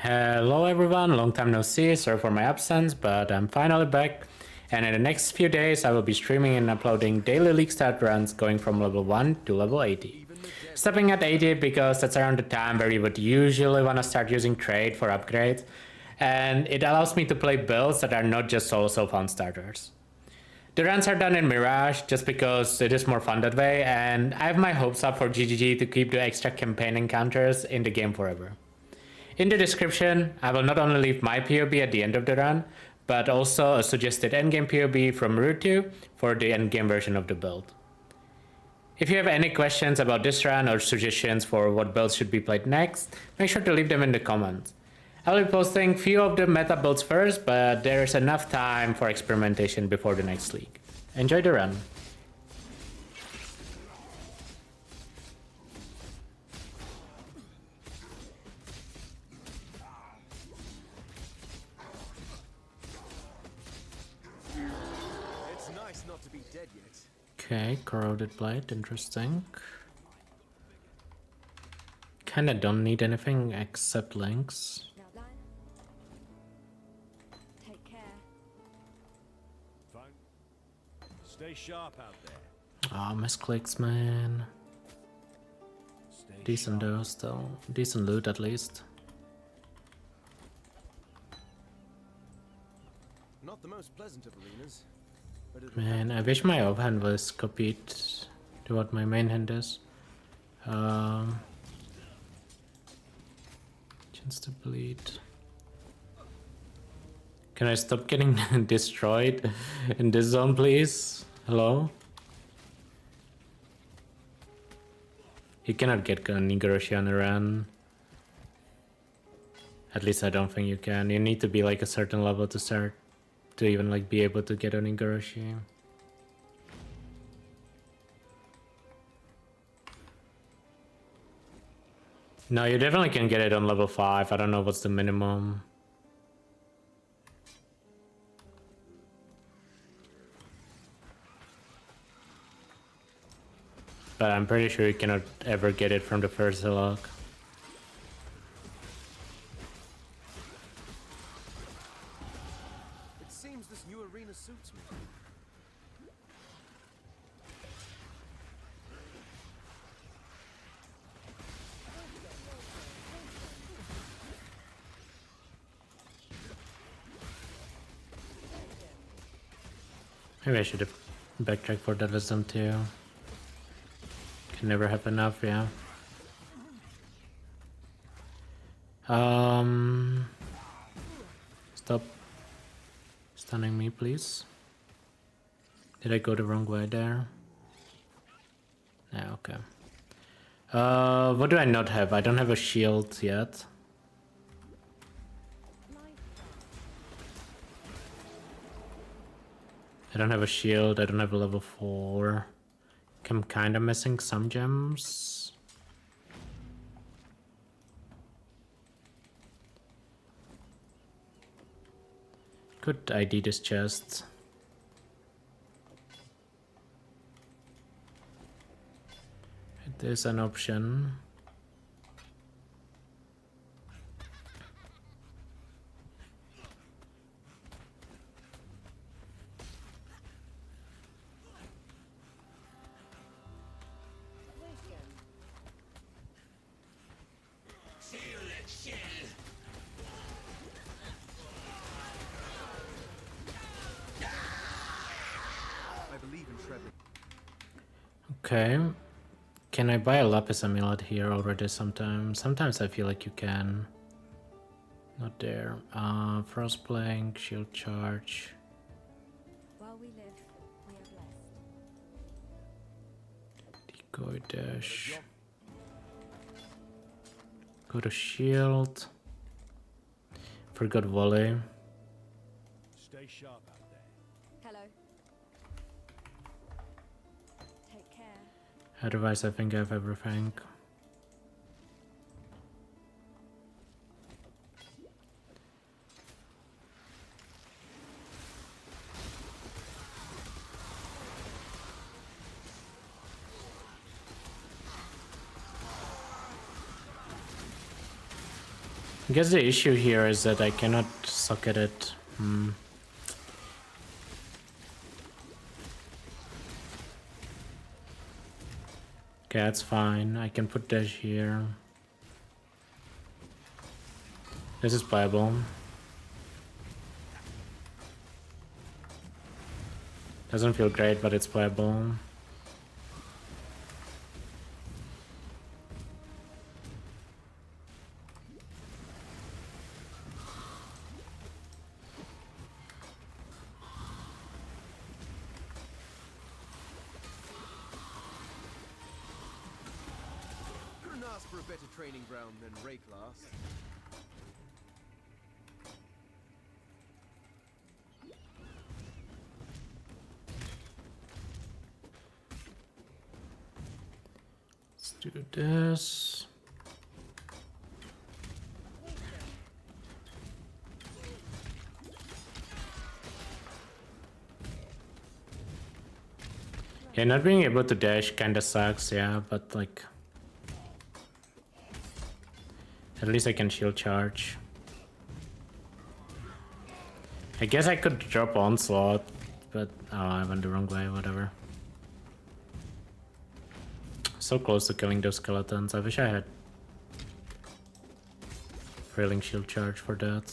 Hello everyone, long time no see, sorry for my absence, but I'm finally back. And in the next few days I will be streaming and uploading daily Leaguestart runs going from level 1 to level 80. Stopping at 80 because that's around the time where you would usually want to start using trade for upgrades. And it allows me to play builds that are not just solo fun starters. The runs are done in Mirage just because it is more fun that way, and I have my hopes up for GGG to keep the extra campaign encounters in the game forever. In the description, I will not only leave my POB at the end of the run, but also a suggested endgame POB from Root2 for the endgame version of the build. If you have any questions about this run or suggestions for what builds should be played next, make sure to leave them in the comments. I will be posting few of the meta builds first, but there is enough time for experimentation before the next league. Enjoy the run. Okay, corroded blade, interesting. Kinda don't need anything except links. Take care. Fine. Stay sharp out there. Ah, misclicks, man. Decent though, still. Decent loot at least. Not the most pleasant of arenas. Man, I wish my offhand was copied to what my main hand is. Chance to bleed. Can I stop getting destroyed in this zone, please? Hello? You cannot get Nigoroshi on a run. At least I don't think you can. You need to be like a certain level to start to even like be able to get an Igarashi. No, you definitely can get it on level 5. I don't know what's the minimum. But I'm pretty sure you cannot ever get it from the first log. This new arena suits me. Maybe I should have backtracked for that wisdom too. Can never have enough, yeah. Stop stunning me, please. Did I go the wrong way there? Yeah, okay. What do I not have? I don't have a shield yet. I don't have a shield, I don't have a level 4. I'm kinda missing some gems. Could ID this chest. It is an option. Okay. Can I buy a lapis amulet here already sometimes? Sometimes I feel like you can. Not there. Frost plank, shield charge. While we live, we are blessed. Decoy dash. Go to shield. Forgot volley. Stay sharp out there. Hello. Take care. Otherwise, I think I have everything. I guess the issue here is that I cannot suck at it. Okay, that's fine. I can put dash here. This is playable. Doesn't feel great, but it's playable. Couldn't ask for a better training ground than Ray class. Let's do this. Yeah, not being able to dash kinda sucks, yeah, but like... At least I can shield charge. I guess I could drop onslaught, but oh, I went the wrong way, whatever. So close to killing those skeletons. I wish I had failing shield charge for that.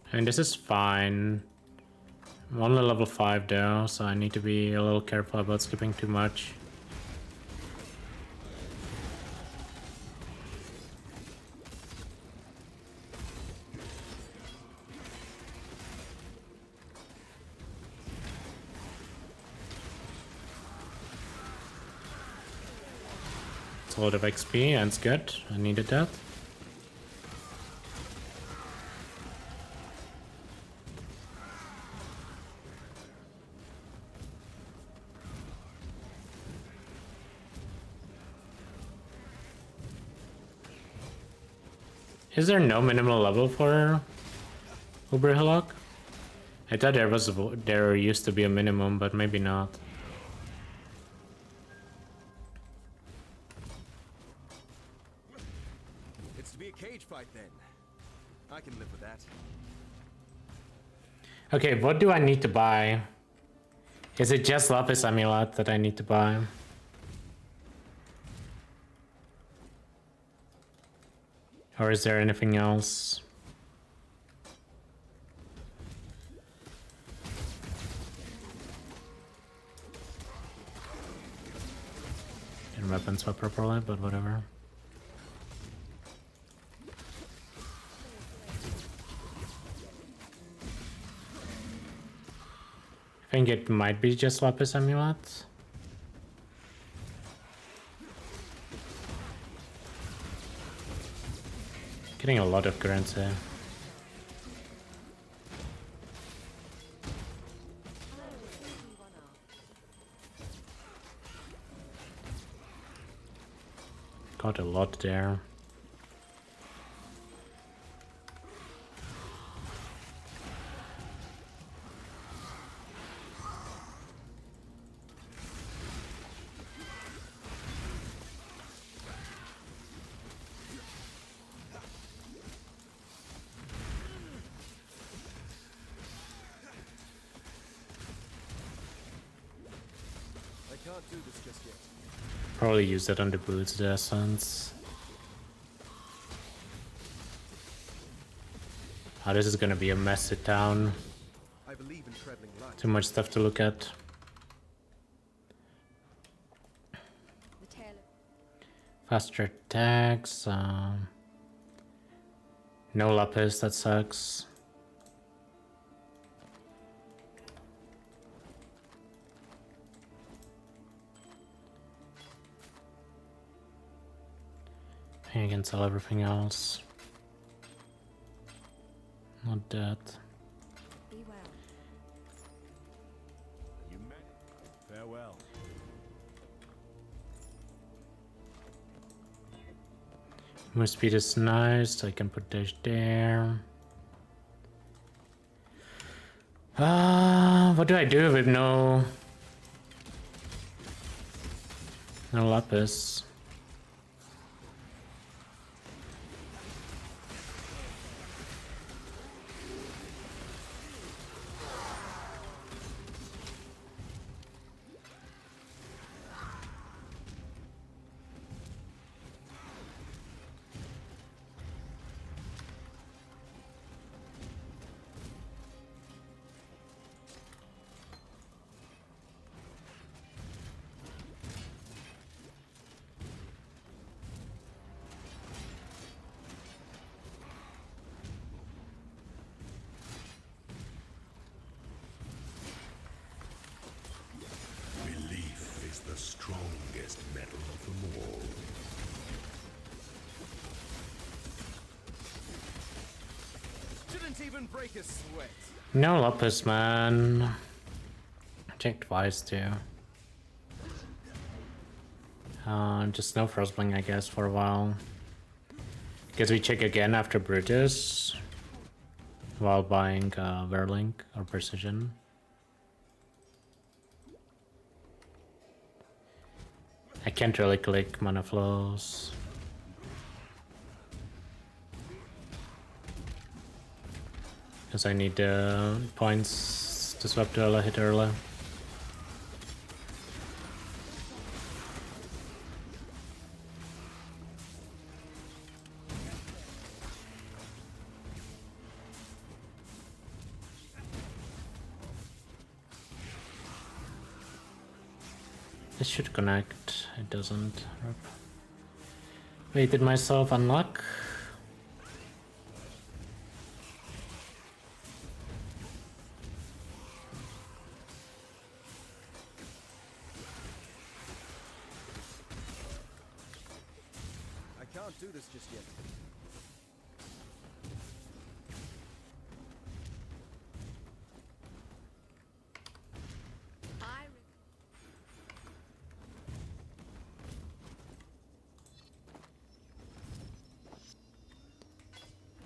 I mean, this is fine. I'm only level 5 though, so I need to be a little careful about skipping too much. It's a lot of XP and it's good. I needed that. Is there no minimal level for GPEleHit? I thought there used to be a minimum, but maybe not. It's to be a cage fight then. I can live with that. Okay, what do I need to buy? Is it just Lapis Amulet that I need to buy? Or is there anything else? Didn't weapon swap properly, but whatever. I think it might be just Lapis Amulet. Getting a lot of currency. Got a lot there. Can't do this just yet. Probably use that on the boots, the essence. Oh, this is gonna be a messy town. I believe in traveling light. Too much stuff to look at. The tail of Faster attacks. No Lapis, that sucks. I can sell everything else. Not that. be well. You met. Move speed is nice. I can put dash there. What do I do with no lapis? Strongest metal of them all. Didn't even break a sweat. No lapis, man. Check twice too. Just no frostbling, I guess, for a while. Guess we check again after Brutus while buying Verlink or Precision. I can't really click mana flows. Because I need points to swap to Ele Hit early. This should connect. It doesn't. Wait, did myself unlock? I can't do this just yet.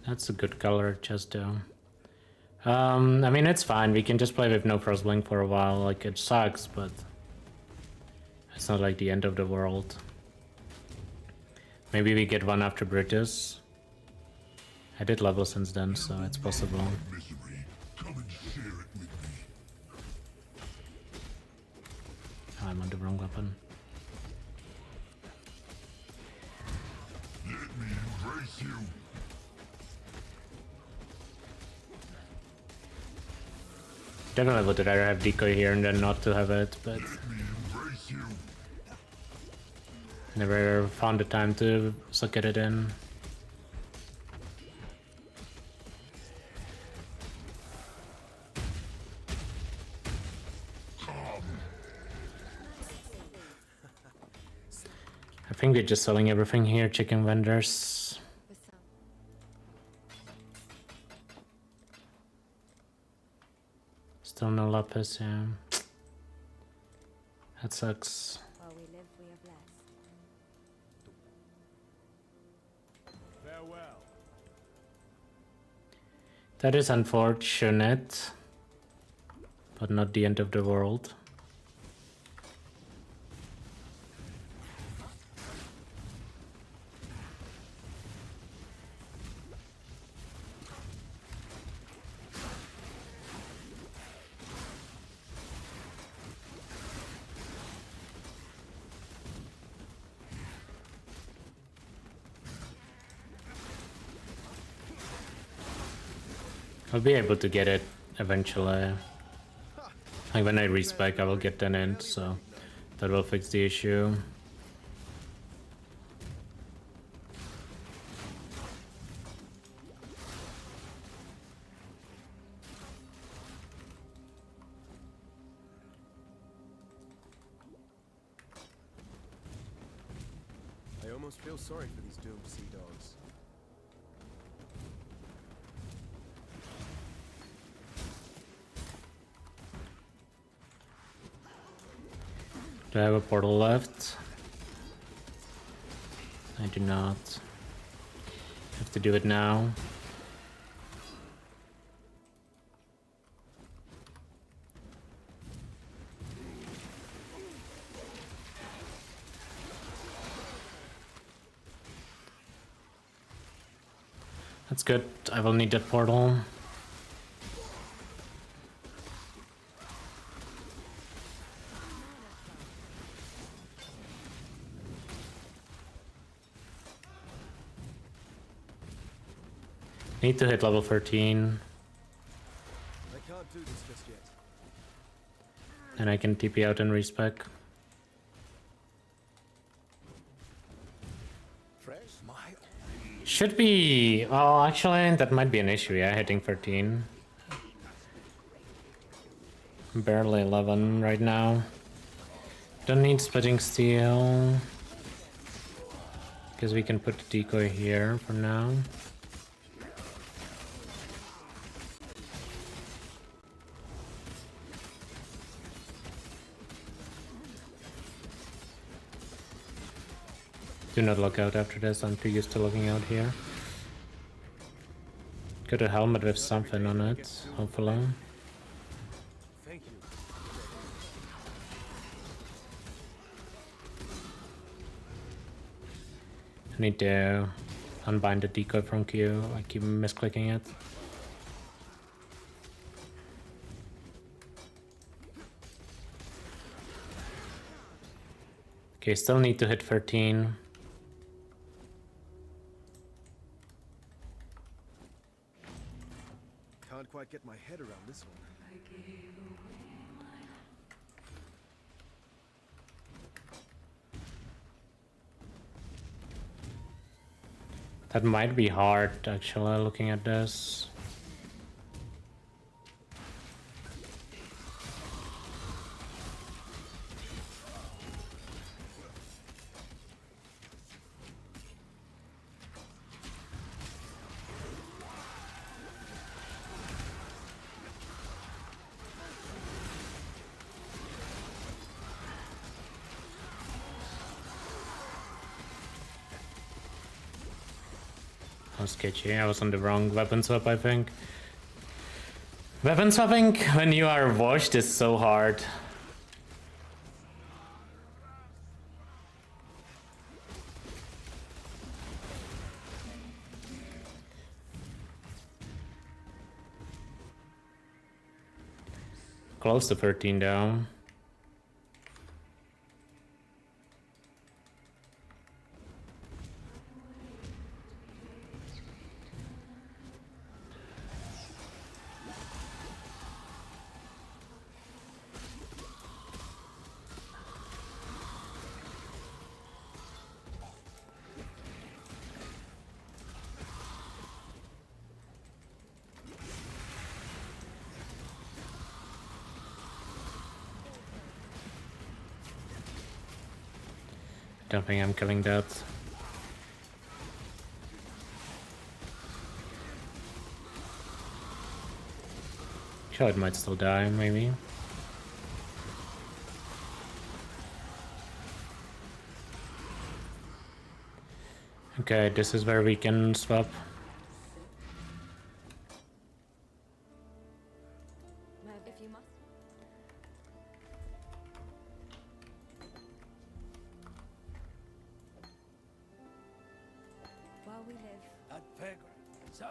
That's a good color, Chesto. I mean, it's fine. We can just play with no frostblink for a while. Like, it sucks, but it's not like the end of the world. Maybe we get one after Brutus. I did level since then, so it's possible. Oh, I'm on the wrong weapon. Let me embrace you. Definitely would rather have decoy here and then not to have it, but never found the time to suck at it in. I think they're just selling everything here, chicken vendors. Still no lapis, yeah. That sucks. While we live, we are blessed. Farewell. That is unfortunate, but not the end of the world. I'll be able to get it eventually. Like when I respec, I will get an int, so that will fix the issue. I almost feel sorry for these doomed sea dogs. Do I have a portal left? I do not. Have to do it now. That's good. I will need that portal. Need to hit level 13. I can't do this just yet. And I can TP out and respec. Should be... Oh, actually, that might be an issue, yeah, hitting 13. Barely 11 right now. Don't need splitting steel. Because we can put the decoy here for now. Do not look out after this, I'm too used to looking out here. Got a helmet with something on it, hopefully. Thank you. I need to unbind the decoy from Q, I keep misclicking it. Okay, still need to hit 13. Can't quite get my head around this one. That might be hard, actually, looking at this. That was sketchy. I was on the wrong weapon swap, I think. Weapon swapping when you are washed is so hard. Close to 13 down. Don't think I'm killing that. Sure, it might still die, maybe. Okay, this is where we can swap. If you must. While we live. So,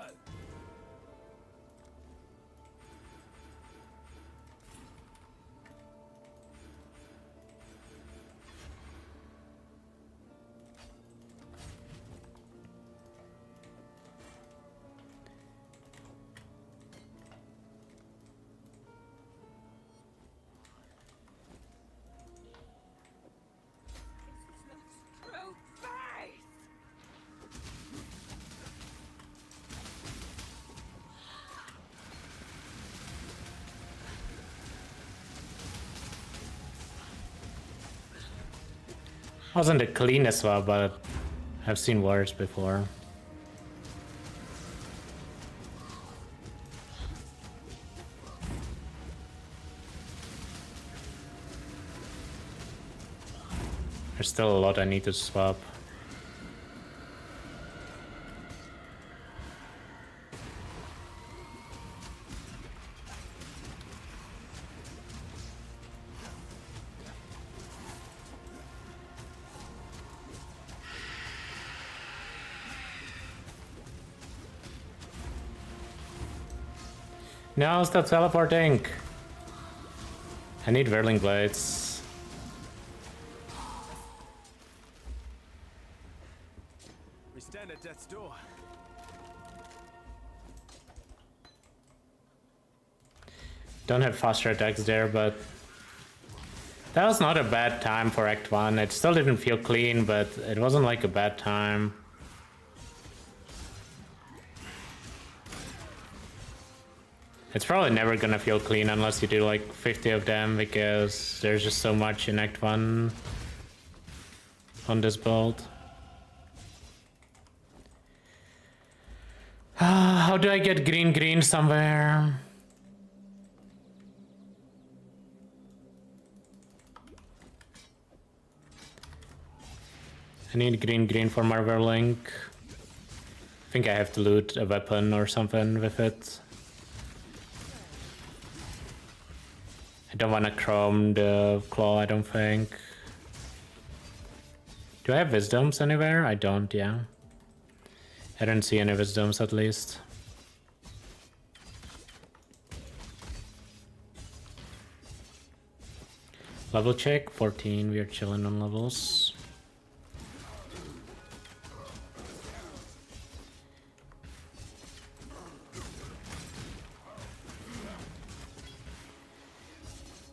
Wasn't the cleanest swap, but I've seen worse before. There's still a lot I need to swap. No, stop teleporting! I need whirling blades. We stand at death's door. Don't have faster attacks there, but that was not a bad time for Act 1. It still didn't feel clean, but it wasn't like a bad time. It's probably never gonna feel clean unless you do like 50 of them, because there's just so much in Act 1 on this build. How do I get green somewhere? I need green for my whirling. I think I have to loot a weapon or something with it. I don't want to chrome the claw, I don't think. Do I have wisdoms anywhere? I don't, yeah. I don't see any wisdoms at least. Level check, 14, we are chilling on levels.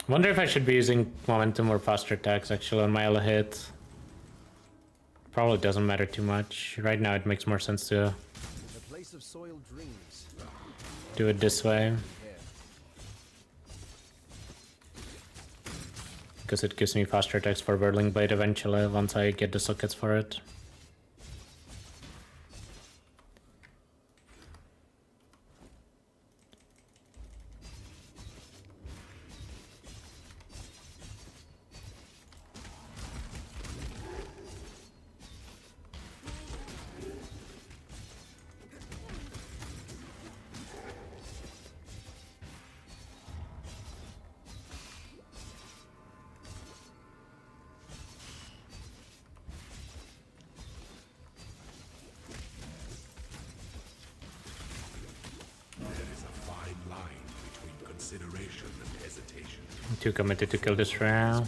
Wonder if I should be using momentum or faster attacks actually on my Ele Hit. Probably doesn't matter too much. Right now it makes more sense to The place of soiled dreams. do it this way. Because it gives me faster attacks for Whirling Blade eventually once I get the sockets for it. Too committed to kill this round.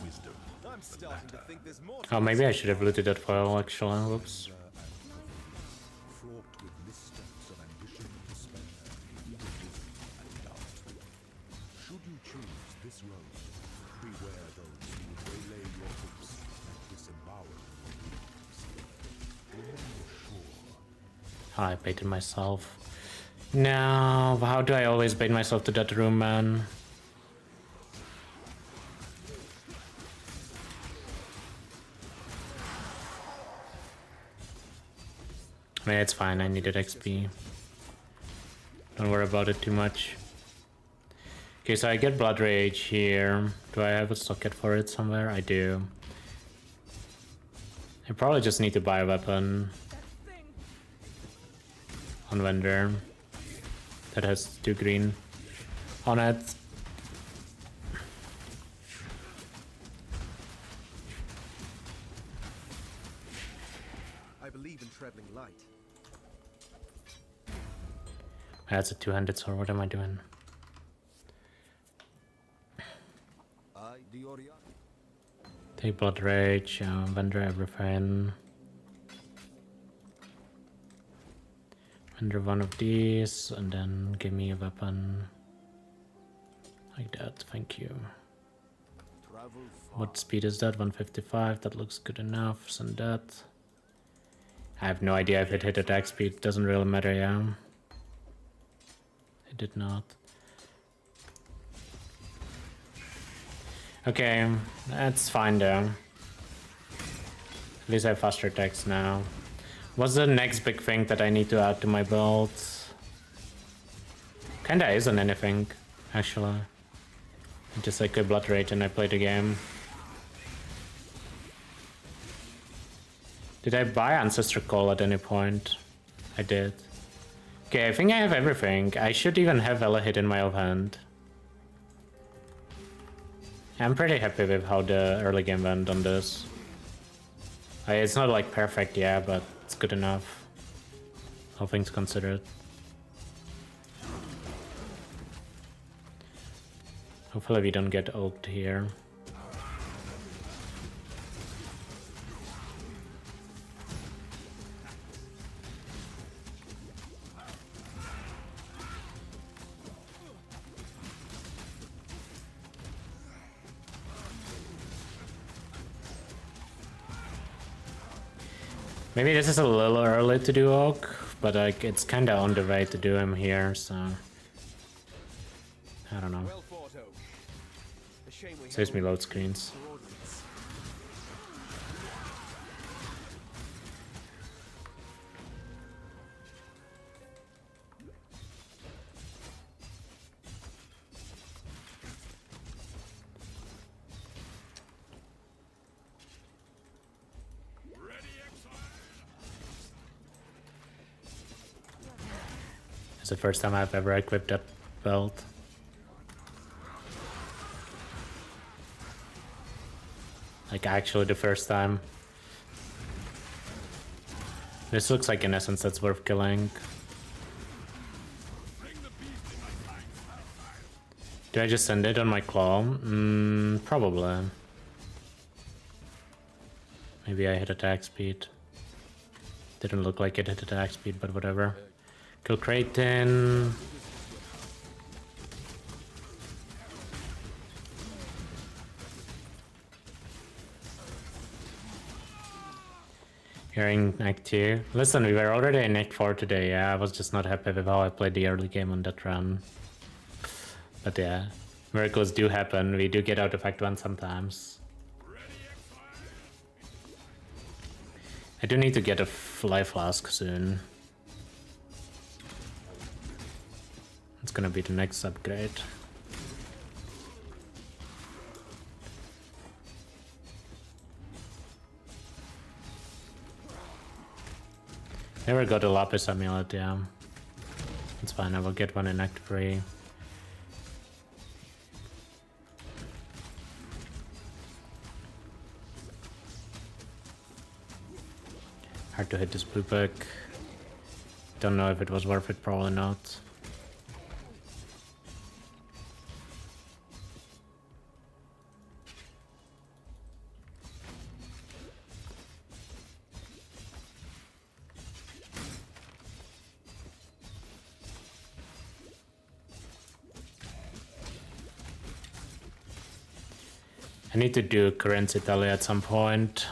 I'm starting to think there's more. Oh, maybe I should have looted that foil actually. Whoops. Fraught with missteps of ambition and despair, egotism and doubt. Should you choose this road, beware those who will waylay your hopes and disembowel your dreams. Remember sure. I baited myself. No, how do I always bait myself to that room, man? I mean, it's fine, I needed XP. Don't worry about it too much. Okay, so I get Blood Rage here. Do I have a socket for it somewhere? I do. I probably just need to buy a weapon on vendor that has 2 green on it. I believe in traveling light. That's a 200 sword, what am I doing? Take Blood Rage, vendor everything. Vendor one of these, and then give me a weapon. Like that, thank you. What speed is that? 155, that looks good enough, send that. I have no idea if it hit attack speed, doesn't really matter, yeah. It did not. Okay, that's fine though. At least I have faster attacks now. What's the next big thing that I need to add to my build? Kinda isn't anything, actually. Just like a Blood Rage and I play the game. Did I buy Ancestor Call at any point? I did. Okay, I think I have everything. I should even have Ele Hit in my hand. I'm pretty happy with how the early game went on this. It's not like perfect, yeah, but it's good enough. All things considered. Hopefully we don't get oaked here. Maybe this is a little early to do oak, but like it's kinda on the way to do him here, so I don't know. Well fought, Oak. A shame we Saves me haven't load screens. coordinates. It's the first time I've ever equipped that belt. Like actually the first time. This looks like in essence that's worth killing. Do I just send it on my claw? Probably. Maybe I hit attack speed. Didn't look like it hit attack speed, but whatever. Kill Kraken. You're in Act 2. Listen, we were already in Act 4 today, yeah. I was just not happy with how I played the early game on that run. But yeah, miracles do happen. We do get out of Act 1 sometimes. I do need to get a life flask soon. It's gonna be the next upgrade. Never got a Lapis Amulet, yeah. It's fine, I will get one in Act 3. Hard to hit this blue pick. Don't know if it was worth it, probably not. I need to do currency tally at some point.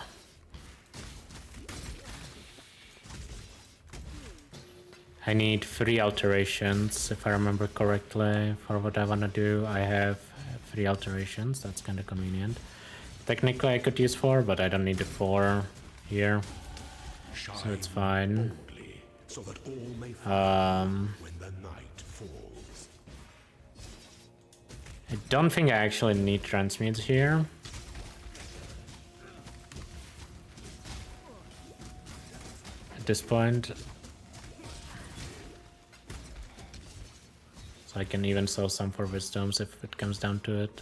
I need 3 alterations, if I remember correctly, for what I want to do. I have 3 alterations, that's kind of convenient. Technically I could use 4, but I don't need the 4 here, so it's fine. So that all may when the night falls. I don't think I actually need transmutes here. At this point. So I can even sell some for wisdoms if it comes down to it.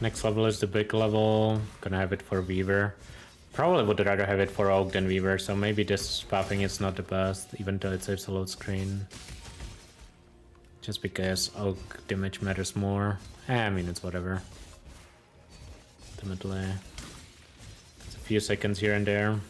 Next level is the big level. Gonna have it for Weaver. Probably would rather have it for Oak than Weaver, so maybe this buffing is not the best, even though it saves a load screen. Just because Oak damage matters more. I mean, it's whatever. Ultimately. It's a few seconds here and there.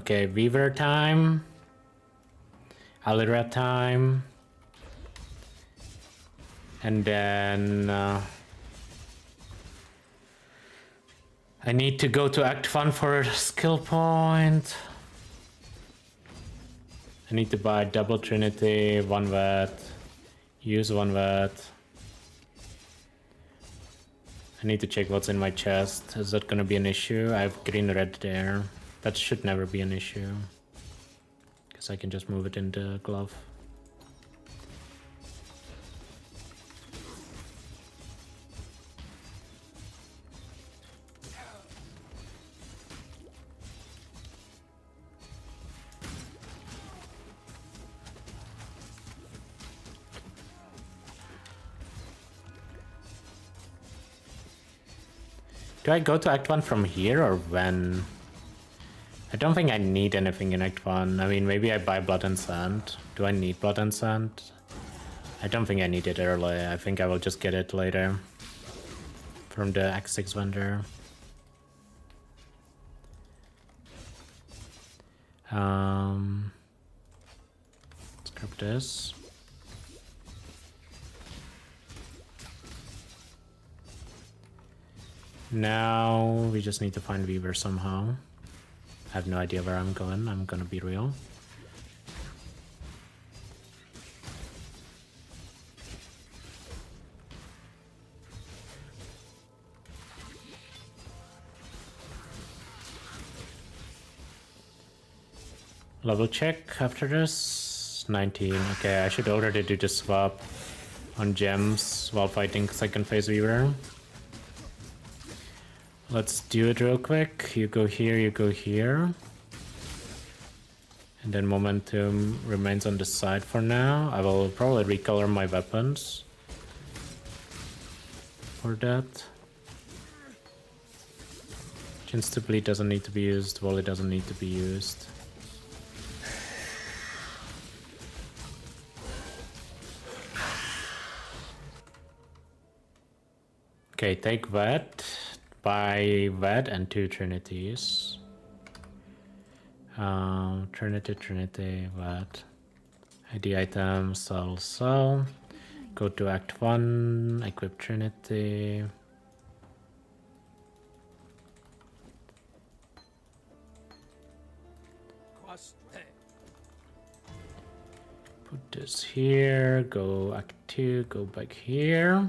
Okay, Weaver time. Alira time. And then I need to go to Act 1 for a skill point. I need to buy double Trinity, 1 vet, use 1 vet. I need to check what's in my chest. Is that gonna be an issue? I have green red there. That should never be an issue. Because I can just move it in the glove. Do I go to Act 1 from here or when? I don't think I need anything in Act 1. I mean, maybe I buy Blood and Sand. Do I need Blood and Sand? I don't think I need it early. I think I will just get it later. From the Act 6 vendor. Let's grab this. Now we just need to find Weaver somehow. I have no idea where I'm going, I'm gonna be real. Level check after this. 19. Okay, I should already do the swap on gems while fighting second phase Weaver. Let's do it real quick. You go here, you go here. And then momentum remains on the side for now. I will probably recolor my weapons for that. Chance to bleed doesn't need to be used, volley doesn't need to be used. Okay, take that. Buy that and 2 Trinities. Trinity, what? ID item, sell. Go to Act 1, equip Trinity. Put this here, go Act 2, go back here.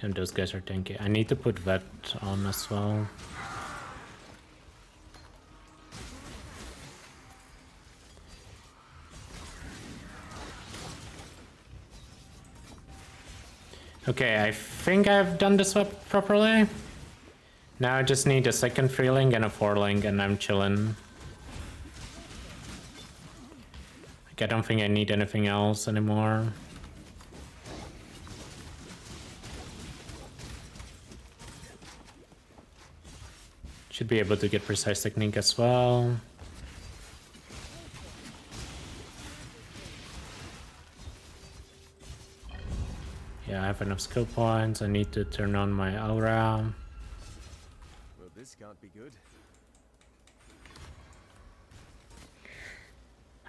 And those guys are tanky. I need to put that on as well. Okay, I think I've done the swap properly. Now I just need a second 3-link and a 4-link and I'm chilling. Like, I don't think I need anything else anymore. Should be able to get precise technique as well. Yeah, I have enough skill points. I need to turn on my aura. Well, this can't be good.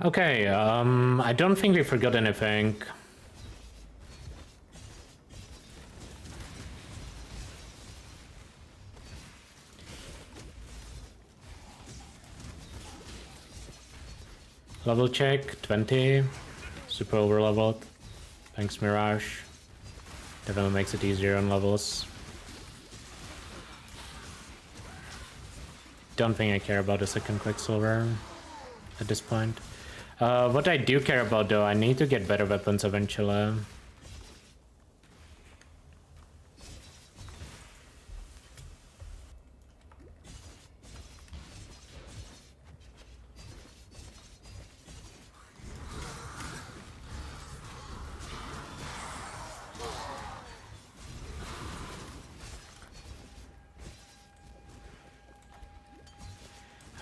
Okay, I don't think we forgot anything. Level check, 20. Super over leveled. Thanks, Mirage. Definitely makes it easier on levels. Don't think I care about a second Quicksilver at this point. What I do care about though, I need to get better weapons eventually.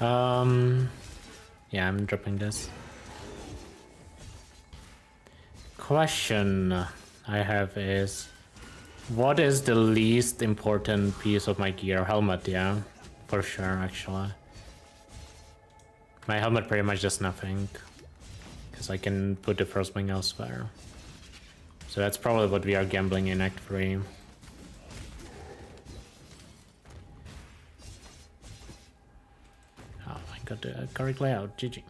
Yeah, I'm dropping this. Question I have is, what is the least important piece of my gear? Helmet, yeah, for sure, actually. My helmet pretty much does nothing, because I can put the first wing elsewhere. So that's probably what we are gambling in Act 3. Oh, I got the correct layout, GG.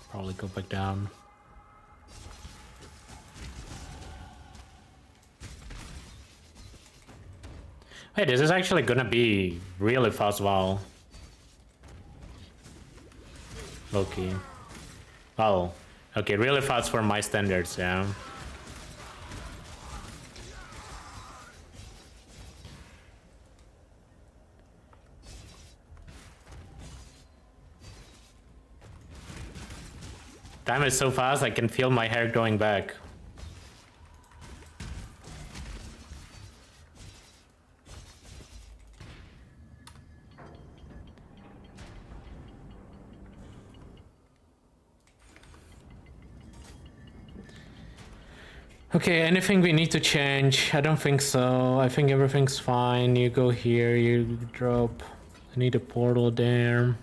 Probably go back down. Wait, this is actually gonna be really fast wall. Loki. Oh, okay, really fast for my standards, yeah. Time is so fast, I can feel my hair growing back. Okay, anything we need to change? I don't think so. I think everything's fine. You go here, you drop. I need a portal there.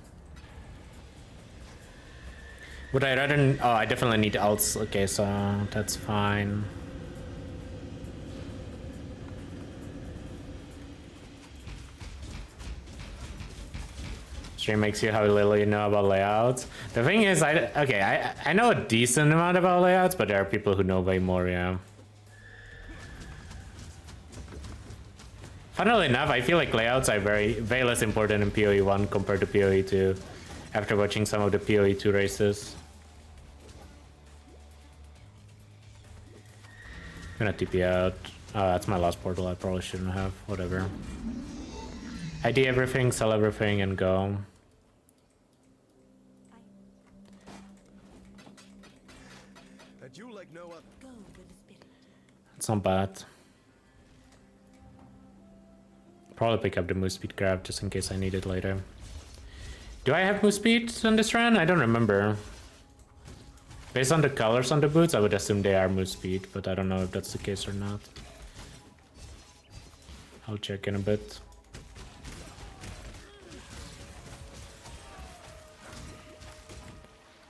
Would I rather... Oh, I definitely need outs. Okay, so that's fine. Stream makes you how little you know about layouts. The thing is, I know a decent amount about layouts, but there are people who know way more, yeah. Funnily enough, I feel like layouts are way less important in PoE 1 compared to PoE 2, after watching some of the PoE 2 races. I'm gonna TP out. Oh, that's my last portal, I probably shouldn't have. Whatever. ID everything, sell everything, and go. That you like no other. Go with the spirit. It's not bad. Probably pick up the move speed grab just in case I need it later. Do I have move speed on this run? I don't remember. Based on the colors on the boots, I would assume they are move speed, but I don't know if that's the case or not. I'll check in a bit.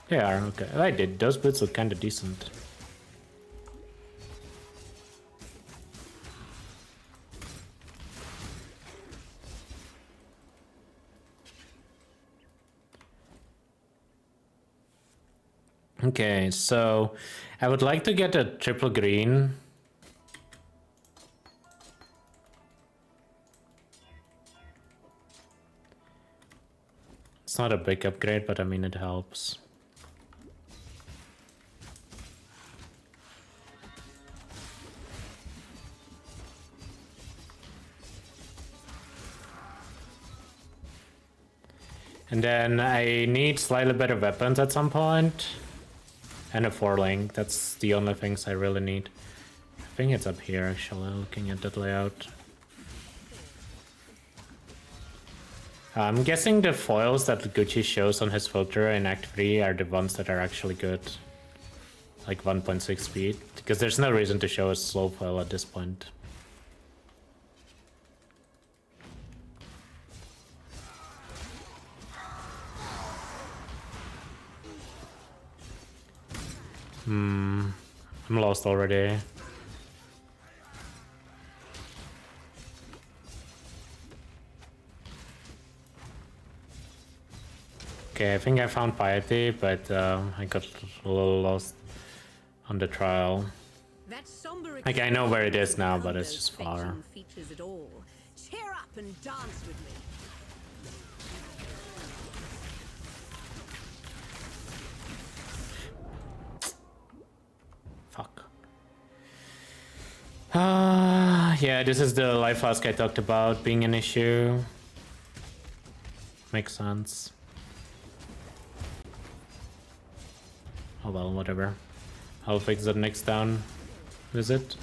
They are, okay. I did. Those boots look kinda decent. Okay, so I would like to get a triple green. It's not a big upgrade, but I mean it helps. And then I need slightly better weapons at some point. And a 4-link, that's the only things I really need. I think it's up here actually, looking at that layout. I'm guessing the foils that Gucci shows on his filter in Act 3 are the ones that are actually good. Like 1.6 speed, because there's no reason to show a slow foil at this point. I'm lost already. Okay, I think I found Piety, but I got a little lost on the trial. That somber Like, I know where it is now, but it's just far. features at all. Cheer up and dance with me. Fuck. Yeah, this is the life flask I talked about being an issue. Makes sense. Oh well, whatever. I'll fix that next down visit.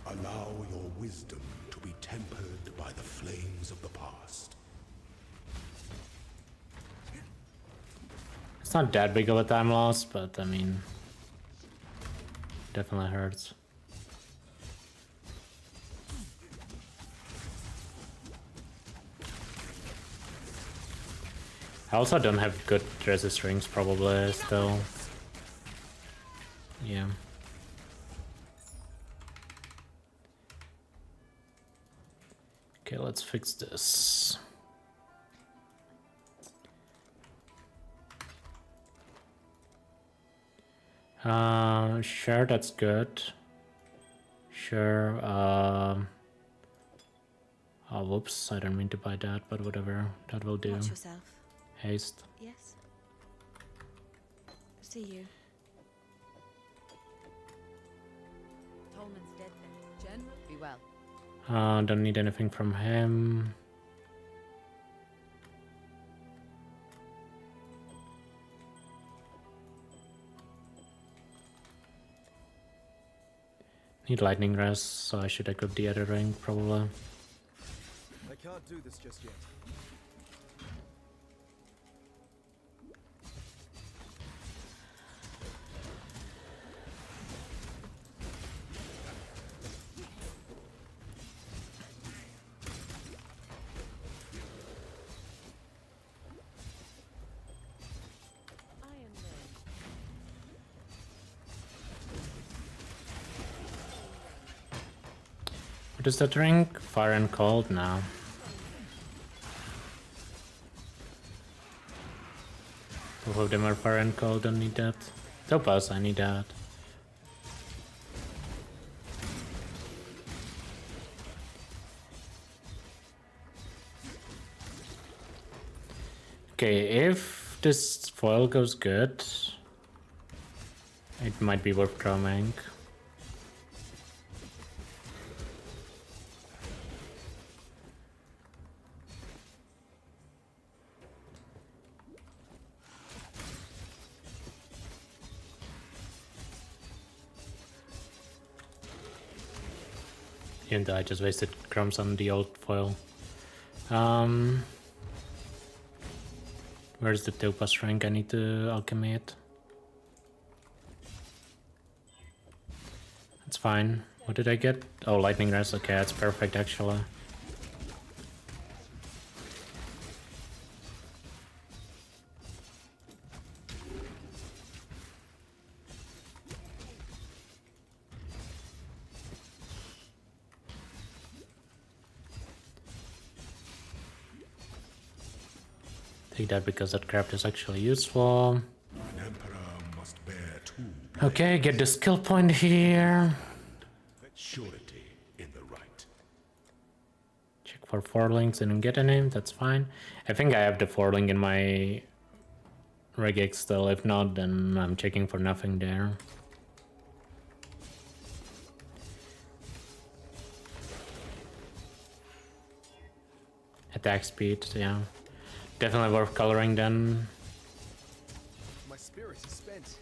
Allow your wisdom to be tempered by the flames of the past. It's not that big of a time loss, but I mean, definitely hurts. I also don't have good resist rings probably still. Yeah. Okay, let's fix this. Sure, that's good. Sure, oh, whoops, I don't mean to buy that, but whatever, that will do. Watch yourself. Haste. Yes. See you. Tolman's dead then. General, be well. Don't need anything from him. Need lightning rest, so I should equip the other ring probably. I can't do this just yet. What is that ring? Fire and cold now. Both of them are fire and cold, don't need that. Topaz, I need that. Okay, if this foil goes good, it might be worth drawing. And I just wasted crumbs on the old foil. Where's the topaz ring? I need to alchemy it. That's fine. What did I get? Oh, lightning rest. Okay, that's perfect actually. Take that because that craft is actually useful. An emperor must bear two. Okay, get the skill point here. Surety in the right. Check for 4 links, didn't get any, that's fine. I think I have the 4 link in my regex still, if not then I'm checking for nothing there. Attack speed, yeah. Definitely worth coloring then. My spirit is spent.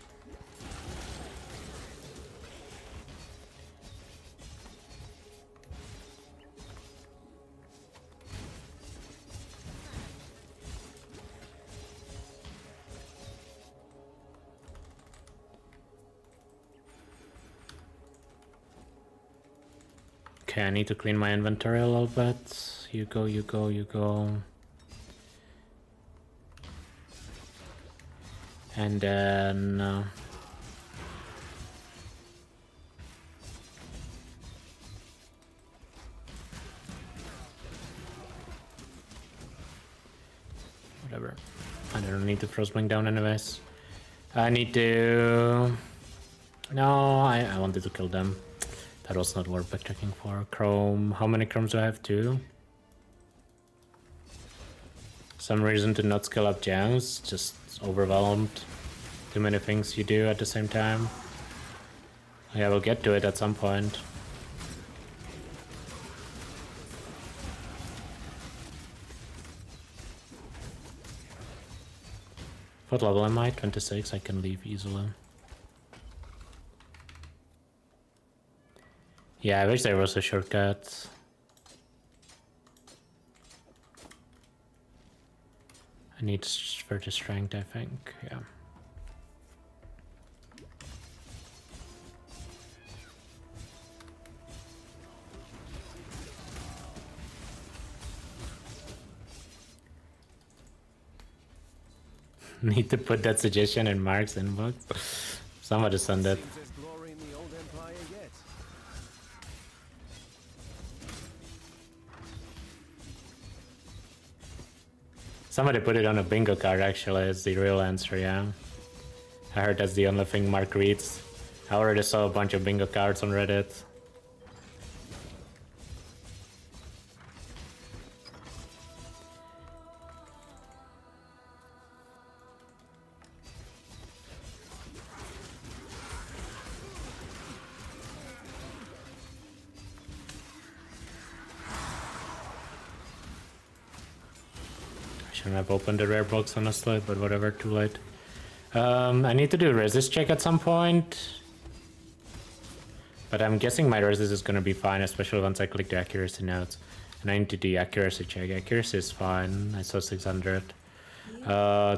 Okay, I need to clean my inventory a little bit. You go, you go, you go. And then... whatever. I don't need to frostbring down anyways. I need to... No, I wanted to kill them. That was not worth backtracking for. Chrome. How many chromes do I have? 2? Some reason to not skill up gems. Just overwhelmed. Too many things you do at the same time. Yeah, we'll get to it at some point. What level am I? 26. I can leave easily. Yeah, I wish there was a shortcut. I need further strength, I think. Yeah. Need to put that suggestion in Mark's inbox. Somebody send it. Seems there's glory in the old empire yet. Somebody put it on a bingo card, actually, is the real answer, yeah. I heard that's the only thing Mark reads. I already saw a bunch of bingo cards on Reddit. Shouldn't have opened the rare box, honestly, but whatever, too late. I need to do a resist check at some point. But I'm guessing my resist is gonna be fine, especially once I click the accuracy notes. And I need to do accuracy check. Accuracy is fine. I saw 600.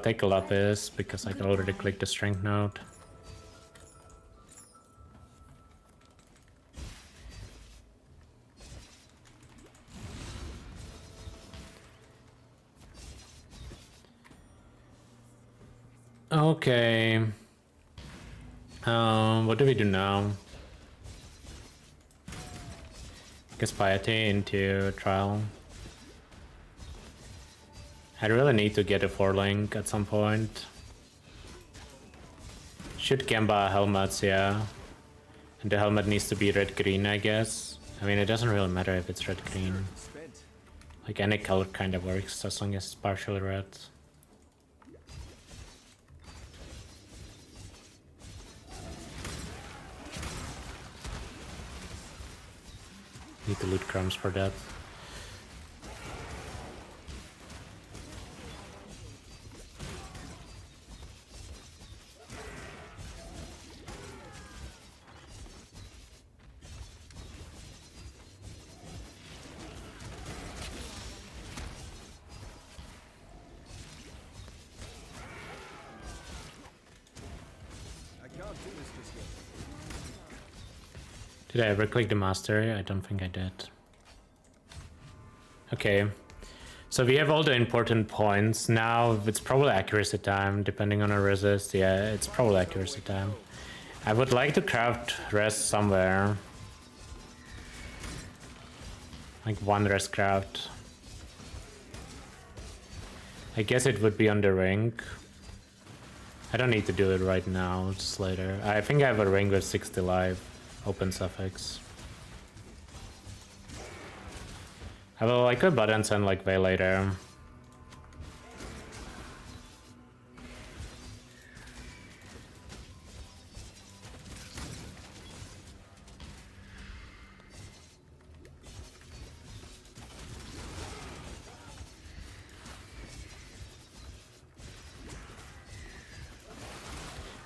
Take a lapis, because I can already click the strength node. Okay. What do we do now? Guess piety into trial. I really need to get a 4-link at some point. Should Gamba helmets, yeah. And the helmet needs to be red-green, I guess. I mean, it doesn't really matter if it's red-green. Spent. Like, any color kind of works, as long as it's partially red. Need to loot crumbs for that. I can't do this just yet. Did I ever click the mastery? I don't think I did. Okay. So we have all the important points. Now it's probably accuracy time, depending on our resist. Yeah, it's probably accuracy time. I would like to craft rest somewhere. Like one rest craft. I guess it would be on the ring. I don't need to do it right now, just later. I think I have a ring with 60 life. Open suffix. I could button send like way later.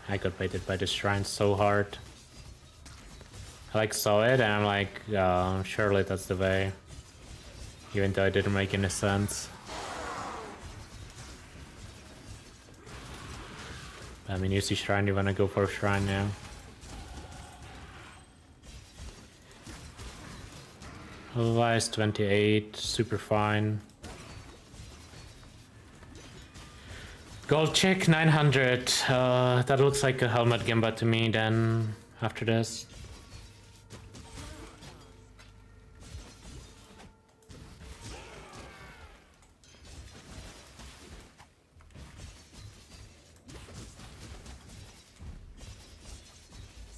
I got baited by the shrine so hard. I like saw it and I'm like, surely that's the way. Even though it didn't make any sense. I mean, you see shrine, you wanna go for a shrine now. Otherwise, 28, super fine. Gold check, 900. That looks like a helmet Gamba to me then, after this.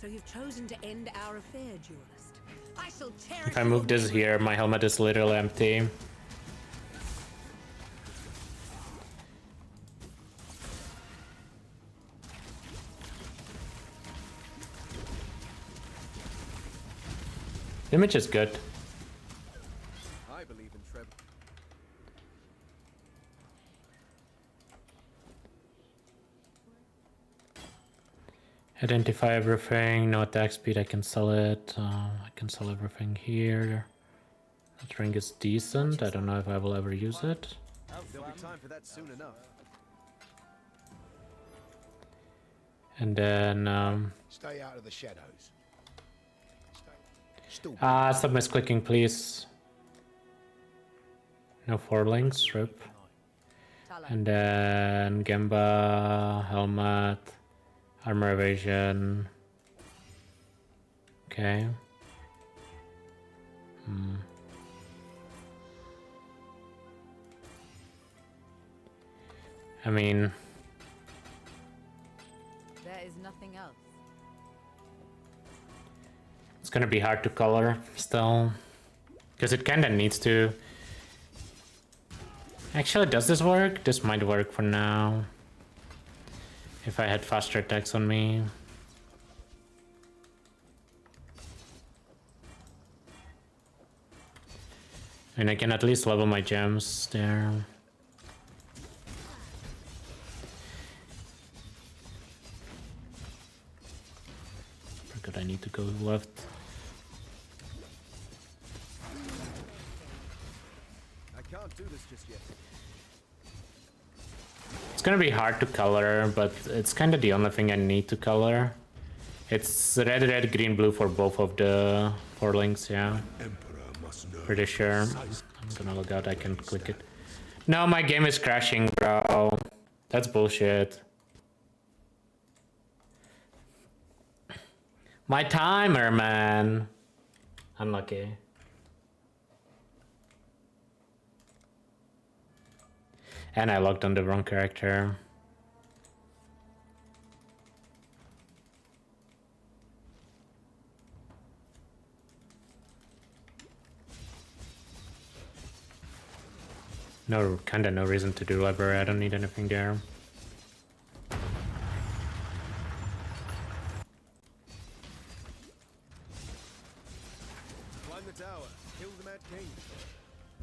So you've chosen to end our affair, duelist. I shall tear If I move this here, my helmet is literally empty. Image is good. I believe in Trevor. Identify everything, no attack speed, I can sell it. I can sell everything here. That ring is decent, I don't know if I will ever use it. There'll be time for that soon enough. And then, Stay out of the shadows. Stay. stop misclicking, please. No 4 links, rip. And then Gamba, helmet, armor evasion. Okay. I mean, There is nothing else. it's gonna be hard to color still, because it kinda needs to. Actually, does this work? This might work for now. If I had faster attacks on me. And I can at least level my gems there. Forgot I need to go left. I can't do this just yet. It's gonna be hard to color, but it's kind of the only thing I need to color. It's red, red, green, blue for both of the 4 links, yeah. Pretty sure. I'm gonna log out, I can click it. No, my game is crashing, bro. That's bullshit. My timer, man. Unlucky. And I logged on the wrong character. No, kinda no reason to do library, I don't need anything there. Climb the tower, kill the Mad King.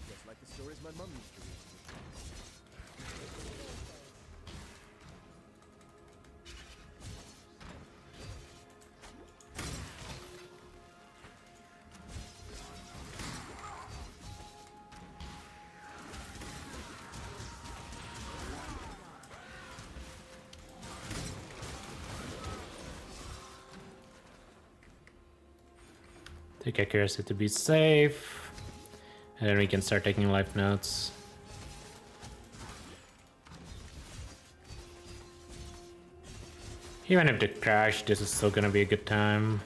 Just like the stories my mum used to read to me. Take accuracy to be safe. And then we can start taking life notes. Even if they crash, this is still gonna be a good time.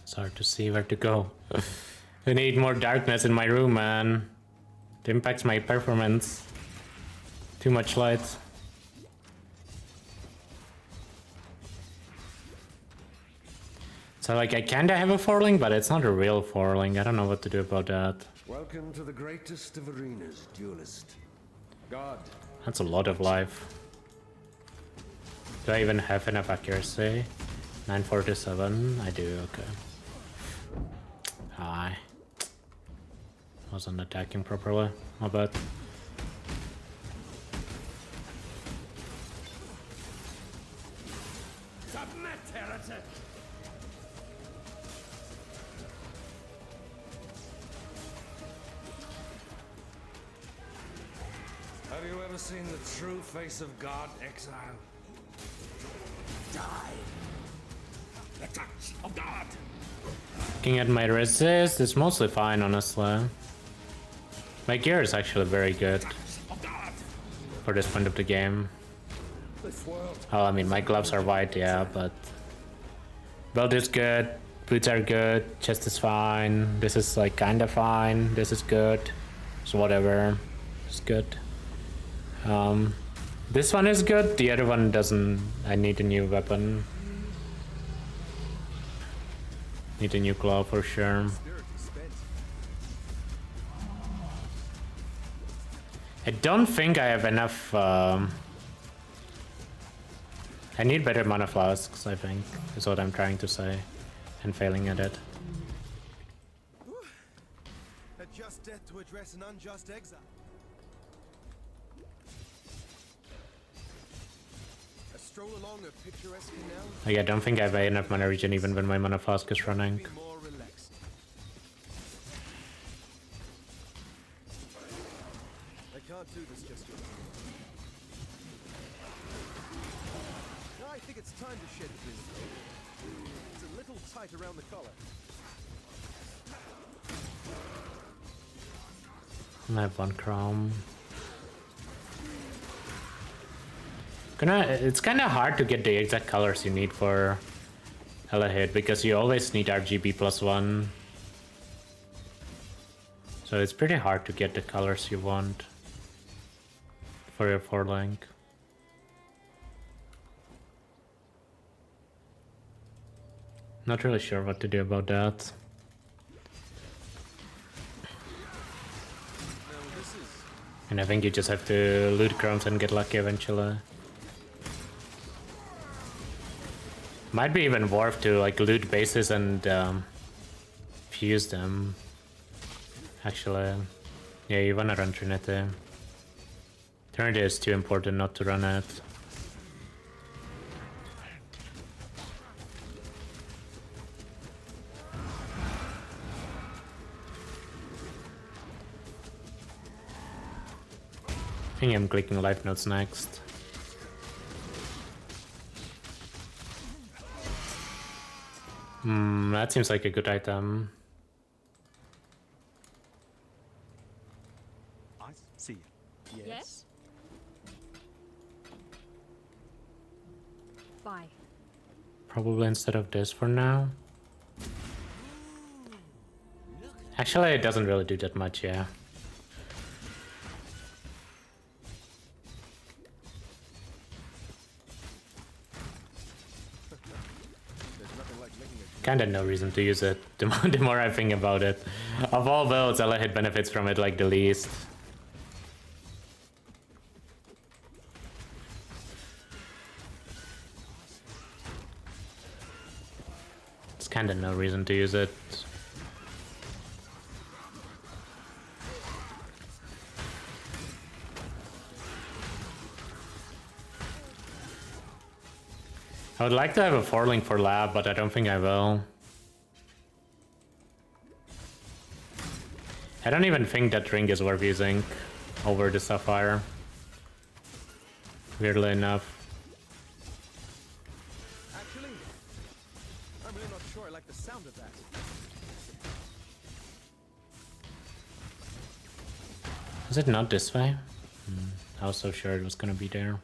It's hard to see where to go. I need more darkness in my room, man. It impacts my performance. Too much light. So like I kinda have a 4-link, but it's not a real 4-link. I don't know what to do about that. Welcome to the greatest of arenas, duelist. God. That's a lot of life. Do I even have enough accuracy? 947, I do, okay. Hi. Wasn't attacking properly, my bad. Submit, heretic! Have you ever seen the true face of God, exile? Die. The touch of God. Looking at my resist, it's mostly fine, honestly. My gear is actually very good for this point of the game. Oh, I mean, my gloves are white, yeah, but build is good. Boots are good, chest is fine, this is like kinda fine, this is good, so whatever, it's good. This one is good, the other one doesn't. I need a new weapon. Need a new claw for sure. Spirit is spent. I don't think I have enough. I need better mana flasks, I think, is what I'm trying to say, and failing at it. A just death to address an unjust exile. A stroll along a picturesque canal. Like, I don't think I have enough mana regen even when my mana flask is running. Be more relaxed. I can't do this just yet. I think it's time to shed this coat. It's a little tight around the collar. I have one chrome. It's kind of hard to get the exact colors you need for Ele Hit because you always need RGB +1. So it's pretty hard to get the colors you want for your 4-link. Not really sure what to do about that. And I think you just have to loot chromes and get lucky eventually. Might be even worth to like loot bases and fuse them. Actually, yeah, you wanna run Trinity. Trinity is too important not to run it. I think I'm clicking life notes next. That seems like a good item. I see it. Yes? Bye. Probably instead of this for now. Actually, it doesn't really do that much, yeah. Kinda no reason to use it, the more I think about it. Of all builds, Ele Hit benefits from it like the least. It's kinda no reason to use it. I would like to have a 4-link for lab, but I don't think I will. I don't even think that ring is worth using over the Sapphire. Weirdly enough. Actually, I'm really not sure I like the sound of that. Is it not this way? I was so sure it was gonna be there.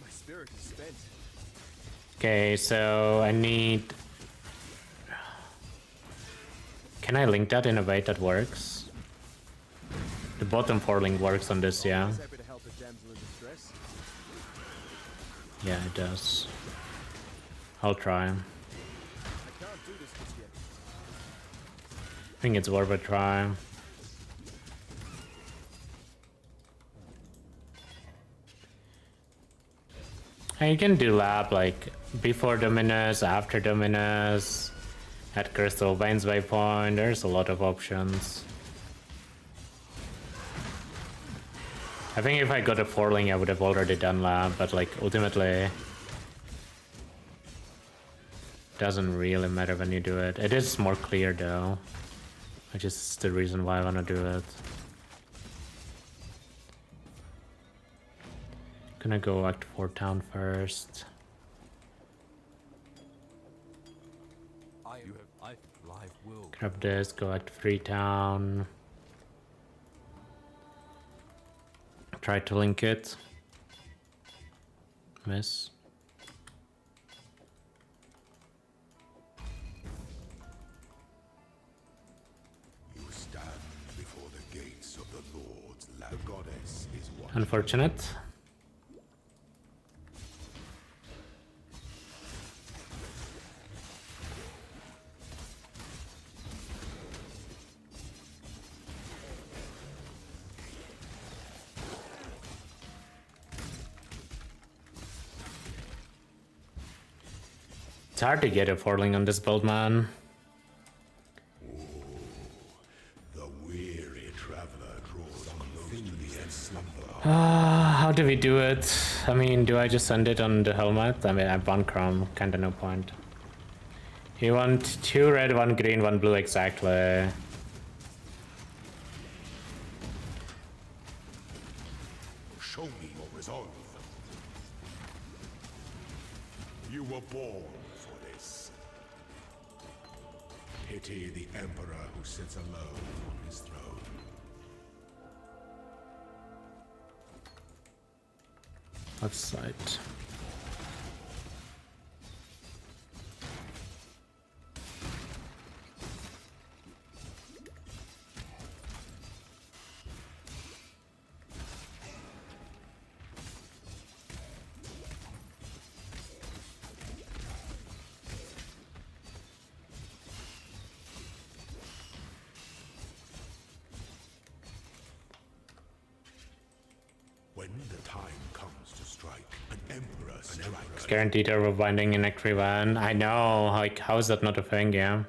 My spirit is spent. Okay, so I need... Can I link that in a way that works? The bottom 4-link works on this, yeah. Always happy to help a damsel in distress. Yeah, it does. I'll try. I can't do this just yet. I think it's worth a try. And you can do lab like before Dominus, after Dominus, at Crystal Veins Waypoint. There's a lot of options. I think if I got a 4-link I would have already done lab, but like ultimately doesn't really matter when you do it. It is more clear though, which is the reason why I want to do it. Gonna go Act 4 town first. Grab this, go Act 3 town. Try to link it. Miss. The goddess is watching. Unfortunate. It's hard to get a forling on this build, man. The weary traveler draws close to the end slumber. How do we do it? I mean, do I just send it on the helmet? I mean, I have one chrome, kinda no point. You want 2 red, 1 green, 1 blue, exactly. Show me your resolve. You were born for this. Pity the emperor who sits alone on his throne. Left side. When the time comes to strike, an emperor strikes. Guaranteed overbinding in Act 1. I know, like, how is that not a thing, yeah?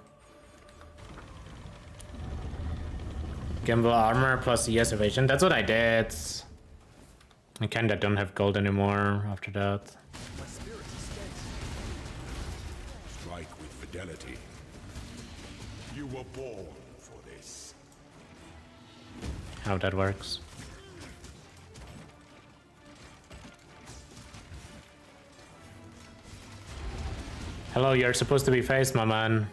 Gamble armor plus ES evasion, that's what I did. I kinda don't have gold anymore after that. My spirit is spent. Strike with fidelity. You were born for this. How that works. Hello, you're supposed to be faced, my man.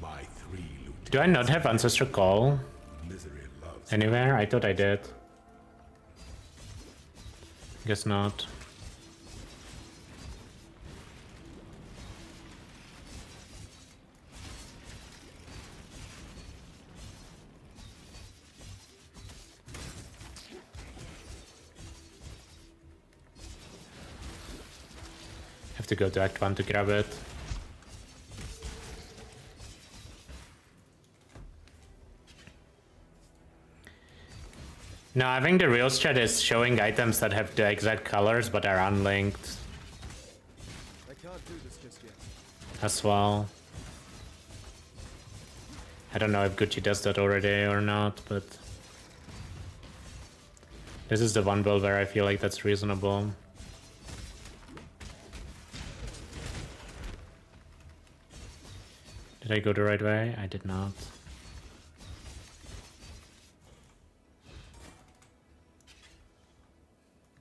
My 3 lieutenants. Do I not have Ancestor Call Misery loves. anywhere? I thought I did. Guess not. Have to go to Act 1 to grab it. No, I think the real strat is showing items that have the exact colors but are unlinked I can't do this just yet. as well. I don't know if Gucci does that already or not, but this is the one build where I feel like that's reasonable. Did I go the right way? I did not.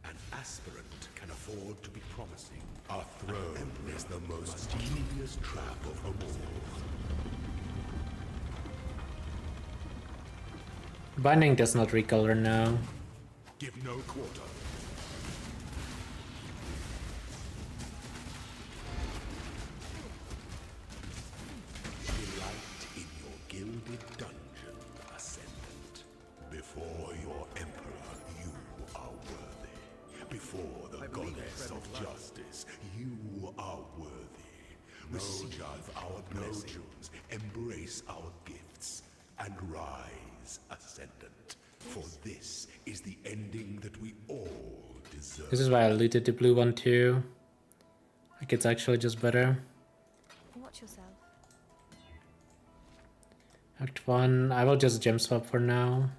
An aspirant can afford to be promising. Our throne is the most devious trap of them all. Binding does not recolor now. Give no quarter. Delight in your gilded dungeon, Ascendant. Before your emperor, you are worthy. Before the goddess of justice, you are worthy. Receive our blessings, embrace our gifts, and rise, Ascendant. For this is the ending that we all deserve. This is why I looted the blue one too. Like it's actually just better. Watch yourself. Act 1, I will just gem swap for now.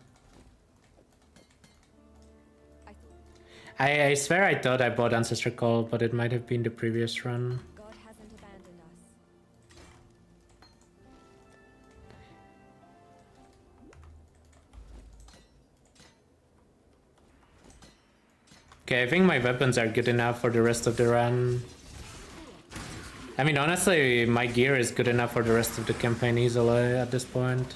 I swear I thought I bought Ancestor Call, but it might have been the previous run. God hasn't abandoned us. Okay, I think my weapons are good enough for the rest of the run. I mean, honestly, my gear is good enough for the rest of the campaign easily at this point.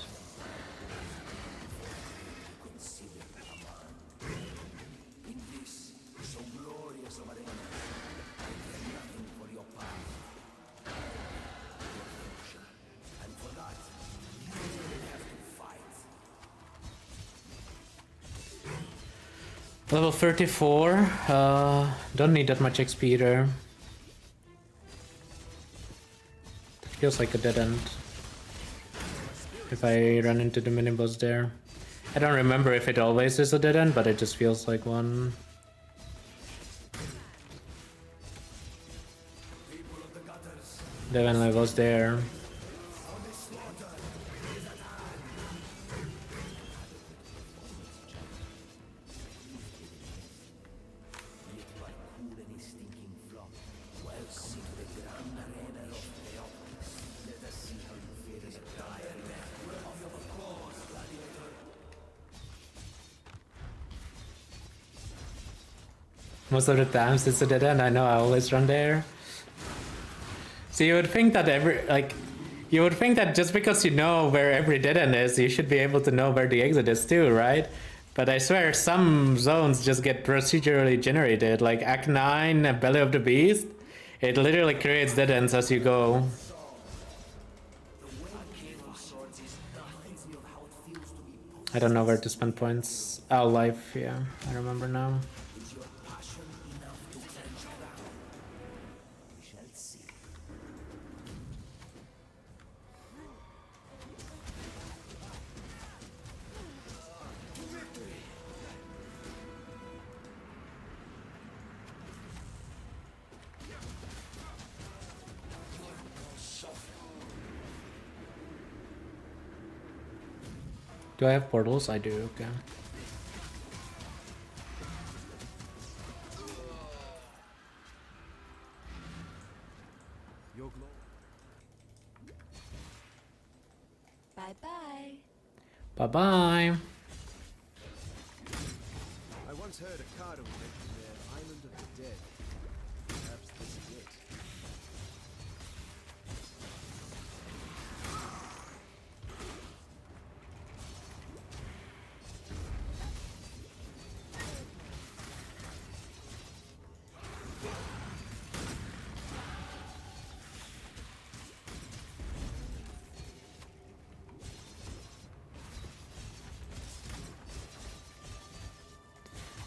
Level 34. Don't need that much XP either. That feels like a dead end. If I run into the mini boss there. I don't remember if it always is a dead end, but it just feels like one. Definitely was there. Most of the times it's a dead end. I know I always run there. So you would think that you would think that just because you know where every dead end is, you should be able to know where the exit is too, right? But I swear some zones just get procedurally generated, like Act 9, Belly of the Beast. It literally creates dead ends as you go. I don't know where to spend points. Oh, life, yeah, I remember now. Do I have portals? I do, okay. Bye-bye. Bye-bye. I once heard a Cardo mention the Island of the Dead. Perhaps this is it.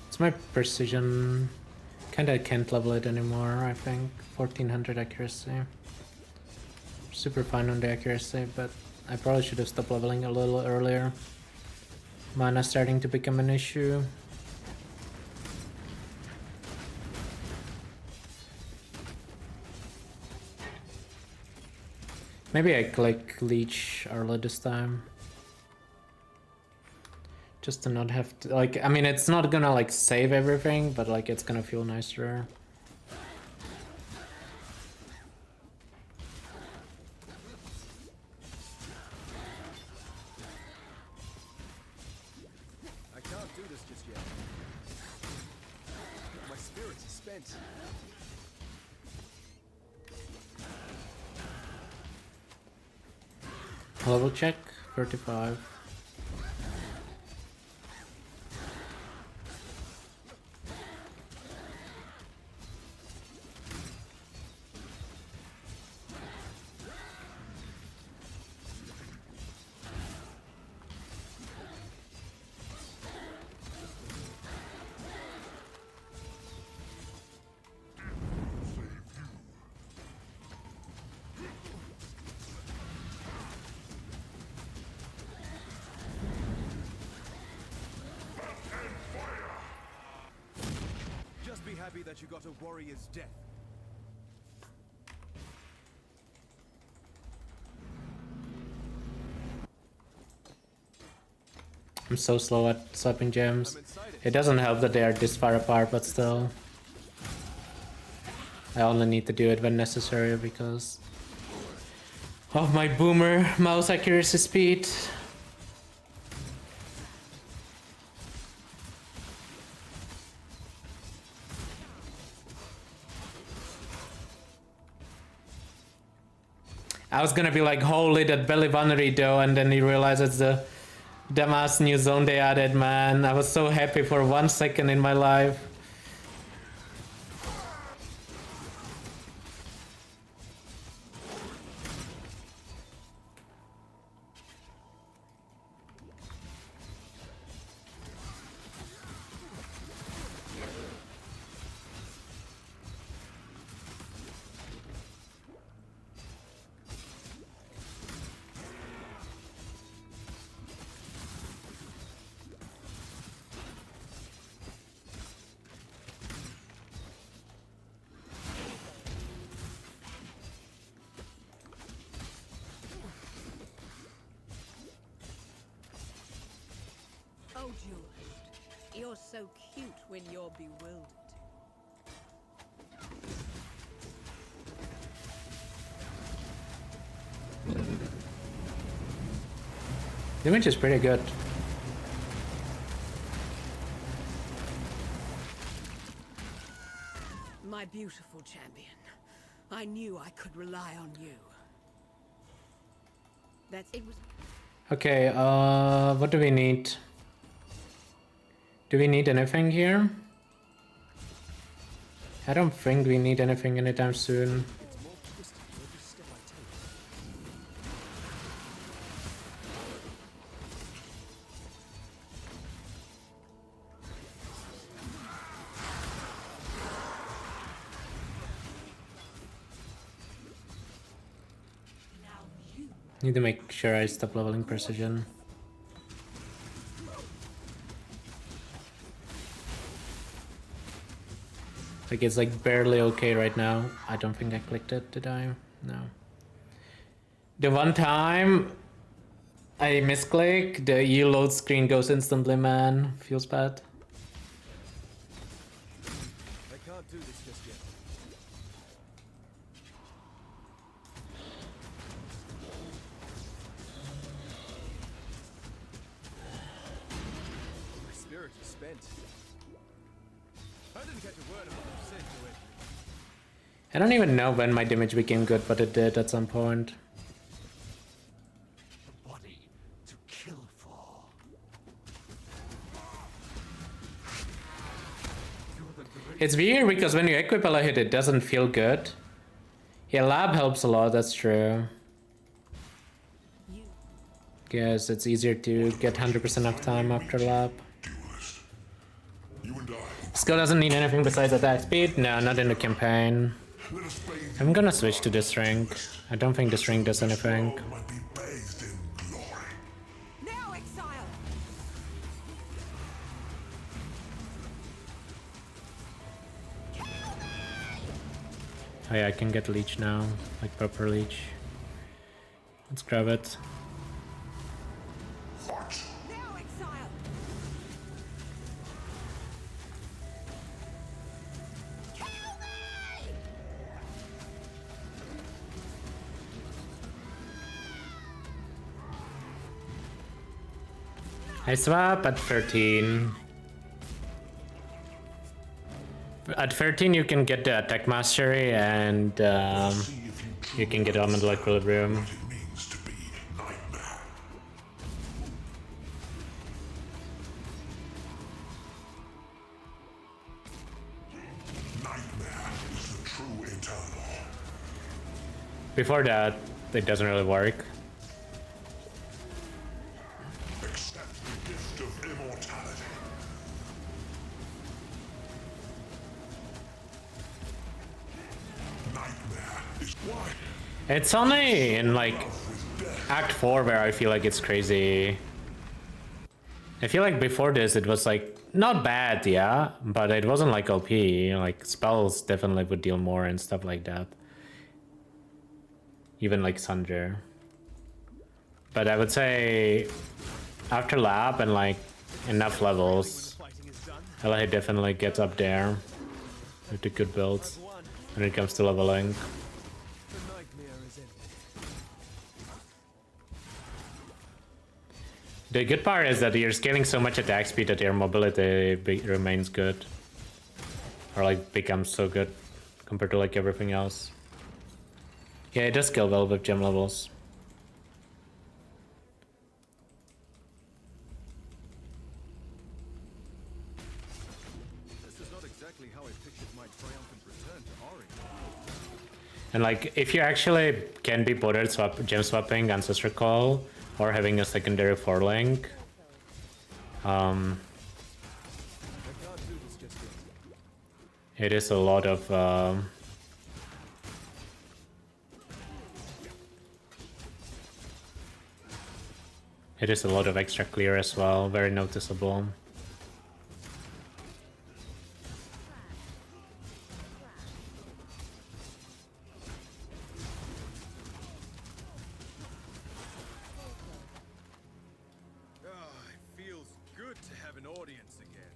It's my precision. Kinda can't level it anymore, I think. 1400 accuracy. Super fine on the accuracy, but I probably should have stopped leveling a little earlier. Mana starting to become an issue. Maybe I click Leech early this time. Just to not have to, like, I mean, it's not gonna, like, save everything, but, like, it's gonna feel nicer. I can't do this just yet. My spirit is spent. Level check, 35. Just be happy that you got a warrior's death. I'm so slow at swapping gems. It doesn't help that they are this far apart, but still. I only need to do it when necessary because of my boomer mouse accuracy speed. I was gonna be like, holy, that belly bunnery though, and then you realize it's the dumbass new zone they added, man. I was so happy for 1 second in my life. You're so cute when you're bewildered. Damage is pretty good. My beautiful champion. I knew I could rely on you. It was. Okay, what do we need? Do we need anything here? I don't think we need anything anytime soon. It's more twisted with every step I take. Need to make sure I stop leveling precision. Like it's like barely okay right now. I don't think I clicked it, did I? No. The one time I misclick, the EU load screen goes instantly, man. Feels bad. I can't do this just yet. My spirit is spent. I didn't catch a word of what you said, Dualwield. I don't even know when my damage became good, but it did at some point. Body to kill for. It's weird because when you equip Ele Hit, it doesn't feel good. Yeah, lab helps a lot, that's true. Guess it's easier to get 100% uptime after lab. Duelist. You and I. Skill doesn't need anything besides attack speed? No, not in the campaign. Let us bathe I'm gonna switch to this rank. I don't think this rank does anything. might be bathed in glory. Now, exile! Oh yeah, I can get leech now, like proper leech. Let's grab it. Fight. Now, exile! I swap at 13. At 13 you can get the attack mastery and you can get elemental equilibrium. What it means to be nightmare. Nightmare is the true eternal. Before that, it doesn't really work. Accept the gift of immortality. Nightmare is why It's only in like Act 4 where I feel like it's crazy. I feel like before this it was like not bad, yeah, but it wasn't like OP. Like spells definitely would deal more and stuff like that. Even like Sunder. But I would say after lab and like enough levels, Fighting is done. Ele Hit definitely gets up there with the good builds One, when it comes to leveling. the nightmare is ended. The good part is that you're scaling so much attack speed that your mobility remains good. Or like becomes so good compared to like everything else. Yeah, it does scale well with gem levels. This is not exactly how I pictured my triumphant return to Ori. And like if you actually can be bothered gem swapping Ancestor Call or having a secondary 4-link, I can't do this just yet. it is a lot of it is a lot of extra clear as well, very noticeable. Ah, it feels good to have an audience again.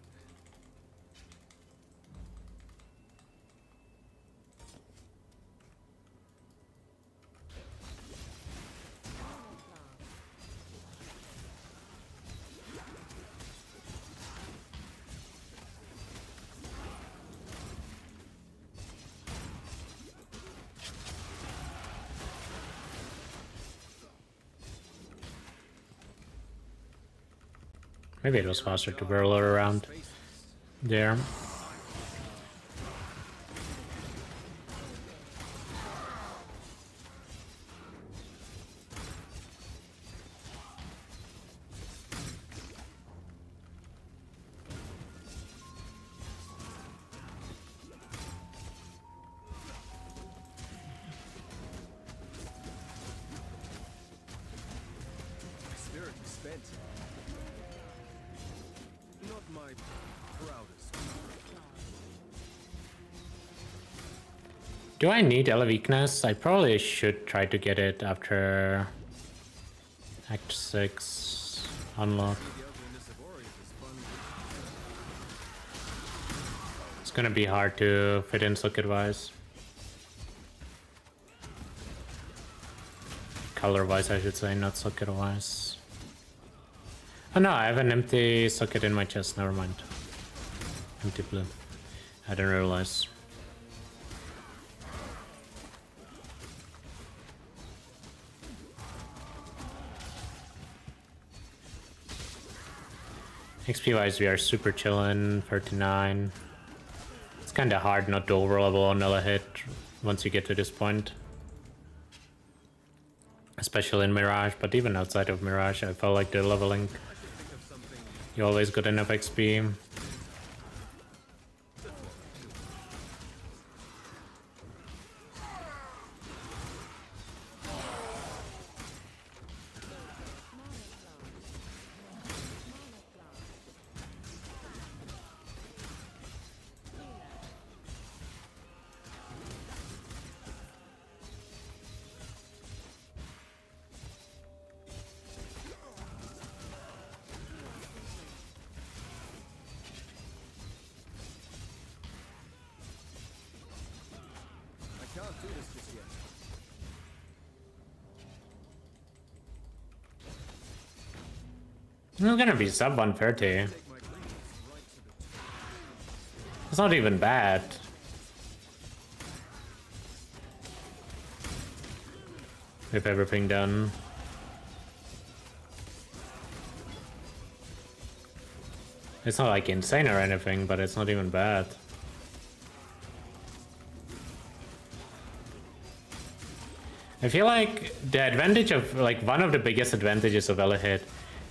Maybe it was faster to whirl her around there. Spirit is spent. Not my proudest. Do I need Ele weakness? I probably should try to get it after Act 6 unlock. The ugliness of Orient is fun. It's gonna be hard to fit in socket wise. Color wise, I should say, not socket wise. Oh no, I have an empty socket in my chest, never mind. Empty blue. I didn't realize. XP wise, we are super chillin', 39. It's kinda hard not to overlevel on Ele Hit once you get to this point. Especially in Mirage, but even outside of Mirage, I felt like the leveling, you always got enough XP. I can't do this just yet. It's gonna be sub 130. Take my greetings right to the top. It's not even bad. With everything done. It's not like insane or anything, but it's not even bad. I feel like the advantage of, like, one of the biggest advantages of Ele Hit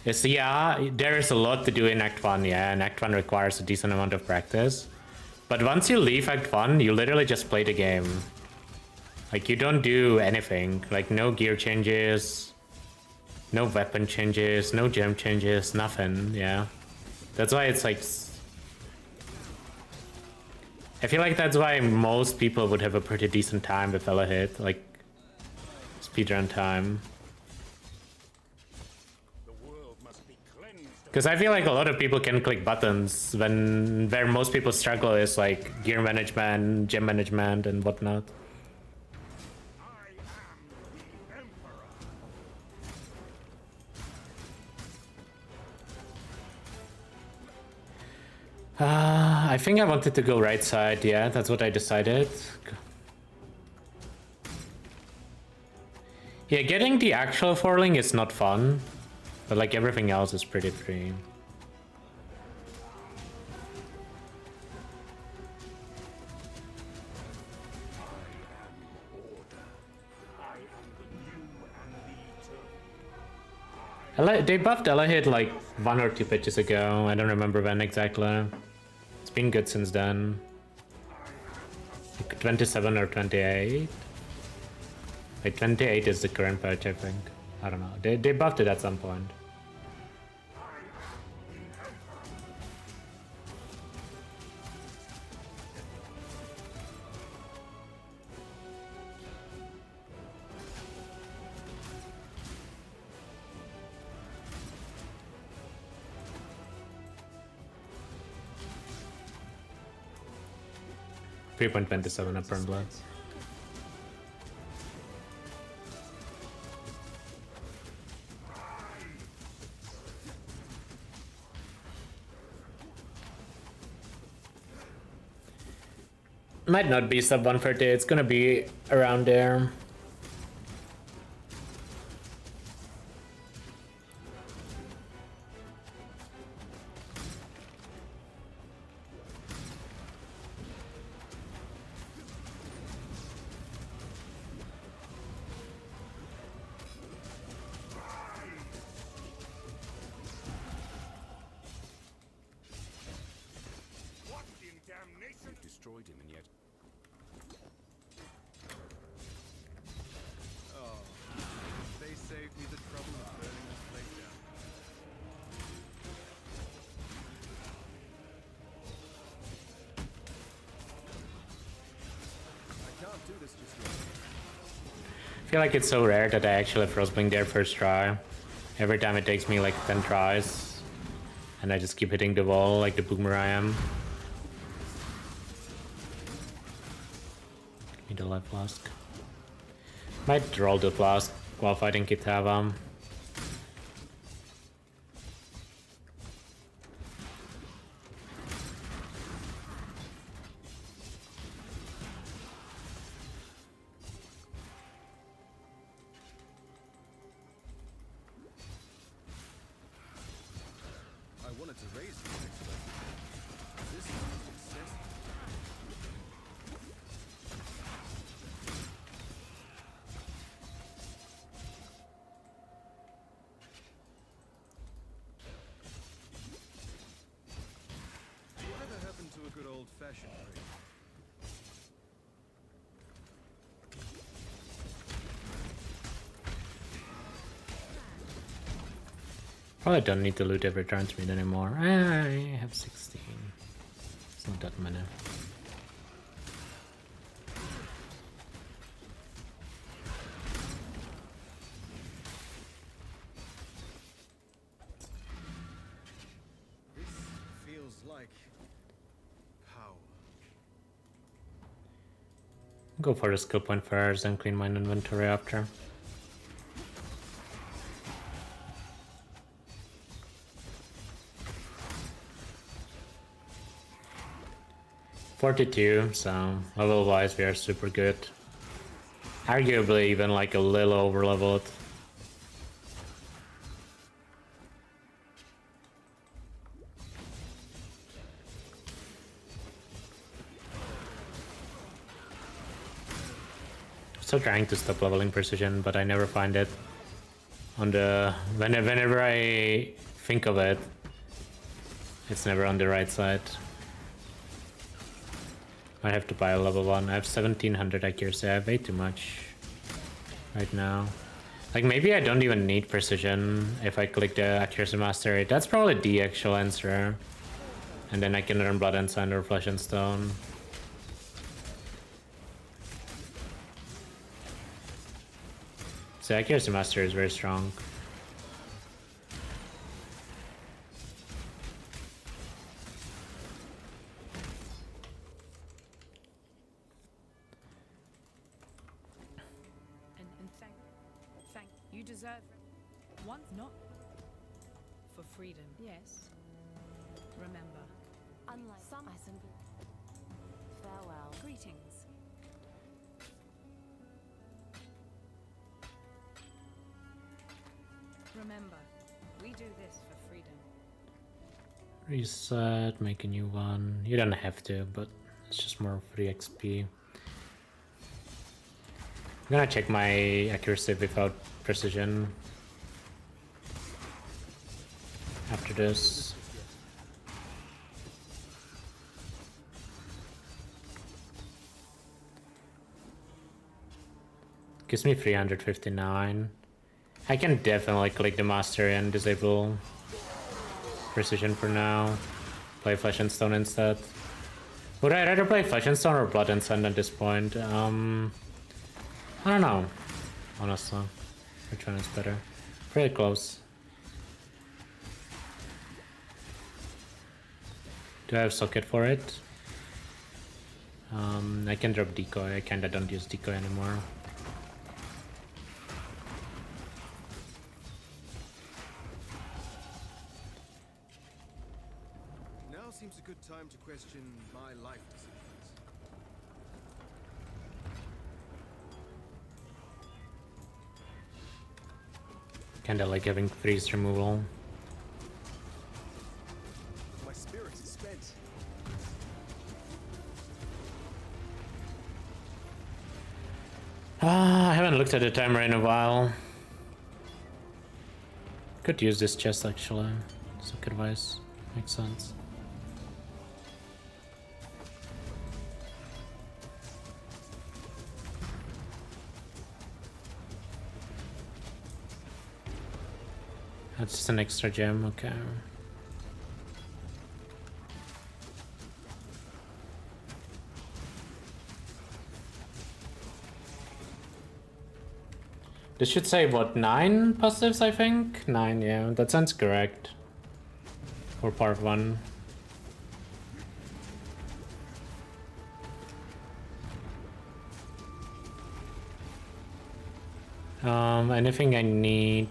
is, yeah, there is a lot to do in Act 1, yeah, and Act 1 requires a decent amount of practice. But once you leave Act 1, you literally just play the game. Like, you don't do anything. Like, no gear changes, no weapon changes, no gem changes, nothing, yeah. That's why it's like... I feel like that's why most people would have a pretty decent time with Ele Hit, like, speedrun time. Because I feel like a lot of people can click buttons when where most people struggle is like gear management, gem management, and whatnot. I think I wanted to go right side, yeah, that's what I decided. Yeah, getting the actual foiling is not fun, but like everything else is pretty free. They buffed Ele Hit like 1 or 2 patches ago, I don't remember when exactly. It's been good since then. Like 27 or 28? Like 28 is the current patch, I think. I don't know. They buffed it at some point. $3.27 upper blood. Might not be sub 130, it's gonna be around there. feel like it's so rare that I actually Frostblink there first try. Every time it takes me like 10 tries. And I just keep hitting the wall like the boomer I am. Give me the life flask. Might roll the flask while fighting Kitava. I wanted to raise the next level. This is success. Whatever happened to a good old-fashioned raid? Probably don't need to loot every transmute anymore. I have 16. It's not that many. This feels like power. Go for the skill point first and clean my inventory after. .42, so level wise we are super good. Arguably even like a little over leveled. Still trying to stop leveling precision, but I never find it. On the whenever I think of it, it's never on the right side. I have to buy a level 1. I have 1700 accuracy. I have way too much right now. Like maybe I don't even need precision if I click the accuracy mastery. That's probably the actual answer. And then I can learn Blood and Sand or Flesh and Stone. So accuracy master is very strong. And thank you deserve once not for freedom. Yes. Remember. Unlike some farewell. Greetings. Remember, we do this for freedom. Reset, make a new one. You don't have to, but it's just more free XP. I'm gonna check my accuracy without precision after this. Gives me 359. I can definitely click the mastery and disable precision for now. Play Flesh and Stone instead. Would I rather play Flesh and Stone or Blood and Sand at this point? I don't know, honestly. Which one is better? Pretty close. Do I have socket for it? I can drop decoy. I kinda don't use decoy anymore. Now seems a good time to question my life decisions. Kinda like having freeze removal. My spirit is spent. I haven't looked at the timer in a while. Could use this chest actually. Socket wise. Makes sense. That's just an extra gem, okay. This should say what, 9 positives, I think? 9, yeah, that sounds correct. For part 1. Anything I need?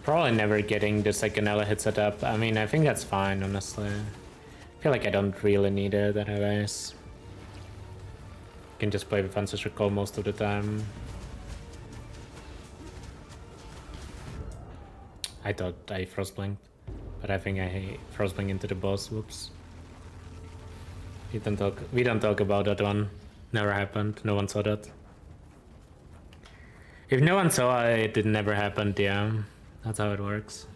Probably never getting the second Ele Hit set up. I mean, I think that's fine, honestly. I feel like I don't really need it anyways. Can just play with Ancestor Call most of the time. I thought I Frostblinked, but I think I Frostblink into the boss. Whoops. We don't talk about that one. Never happened. No one saw that. If no one saw it, it never happened. Yeah, that's how it works.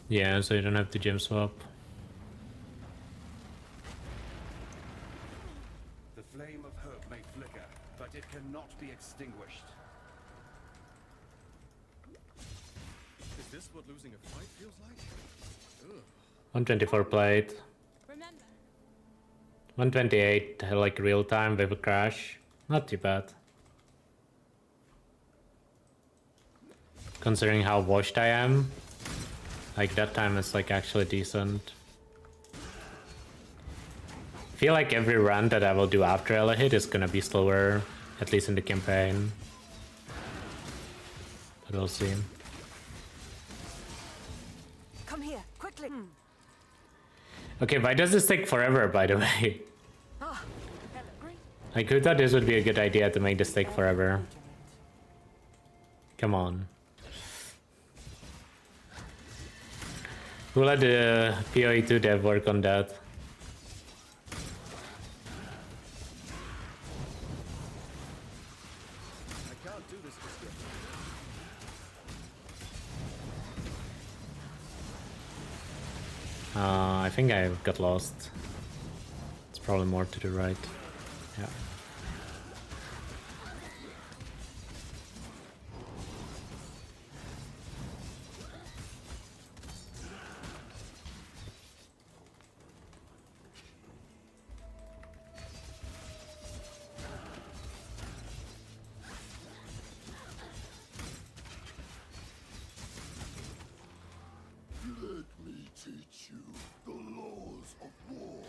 Yeah, so you don't have to gem swap. The flame of hope may flicker, but it cannot be extinguished. Is this what losing a fight feels like? Ugh. 124 played. 128 like real time with a crash. Not too bad. Considering how washed I am. Like that time is like actually decent. I feel like every run that I will do after Ele Hit is gonna be slower, at least in the campaign. But we'll see. Come here, quickly. Okay, why does this take forever, by the way? Like, who thought this would be a good idea to make this take forever? Come on. Who let the PoE2 dev work on that? I can't do this just yet. I think I got lost. It's probably more to the right. Yeah. Let me teach you the laws of war.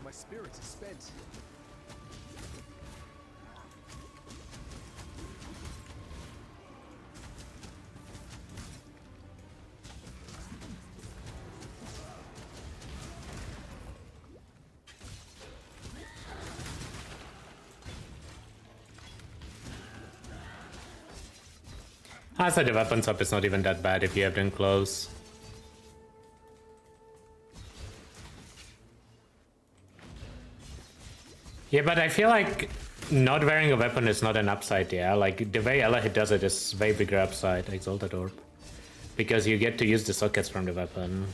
My spirit is spent. I said the weapon swap is not even that bad if you have them close. Yeah, but I feel like not wearing a weapon is not an upside, yeah? Like, the way Ele Hit does it is way bigger upside, Exalted Orb. Because you get to use the sockets from the weapon.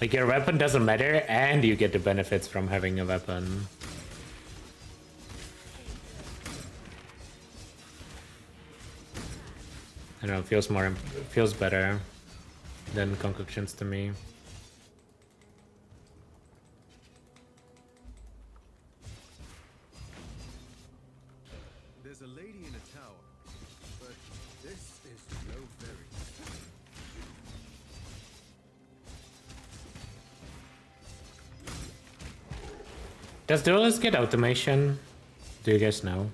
Like, your weapon doesn't matter, and you get the benefits from having a weapon. I don't know, feels better than concoctions to me. There's a lady in a tower, but this is no fairy. Does Duelist get automation? Do you guys know?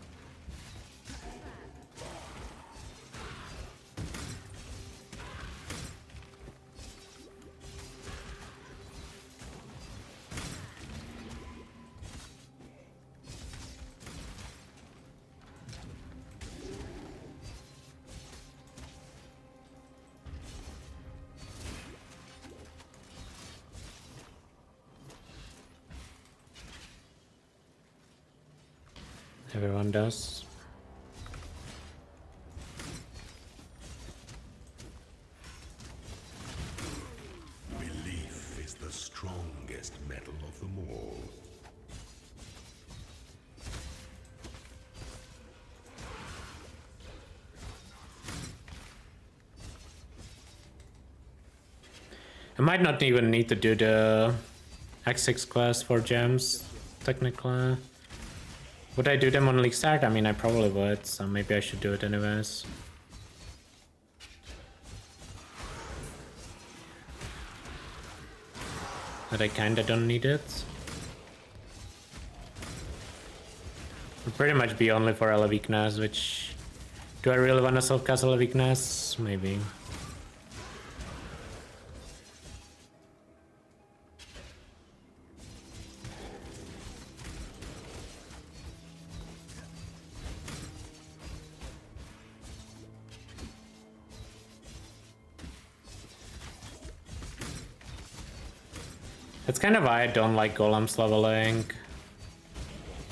Everyone does. Belief is the strongest metal of them all. I might not even need to do the X6 quest for gems, technically. Would I do them on League Start? I mean, I probably would, so maybe I should do it anyways. But I kinda don't need it. It'll pretty much be only for Ele weakness, which... Do I really want to self-cast Ele weakness? Maybe. That's kind of why I don't like golems leveling.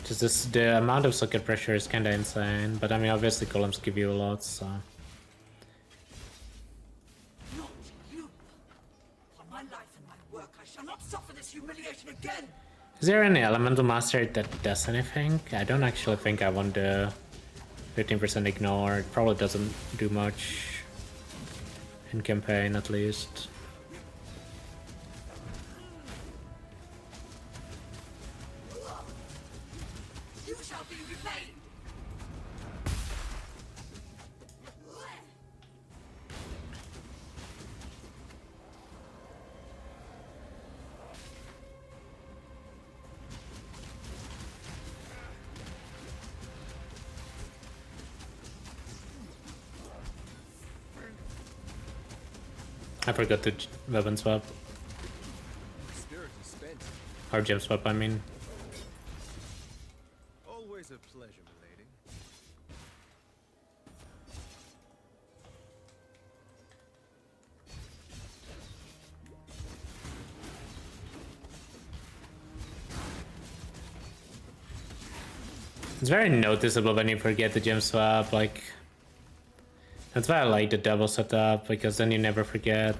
Just this, the amount of socket pressure is kind of insane, but I mean obviously golems give you a lot, so... Not you! On my life and my work, I shall not suffer this humiliation again! Is there any elemental master that does anything? I don't actually think I want the 15% ignore. It probably doesn't do much in campaign at least. You shall be repaid! I forgot to weapon swap. Spirit is spent. Or gem swap, I mean. Always a pleasure, milady. It's very noticeable when you forget the gem swap, like... That's why I like the double setup, because then you never forget.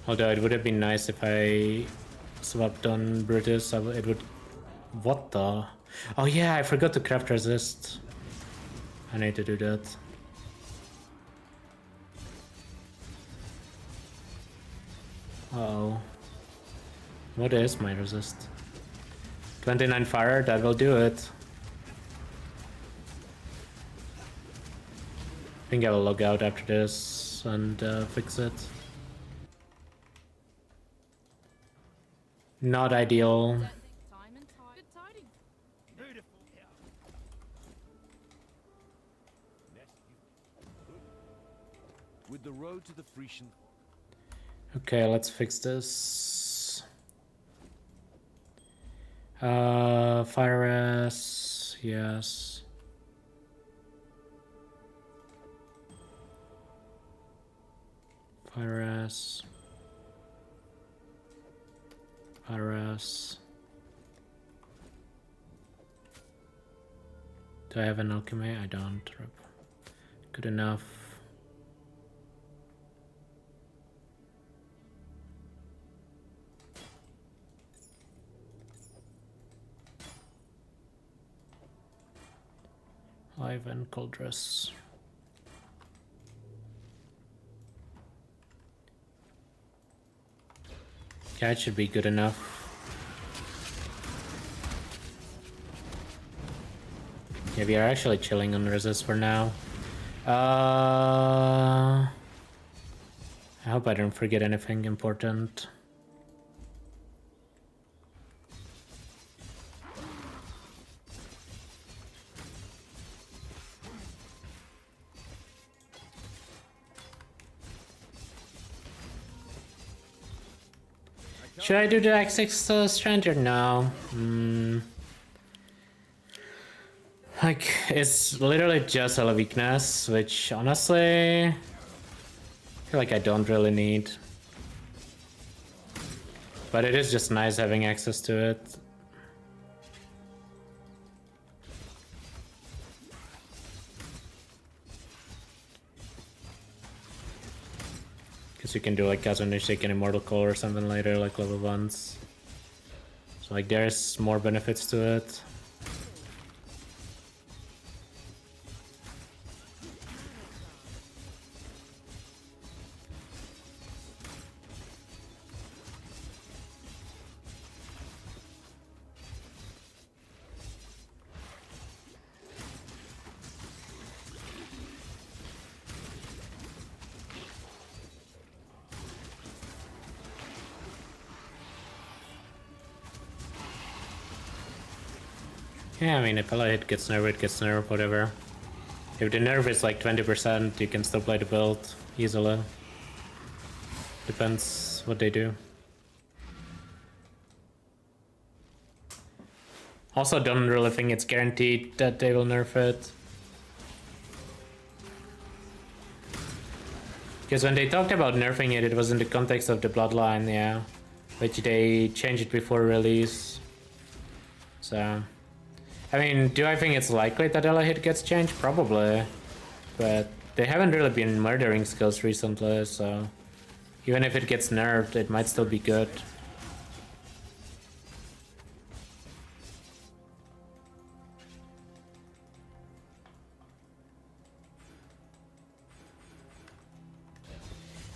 Although it would have been nice if I swapped on Brutus, it would... What the? Oh yeah, I forgot to craft resist. I need to do that. Uh-oh. What is my resist? 29 fire, that will do it. I think I will log out after this and fix it. Not ideal. Time and tide. Good tidings. Beautiful here. With the road to the Frisian. Okay, let's fix this. Fire S, yes. Fire S. Fire S. Do I have an alchemy? I don't. Good enough. Live and cold dress. Yeah, it should be good enough. Yeah, we are actually chilling on resist for now. I hope I don't forget anything important. Should I do the X6 Stranger? No. Like, it's literally just a weakness, which honestly, I feel like I don't really need. But it is just nice having access to it. Because you can do like Kazunishik and Immortal Call or something later, like level 1s. So like there's more benefits to it. Yeah, I mean, if Ele Hit gets nerfed, it gets nerfed, whatever. If the nerf is like 20%, you can still play the build easily. Depends what they do. Also, don't really think it's guaranteed that they will nerf it. Because when they talked about nerfing it, it was in the context of the Bloodline, yeah. Which they changed it before release. So... I mean, do I think it's likely that Ele Hit gets changed? Probably. But they haven't really been murdering skills recently, so... Even if it gets nerfed, it might still be good.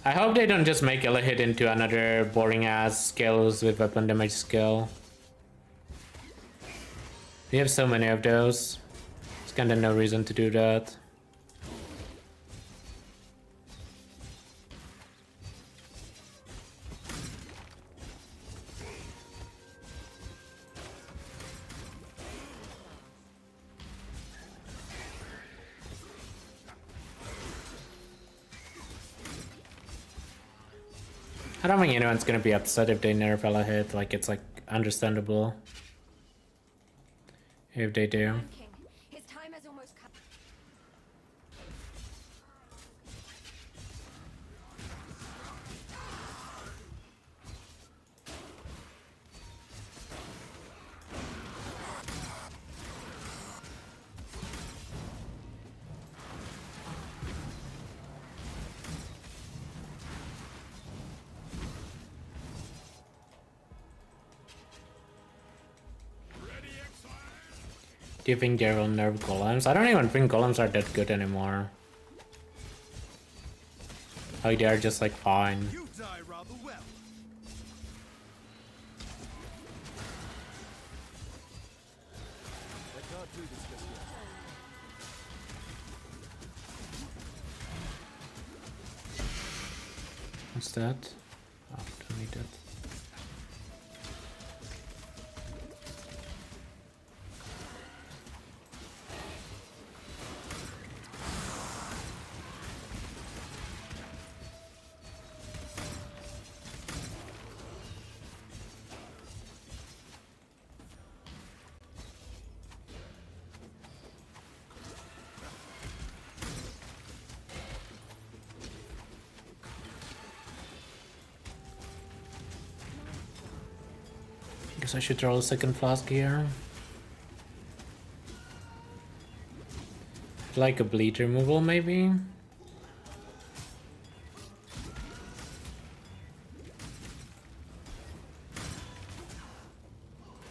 I hope they don't just make Ele Hit into another boring ass skills with weapon damage skill. We have so many of those. There's kinda no reason to do that. I don't think anyone's gonna be upset if they nerf Ele Hit, like it's like understandable. If they do. King, his time has almost come. Do you think they will nerf golems? I don't even think golems are that good anymore. Like they're just like fine. You die rather well. I can't do this just yet. What's that? Oh, don't need that. Guess I should throw a second flask here. Like a bleed removal, maybe?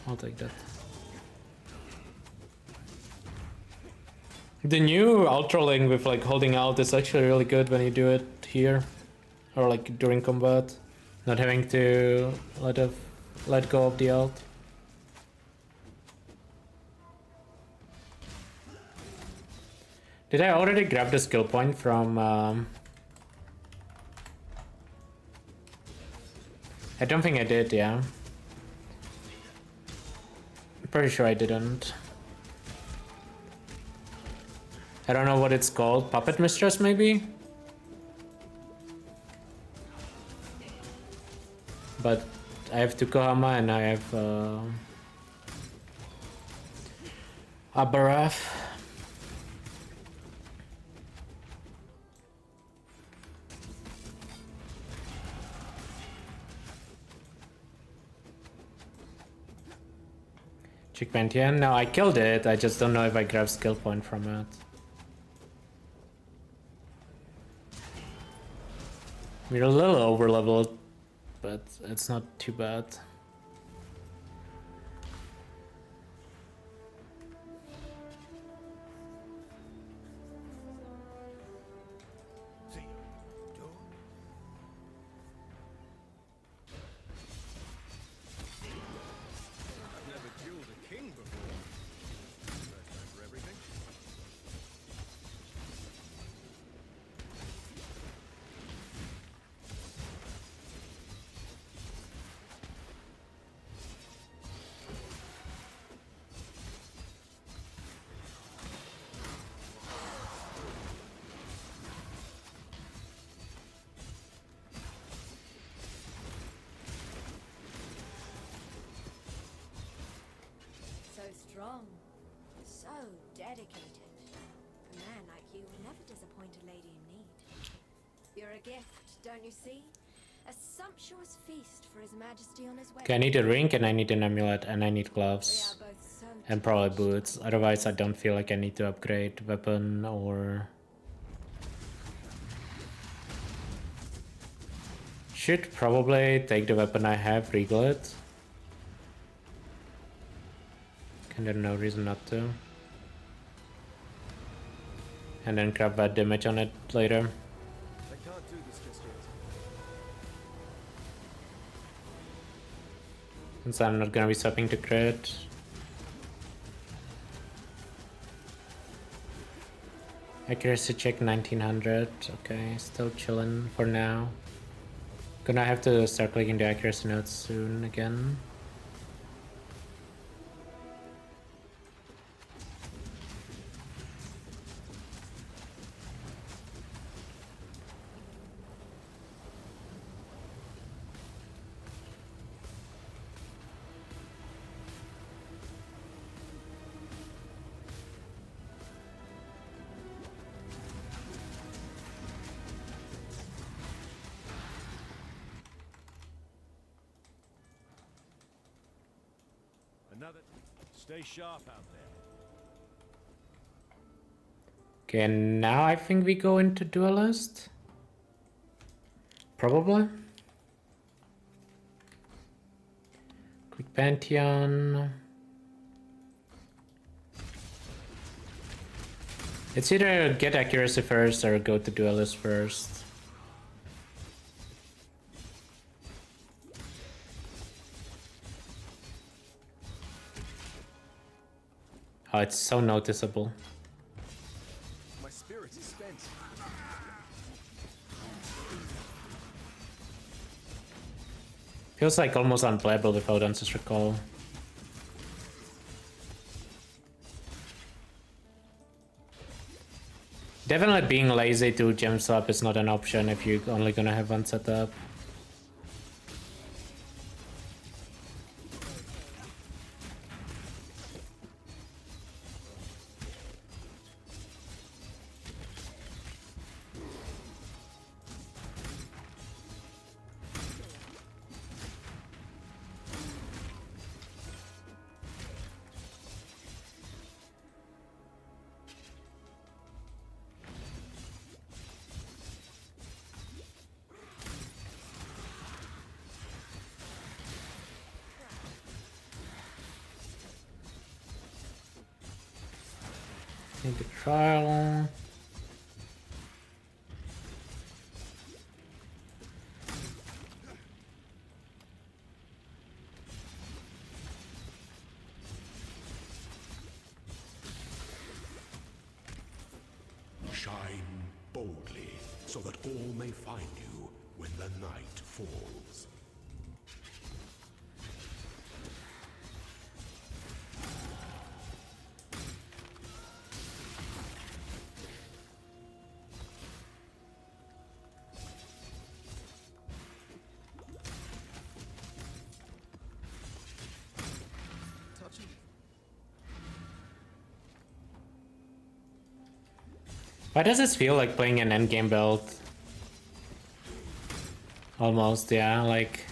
I'll take that. The new Ultra Link with like holding out is actually really good when you do it here. Or like during combat. Not having to let go of the ult. Did I already grab the skill point from... I don't think I did, yeah. I'm pretty sure I didn't. I don't know what it's called. Puppet Mistress, maybe? But I have Tukohama and I have Abaraf. Chick Pantheon? No, I killed it. I just don't know if I grab skill point from it. We're a little over leveled, but it's not too bad. See you. Don't. I've never dueled a king before. First time for everything. strong. So dedicated. A man like you would never disappoint a lady in need. You're a gift, don't you see? A sumptuous feast for His Majesty on his way. Okay, I need a ring and I need an amulet and I need We gloves. are both so And probably touched. boots. Otherwise I don't feel like I need to upgrade weapon or... Should probably take the weapon I have, regal it. And there's no reason not to. And then grab that damage on it later. I can't do this just yet. Since I'm not gonna be swapping to crit. Accuracy check 1900. Okay, still chilling for now. Gonna have to start clicking the accuracy notes soon again. Another. Stay sharp out there. Okay, and now I think we go into Duelist. Probably. Quick Pantheon. It's either get accuracy first or go to Duelist first. Oh, it's so noticeable. My spirit is spent. Feels like almost unplayable without Ancestral Call. Definitely being lazy to gem swap is not an option if you're only gonna have one setup. Need the trial. Shine boldly, so that all may find you when the night falls. Touching. Why does this feel like playing an endgame build? Almost, yeah, like...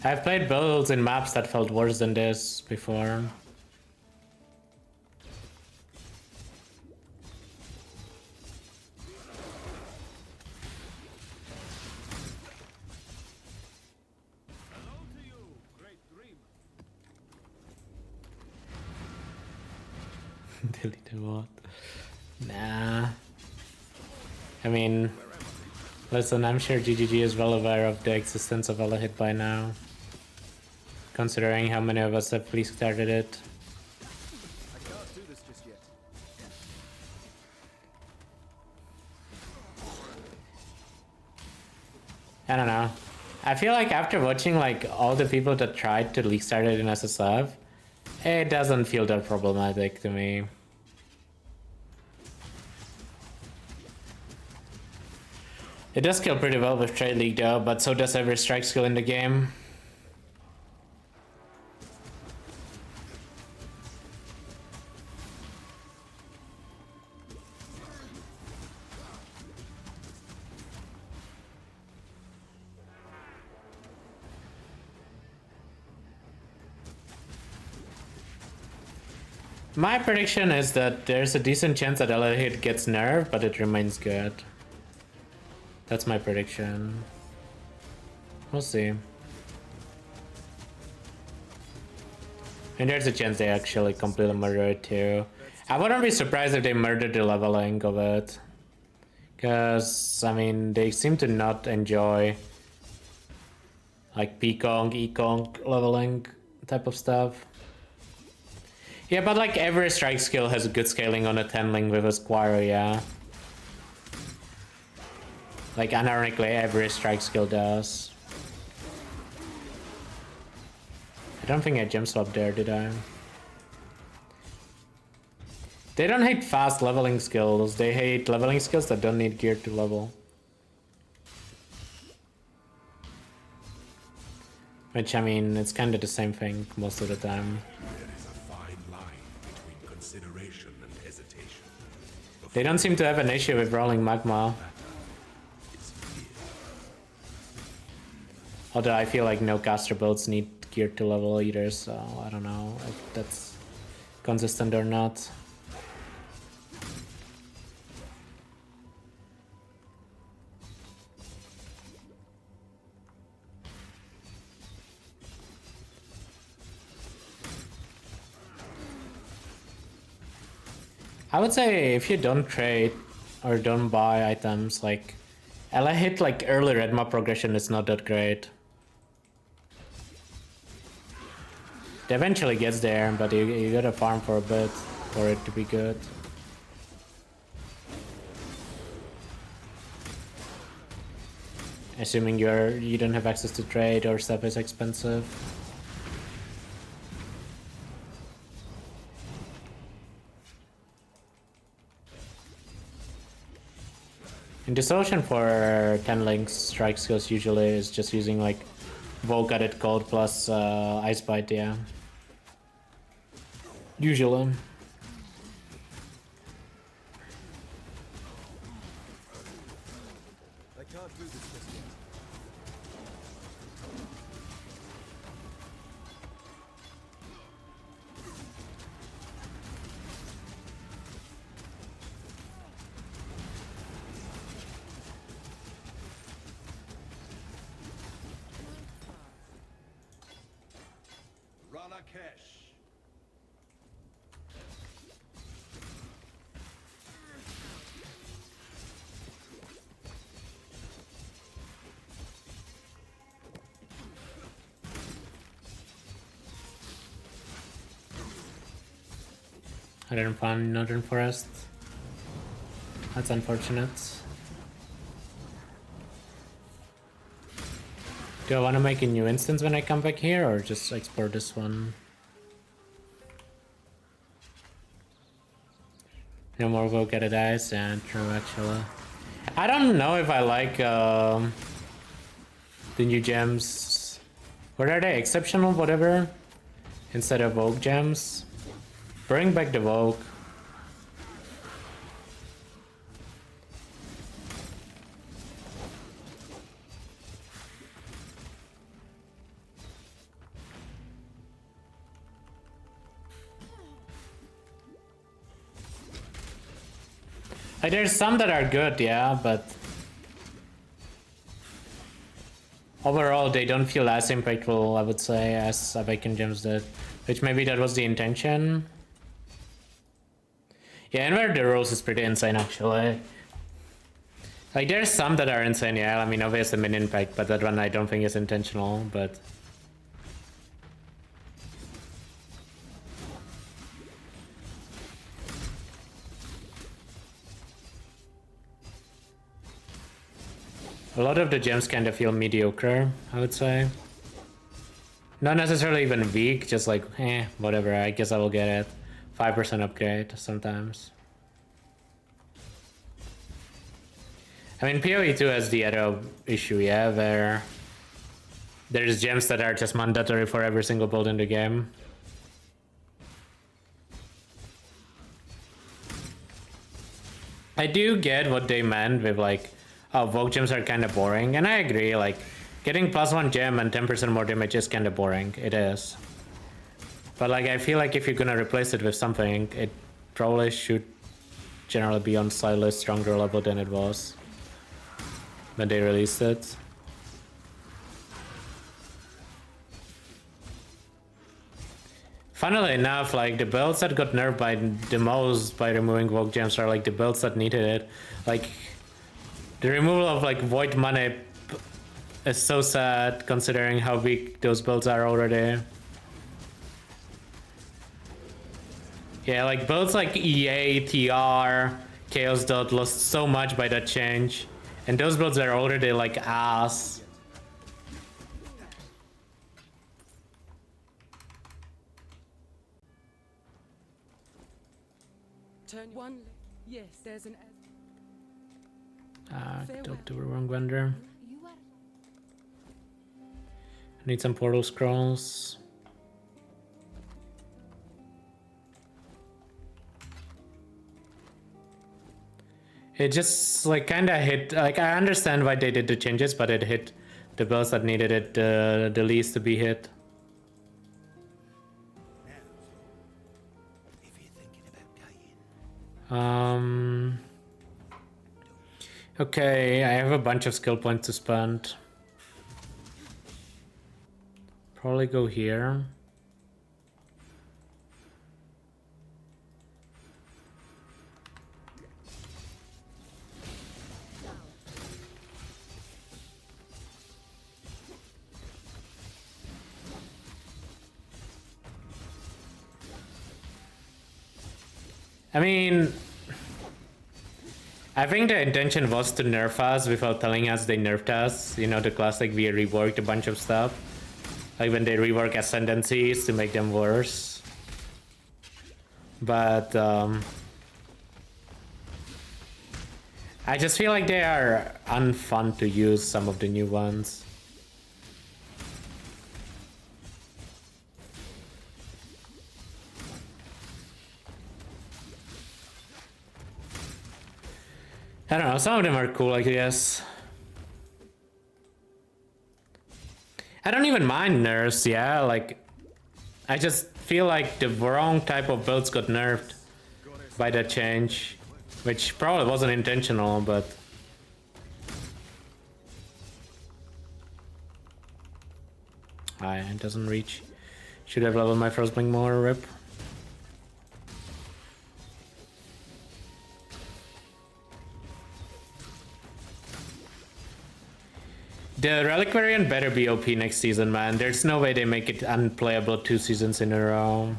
I've played builds in maps that felt worse than this before. Hello to you, great dreamer. Delete what? Nah. I mean... Listen, I'm sure GGG is well aware of the existence of Ele Hit by now. Considering how many of us have please started it. I can't do this just yet. I don't know. I feel like after watching like all the people that tried to league start it in SSF, it doesn't feel that problematic to me. It does kill pretty well with Trade League though, but so does every strike skill in the game. My prediction is that there's a decent chance that Ele Hit gets nerfed, but it remains good. That's my prediction. We'll see. And there's a chance they actually completely murder it too. I wouldn't be surprised if they murdered the leveling of it. Because, I mean, they seem to not enjoy like P-Kong, E-Kong leveling type of stuff. Yeah, but like every strike skill has a good scaling on a 10 link with a Squire, yeah. Like unironically, every strike skill does. I don't think I jump swap there, did I? They don't hate fast leveling skills, they hate leveling skills that don't need gear to level. Which, I mean, it's kind of the same thing most of the time. They don't seem to have an issue with rolling magma. Although I feel like no caster builds need gear to level either, so I don't know if that's consistent or not. I would say if you don't trade or don't buy items, like Ele Hit, like early red map progression is not that great. It eventually gets there, but you gotta farm for a bit for it to be good. Assuming you don't have access to trade or stuff is expensive. And the solution for 10 links strike skills usually is just using like Vogue added cold plus Ice Bite, yeah. Usually. I can't do this just yet. I didn't find Northern Forest. That's unfortunate. Do I want to make a new instance when I come back here, or just export this one? No more Vogue added ice, and true actually. I don't know if I like the new gems. What are they? Exceptional, whatever? Instead of Vogue gems. Bring back the Vogue. Like, there's some that are good, yeah, but overall they don't feel as impactful, I would say, as Awakened Gems did. Which maybe that was the intention. Yeah, and where the rules is pretty insane actually. Like there's some that are insane, yeah. I mean obviously min impact, but that one I don't think is intentional, but a lot of the gems kind of feel mediocre, I would say. Not necessarily even weak, just like, whatever, I guess I will get it. 5% upgrade sometimes. I mean, PoE 2 has the other issue, yeah, where there's gems that are just mandatory for every single build in the game. I do get what they meant with like, oh, Vogue gems are kind of boring, and I agree, like, getting +1 gem and 10% more damage is kind of boring, it is. But like, I feel like if you're gonna replace it with something, it probably should generally be on slightly stronger level than it was when they released it. Funnily enough, like the builds that got nerfed by the most by removing Vogue Gems are like the builds that needed it. Like the removal of like Void Money is so sad considering how weak those builds are already. Yeah, like builds like EA, TR, Chaos Dot lost so much by that change. And those builds are already like ass. Turn one. Yes, there's an. Talked to the wrong vendor. You are. Need some portal scrolls. It just like kind of hit, like I understand why they did the changes, but it hit the builds that needed it the least to be hit. Okay, I have a bunch of skill points to spend. Probably go here. I mean, I think the intention was to nerf us without telling us they nerfed us. You know, the classic we reworked a bunch of stuff. Like when they rework ascendancies to make them worse. But I just feel like they are unfun to use, some of the new ones. I don't know, some of them are cool, I guess. I don't even mind nerfs, yeah, like... I just feel like the wrong type of builds got nerfed by that change. Which probably wasn't intentional, but... It doesn't reach. Should have leveled my first blink more, rip. The Reliquarian better be OP next season, man. There's no way they make it unplayable 2 seasons in a row.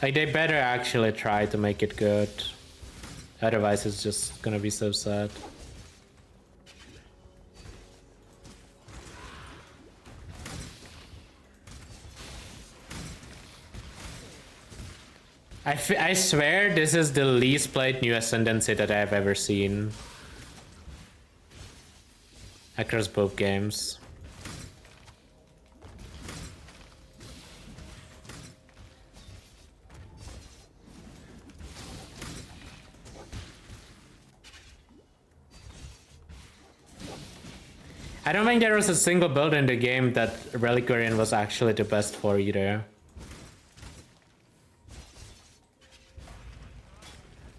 Like, they better actually try to make it good. Otherwise, it's just gonna be so sad. I swear this is the least played new Ascendancy that I've ever seen. Across both games. I don't think there was a single build in the game that Reliquarian was actually the best for either.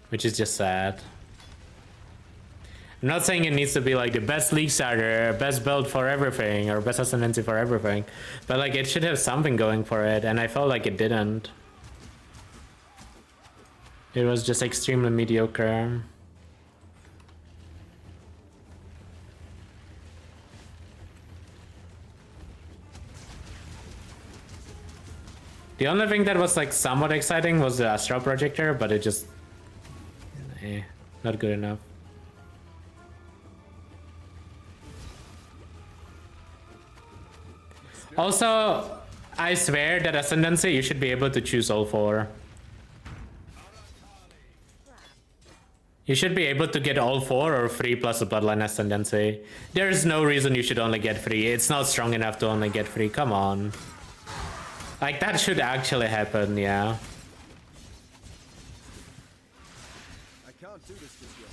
Which is just sad. I'm not saying it needs to be like the best league starter, best build for everything, or best ascendancy for everything, but like it should have something going for it, and I felt like it didn't. It was just extremely mediocre. The only thing that was like somewhat exciting was the Astral Projector, but it just... not good enough. Also, I swear that Ascendancy, you should be able to choose all 4. You should be able to get all 4 or 3 plus a Bloodline Ascendancy. There is no reason you should only get 3. It's not strong enough to only get 3, come on. Like, that should actually happen, yeah. I can't do this just yet.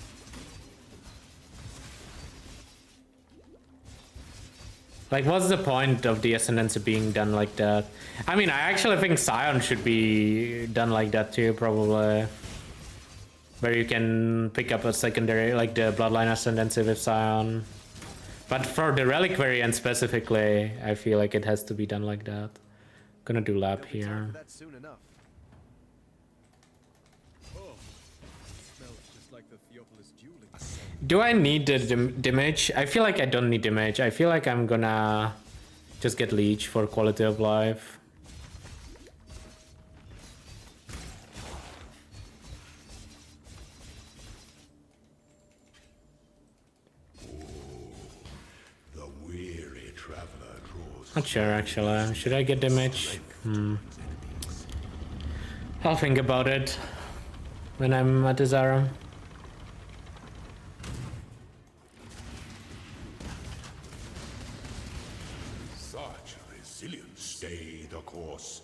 Like, what's the point of the Ascendancy being done like that? I mean, I actually think Scion should be done like that too, probably. Where you can pick up a secondary, like the Bloodline Ascendancy with Scion. But for the Relic variant specifically, I feel like it has to be done like that. Gonna do lab There'll be time here. for that soon enough. Oh, smells just like the Theopolis dueling. Do I need the damage? I feel like I don't need damage. I feel like I'm gonna just get Leech for quality of life. The weary traveler draws. Not sure actually. Should I get damage? I'll think about it when I'm at the Zara. Such resilience. Stay the course.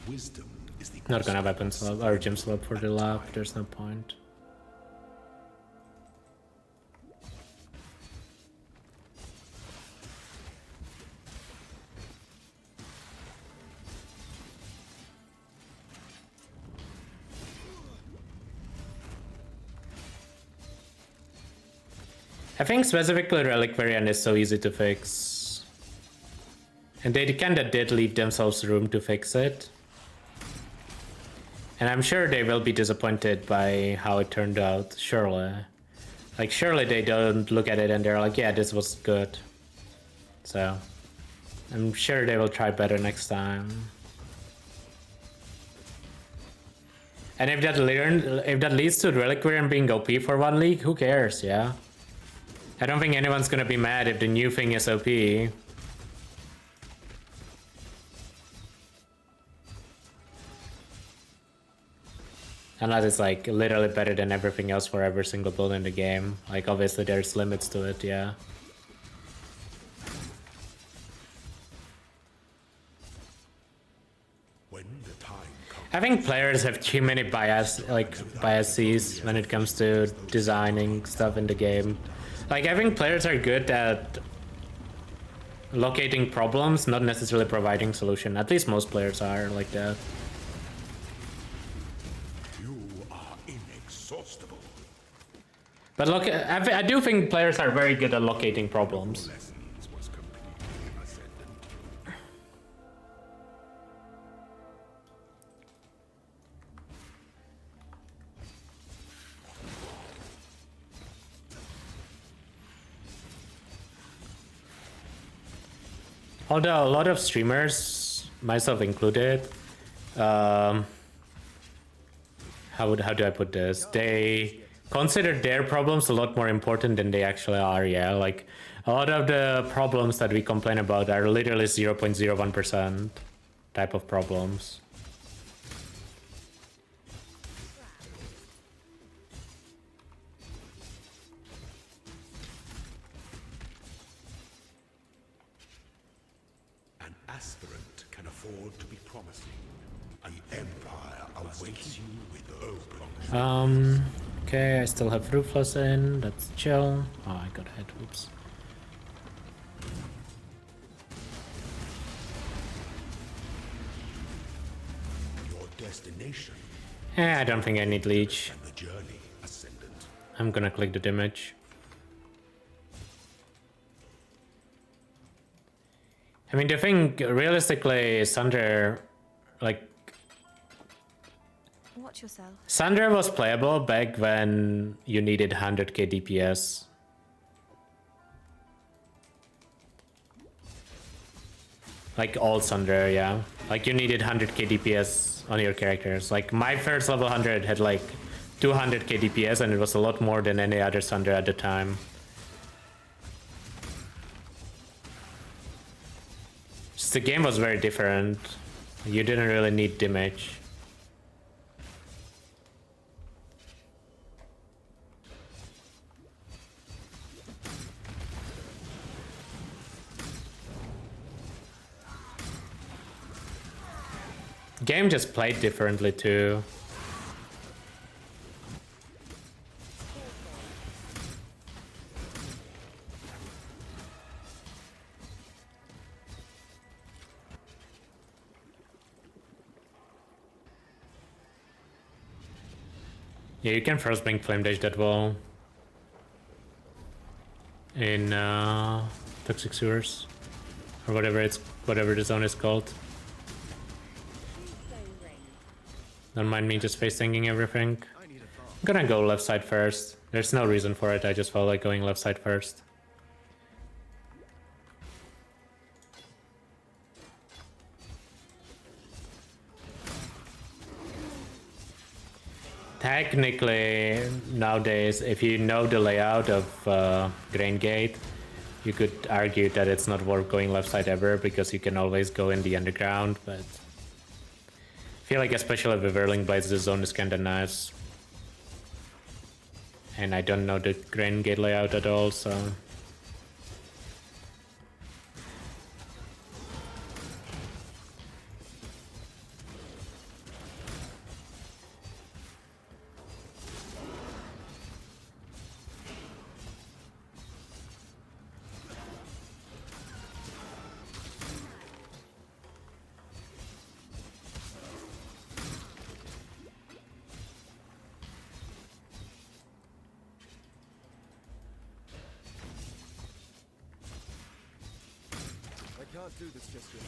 Wisdom is the Not gonna weapon swap or gem swap for the lab. There's no point. I think specifically Relic variant is so easy to fix. And they kinda did leave themselves room to fix it. And I'm sure they will be disappointed by how it turned out, surely. Like, surely they don't look at it and they're like, yeah, this was good. So, I'm sure they will try better next time. And if that leads to Relic variant being OP for 1 league, who cares, yeah? I don't think anyone's gonna be mad if the new thing is OP. Unless it's like literally better than everything else for every single build in the game. Like, obviously there's limits to it, yeah. when the time comes. I think players have too many biases when it comes to designing stuff in the game. Like, I think players are good at locating problems, not necessarily providing solution. At least most players are like that. You are inexhaustible. But look, I do think players are very good at locating problems. Lessons was completely ascendant. Although a lot of streamers, myself included, how do I put this? They consider their problems a lot more important than they actually are, yeah? Like, a lot of the problems that we complain about are literally 0.01% type of problems. An aspirant can afford to be promising. An empire awaits you with open arms. Okay, I still have Ruthless in, that's chill. Oh, I got hit, whoops. Your destination I don't think I need Leech. and the journey ascendant. I'm gonna click the damage. I mean, the thing, realistically, Sunder, like, Watch yourself. Sunder was playable back when you needed 100k DPS. Like, all Sunder, yeah. Like, you needed 100k DPS on your characters. Like, my first level 100 had like 200k DPS, and it was a lot more than any other Sunder at the time. Just the game was very different. You didn't really need damage. Game just played differently too. Yeah, you can first bring Flame Dash that wall in Toxic Sewers or whatever the zone is called. Don't mind me just face thinking everything. I'm gonna go left side first. There's no reason for it, I just felt like going left side first. Technically, nowadays, if you know the layout of Grain Gate, you could argue that it's not worth going left side ever because you can always go in the underground, but I feel like especially with Whirling Blades, the zone is kinda nice. And I don't know the Grain Gate layout at all, so... I can't do this just yet.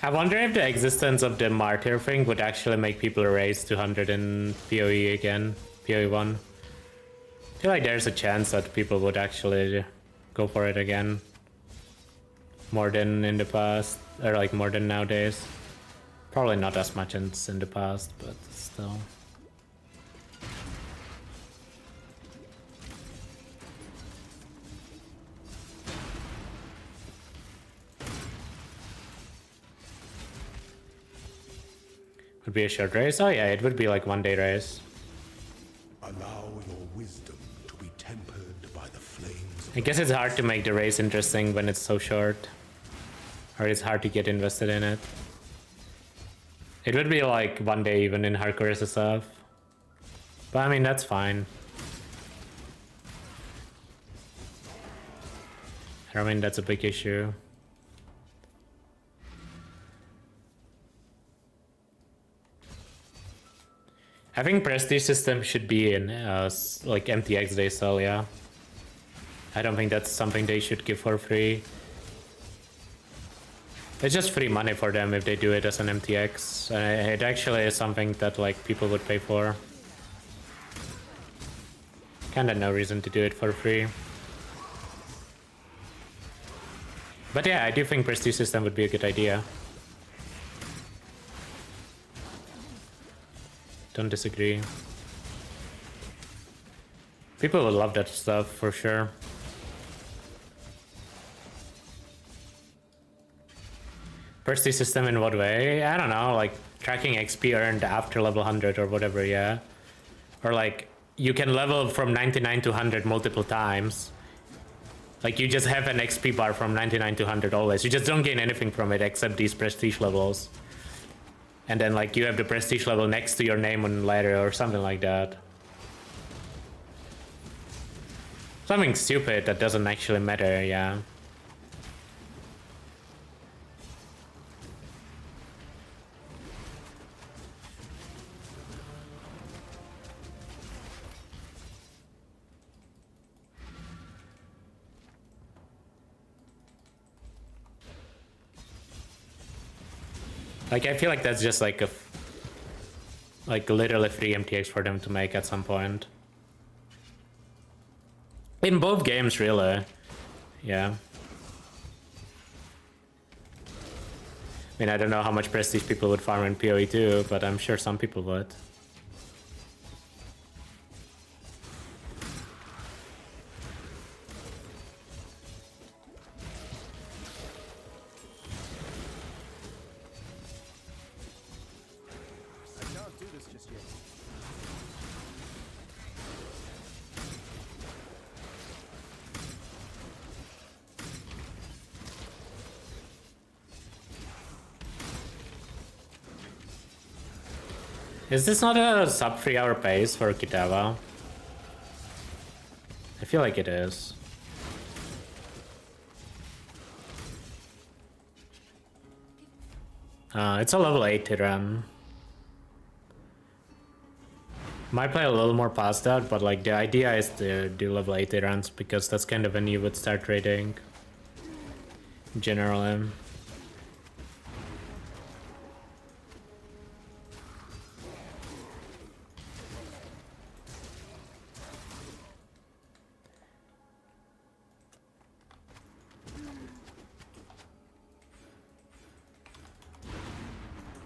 I wonder if the existence of the Martyr thing would actually make people raise to 100 in PoE again, PoE 1. I feel like there's a chance that people would actually go for it again. More than in the past, or like more than nowadays. Probably not as much as in the past, but still. Would be a short race? Oh yeah, it would be like 1 day race. Allow your wisdom to be tempered by the flames. I guess it's hard to make the race interesting when it's so short. Or it's hard to get invested in it. It would be like 1 day even in hardcore SSF. But I mean, that's fine. I don't mean that's a big issue. I think prestige system should be in like MTX they sell, yeah. I don't think that's something they should give for free. It's just free money for them if they do it as an MTX. It actually is something that like people would pay for. Kinda no reason to do it for free. But yeah, I do think prestige system would be a good idea. Don't disagree. People would love that stuff for sure. Prestige system in what way? I don't know, like tracking XP earned after level 100 or whatever, yeah. Or like you can level from 99 to 100 multiple times. Like you just have an XP bar from 99 to 100 always. You just don't gain anything from it except these prestige levels. And then like you have the prestige level next to your name on ladder or something like that. Something stupid that doesn't actually matter, yeah. Like I feel like that's just like a literally free MTX for them to make at some point. In both games, really. Yeah. I mean, I don't know how much prestige people would farm in PoE 2, but I'm sure some people would. Is this not a sub 3 hour pace for Kitava? I feel like it is. It's a level 8 hit. Might play a little more past that, but like the idea is to do level 8 hit runs because that's kind of when you would start trading. Generally.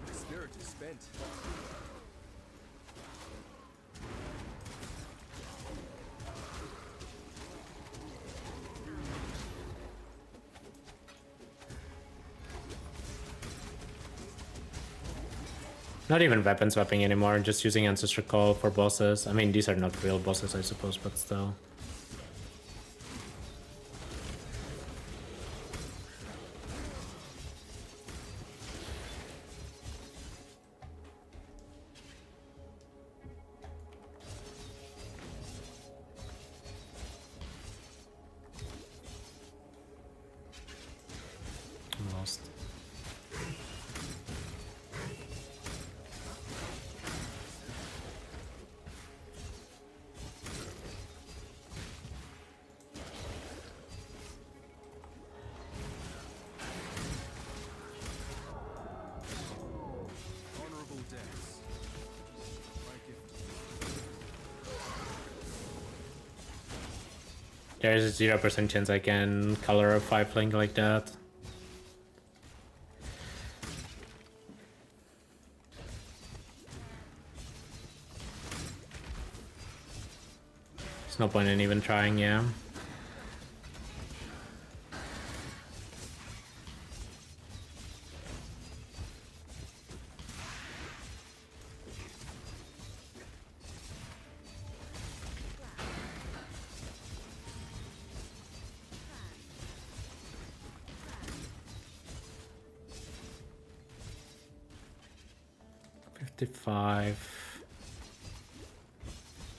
The spirit is spent. Not even weapon swapping anymore, just using Ancestor Call for bosses. I mean, these are not real bosses, I suppose, but still. I'm lost. Honorable deaths. My gift. There's a 0% chance I can color a 5 link like that. There's no point in even trying, yeah.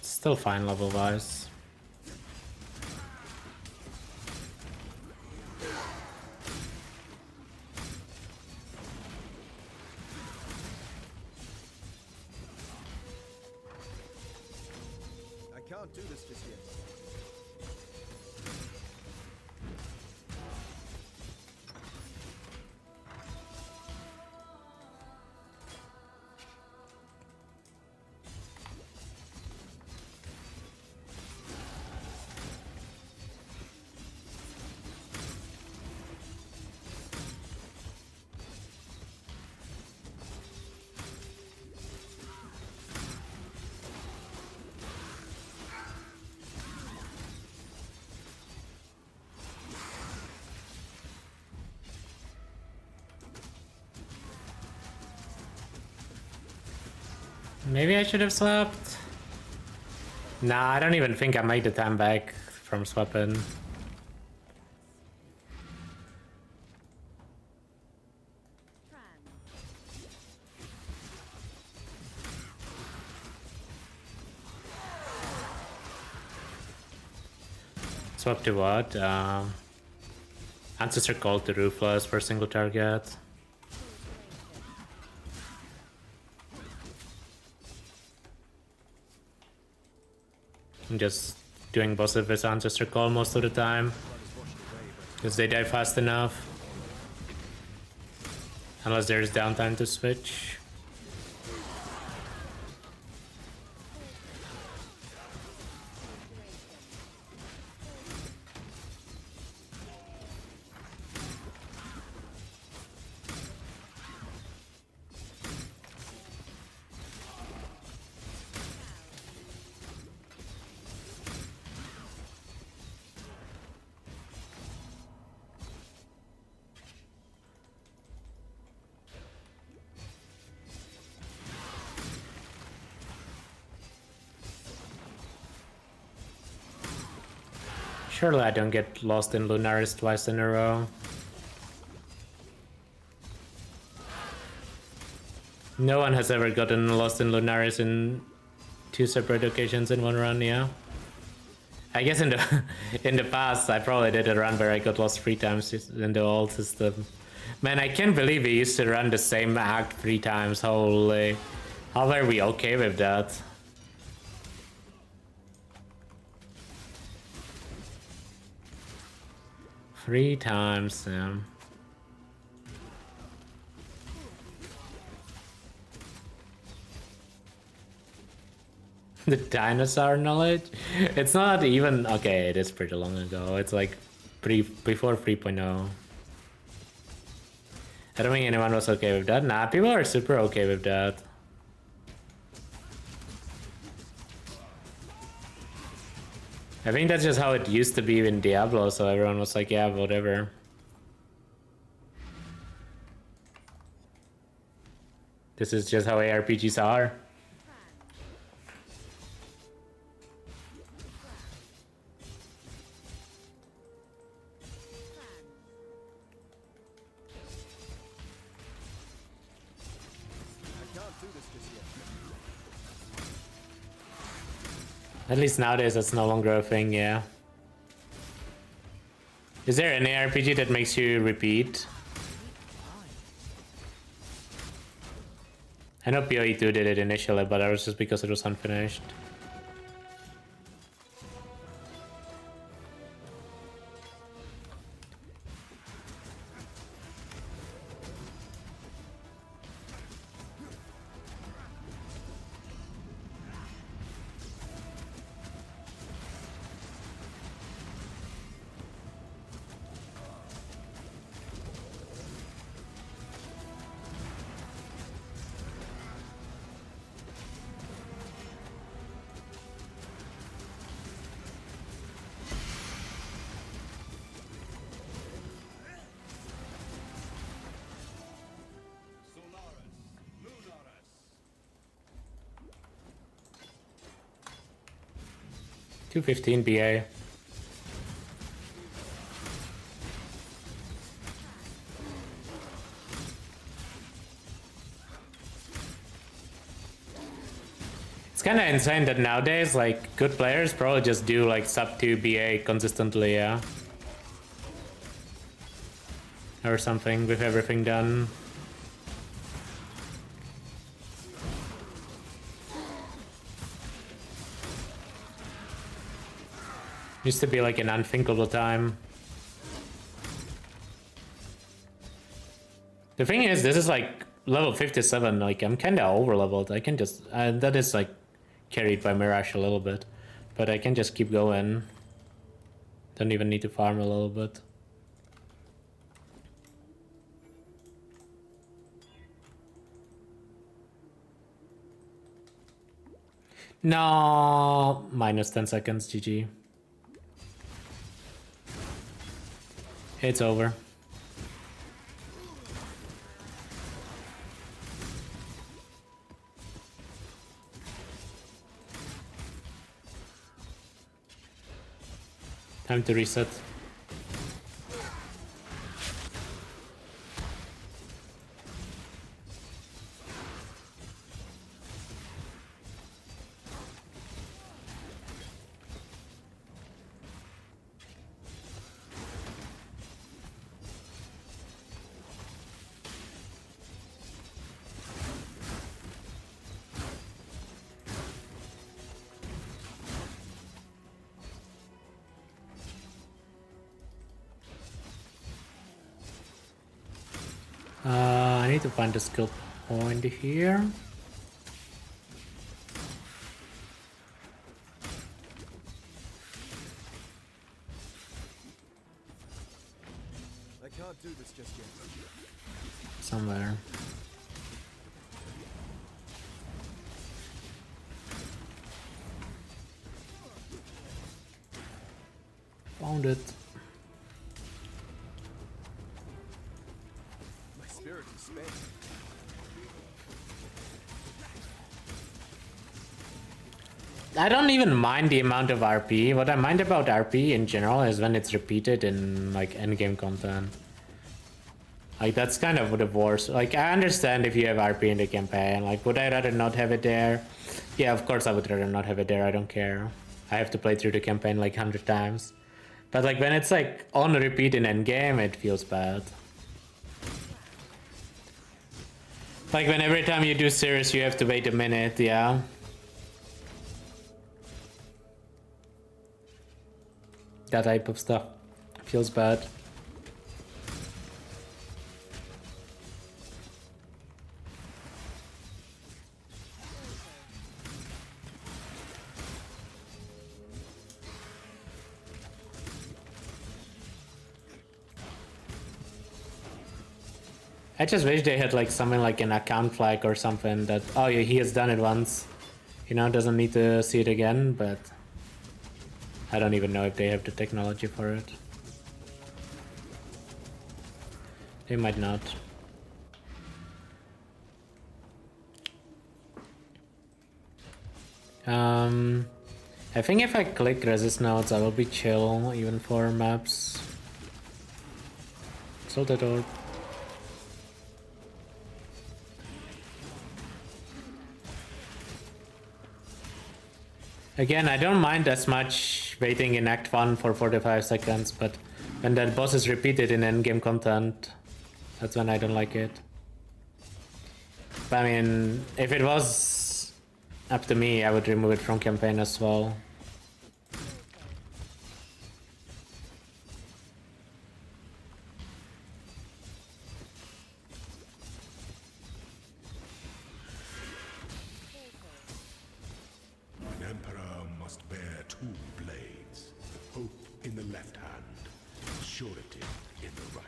Still fine level wise. I can't do this just yet. Maybe I should have swapped. Nah, I don't even think I made the time back from swapping. Swap to what? Ancestor Call to Ruthless for single target. I'm just doing bosses with Ancestor Call most of the time because they die fast enough. Unless there's downtime to switch. Surely I don't get lost in Lunaris twice in a row. No one has ever gotten lost in Lunaris in 2 separate occasions in one run, yeah? I guess in the in the past I probably did a run where I got lost 3 times in the old system. Man, I can't believe we used to run the same act 3 times. Holy. How were we okay with that? Three times, yeah. The dinosaur knowledge? It's not even... Okay, it is pretty long ago. It's like before 3.0. I don't think anyone was okay with that. Nah, people are super okay with that. I think that's just how it used to be in Diablo, so everyone was like, yeah, whatever. This is just how ARPGs are. At least nowadays that's no longer a thing, yeah. Is there an ARPG that makes you repeat? I know PoE2 did it initially, but that was just because it was unfinished. $215 BA. It's kind of insane that nowadays, like, good players probably just do like sub 2 BA consistently, yeah. Or something with everything done. Used to be like an unthinkable time. The thing is, this is like level 57, like I'm kinda over leveled. I can just, that is like carried by Mirage a little bit. But I can just keep going. Don't even need to farm a little bit. No, minus 10 seconds, GG. It's over. Time to reset. I need to find the skill point here. I can't do this just yet. Somewhere. Found it. My spirit is spent. I don't even mind the amount of RP. What I mind about RP in general is when it's repeated in like endgame content. Like that's kind of the worst. Like I understand if you have RP in the campaign. Like would I rather not have it there? Yeah, of course I would rather not have it there. I don't care. I have to play through the campaign like 100 times. But like when it's like on repeat in endgame, it feels bad. Like when every time you do serious, you have to wait a minute, yeah. That type of stuff feels bad. I just wish they had like something like an account flag or something that, oh yeah, he has done it once, you know, doesn't need to see it again, but I don't even know if they have the technology for it. They might not. I think if I click resist nodes, I will be chill even for maps. Salted orb. Again, I don't mind as much waiting in Act 1 for 45 seconds, but when that boss is repeated in endgame content, that's when I don't like it. But I mean, if it was up to me, I would remove it from campaign as well. An emperor must bear two blades, hope in the left hand, surety in the right.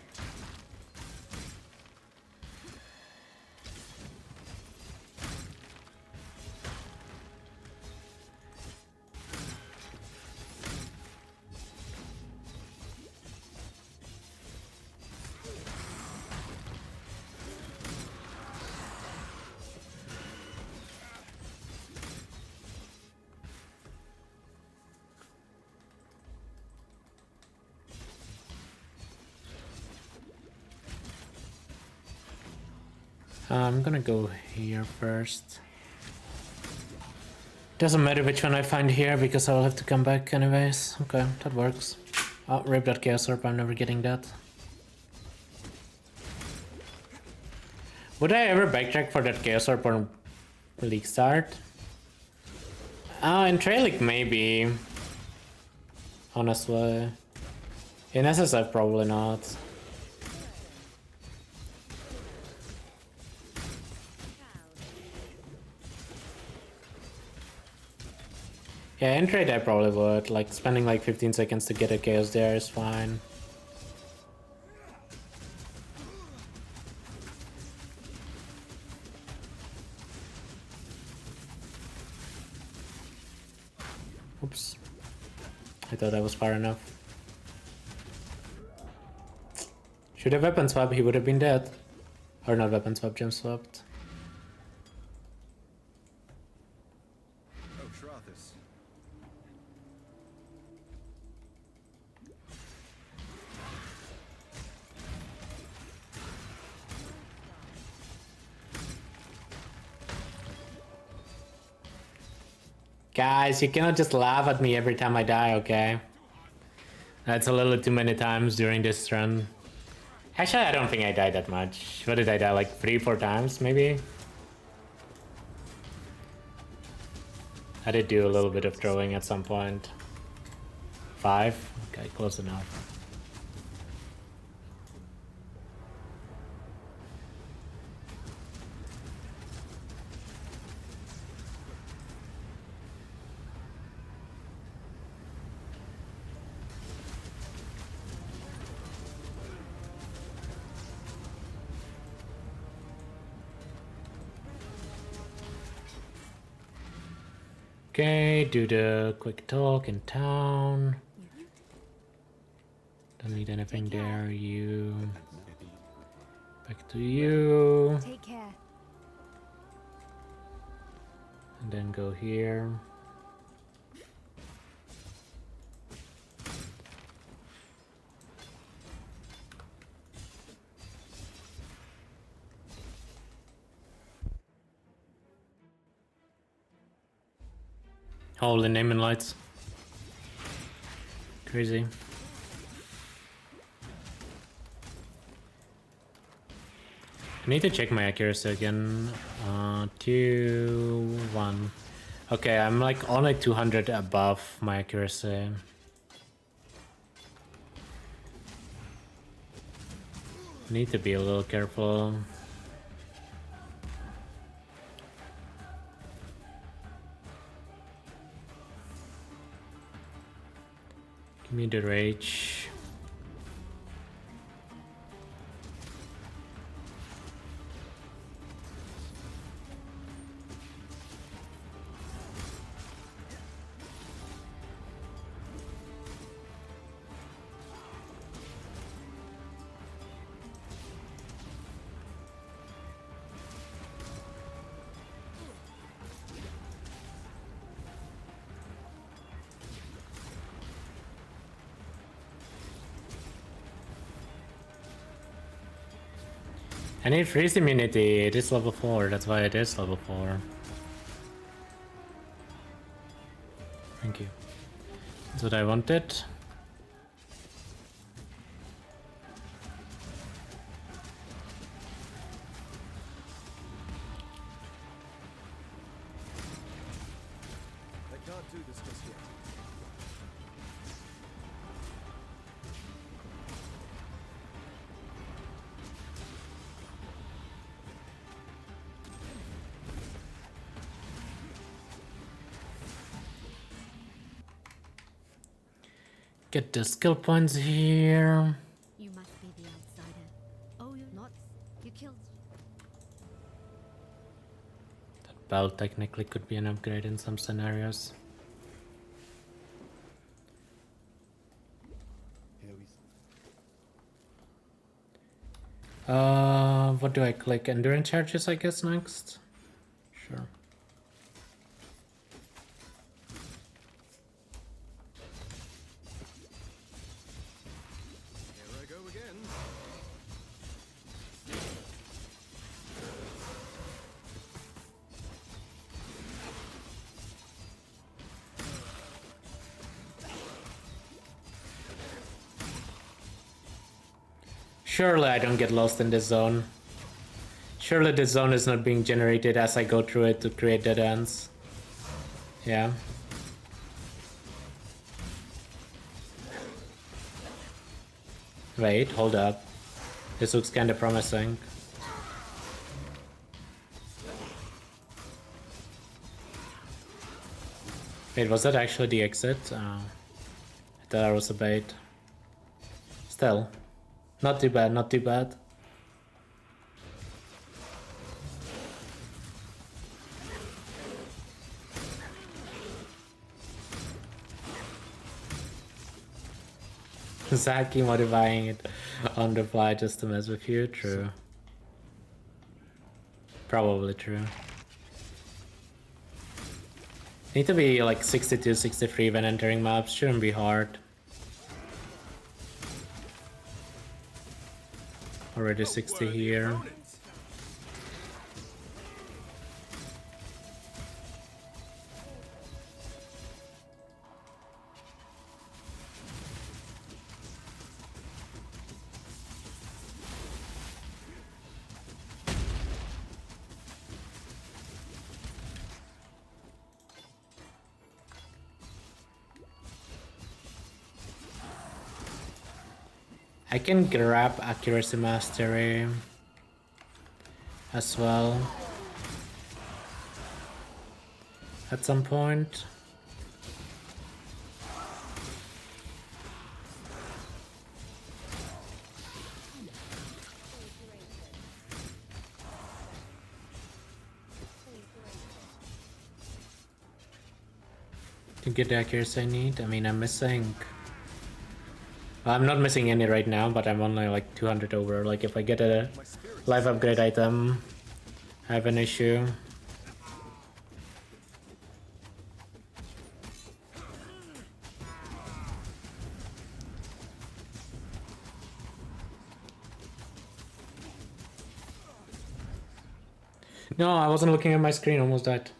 I'm gonna go here first. Doesn't matter which one I find here because I'll have to come back anyways. Okay, that works. Oh, rip that Chaos Orb, I'm never getting that. Would I ever backtrack for that Chaos Orb on League Start? In Trailing maybe. Honestly. In SSF probably not. Yeah, in trade I probably would. Like, spending like 15 seconds to get a chaos there is fine. Oops. I thought that was far enough. Should have weapon swap, he would have been dead. Or not weapon swap, gem swapped. Oh, Shrathis. Guys, you cannot just laugh at me every time I die, okay? That's a little too many times during this run. Actually, I don't think I died that much. What did I die, like 3-4 times, maybe? I did do a little bit of throwing at some point. 5? Okay, close enough. Okay, do the quick talk in town. Don't need anything there, you. Back to you. Take care. And then go here. Holy name and lights. Crazy. I need to check my accuracy again. 2, 1. Okay, I'm like only 200 above my accuracy. Need to be a little careful. Give me the rage. I need freeze immunity. It is level 4, that's why it is level 4. Thank you. That's what I wanted. They can't do this just yet. Get the skill points here. You must be the outsider. Oh, you're not. You killed. That belt technically could be an upgrade in some scenarios. Here we What do I click? Endurance charges, I guess, next? Sure. Here I go again. Surely I don't get lost in this zone. Surely this zone is not being generated as I go through it to create dead ends. Yeah. Wait, hold up. This looks kinda promising. Wait, was that actually the exit? I thought that was a bait. Still. Not too bad, not too bad. Zaki modifying it on the fly just to mess with you, true. Probably true. Need to be like 62, 63 when entering maps, shouldn't be hard. Already 60 here. I can grab accuracy mastery as well at some point. To get the accuracy I need, I mean I'm missing. I'm not missing any right now, but I'm only like 200 over. Like if I get a life upgrade item, I have an issue. No, I wasn't looking at my screen, almost died.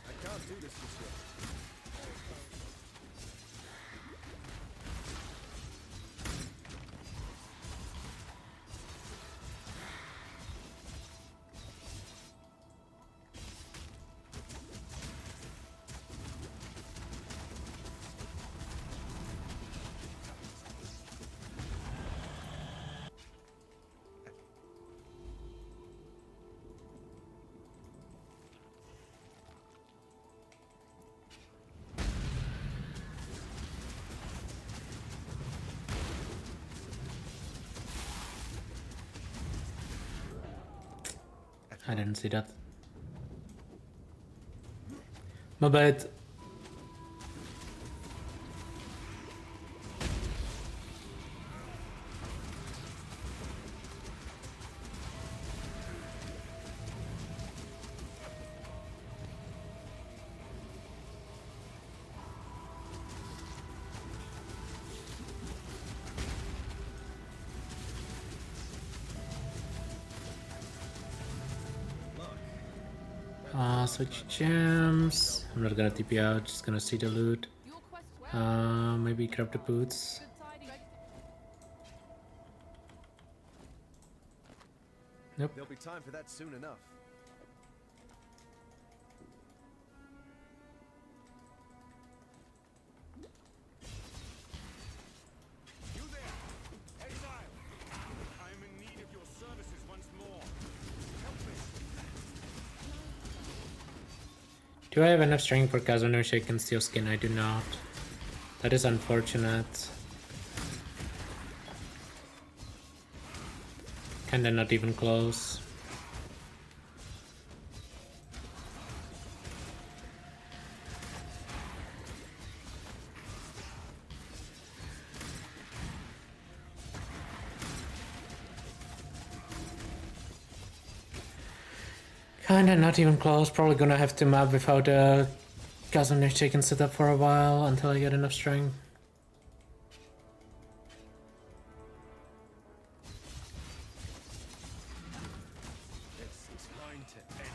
I can't do this just yet. I didn't see that. My bad. Switch gems. I'm not gonna TP out, just gonna see the loot. Maybe grab the boots. Nope. There'll be time for that soon enough. You there, exile! I am in need of your services once more. Help me. Do I have enough strength for Kazano Shaken Steel Skin? I do not. That is unfortunate. Kinda not even close. Kinda not even close. Probably gonna have to map without a Kazano Shaken setup for a while until I get enough strength. It's going to end.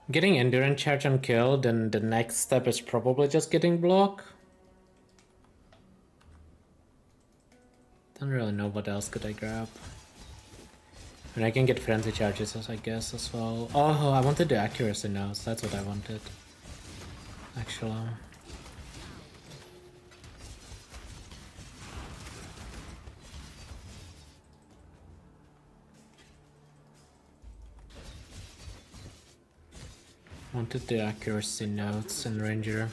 Getting endurance charge on kill, then the next step is probably just getting block. Don't really know what else could I grab. And I can get frenzy charges, I guess, as well. Oh, I wanted the accuracy notes. That's what I wanted. Actually. Wanted the accuracy notes in Ranger.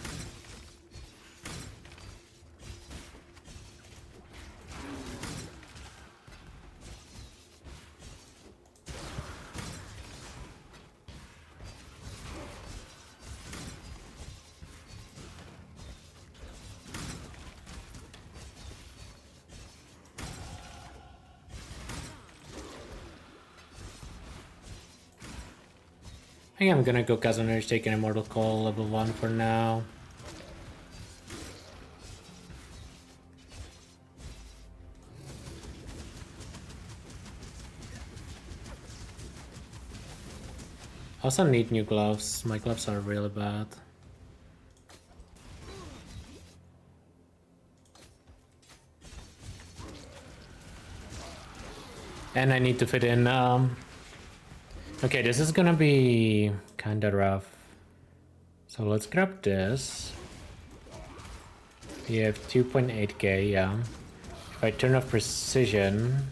I think I'm gonna go Kazanurge, take an Immortal Call level 1 for now. Also need new gloves. My gloves are really bad. And I need to fit in okay, this is gonna be kinda rough. So let's grab this. We have 2.8k, yeah. If I turn off precision,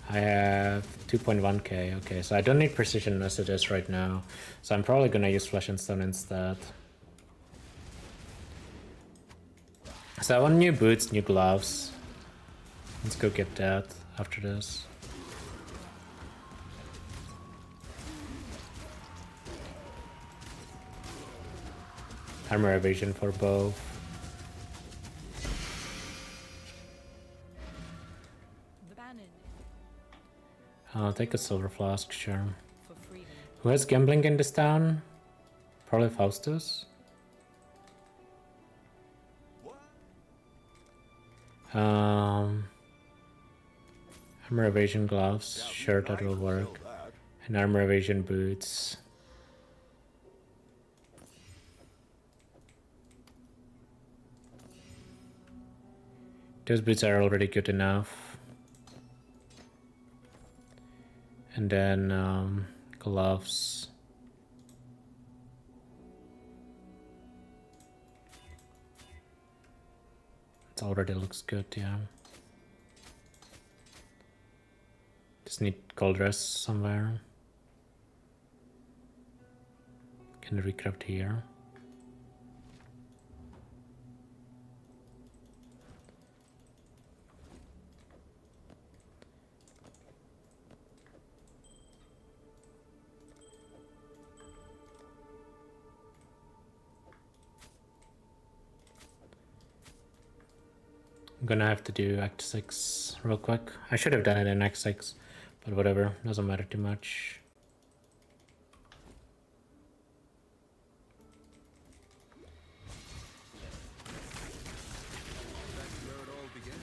I have 2.1k. Okay, so I don't need precision as it is right now. So I'm probably gonna use Flesh and Stone instead. So I want new boots, new gloves. Let's go get that after this. Armor evasion for both. I'll take a silver flask, sure. For freedom. Who has gambling in this town? Probably Faustus. Armor evasion gloves, sure, that will work. And armor evasion boots. Those boots are already good enough. And then gloves. It already looks good, yeah. Just need gold dress somewhere. Can recraft here. I'm gonna have to do Act 6 real quick. I should have done it in Act 6, but whatever, doesn't matter too much. That's where it all began.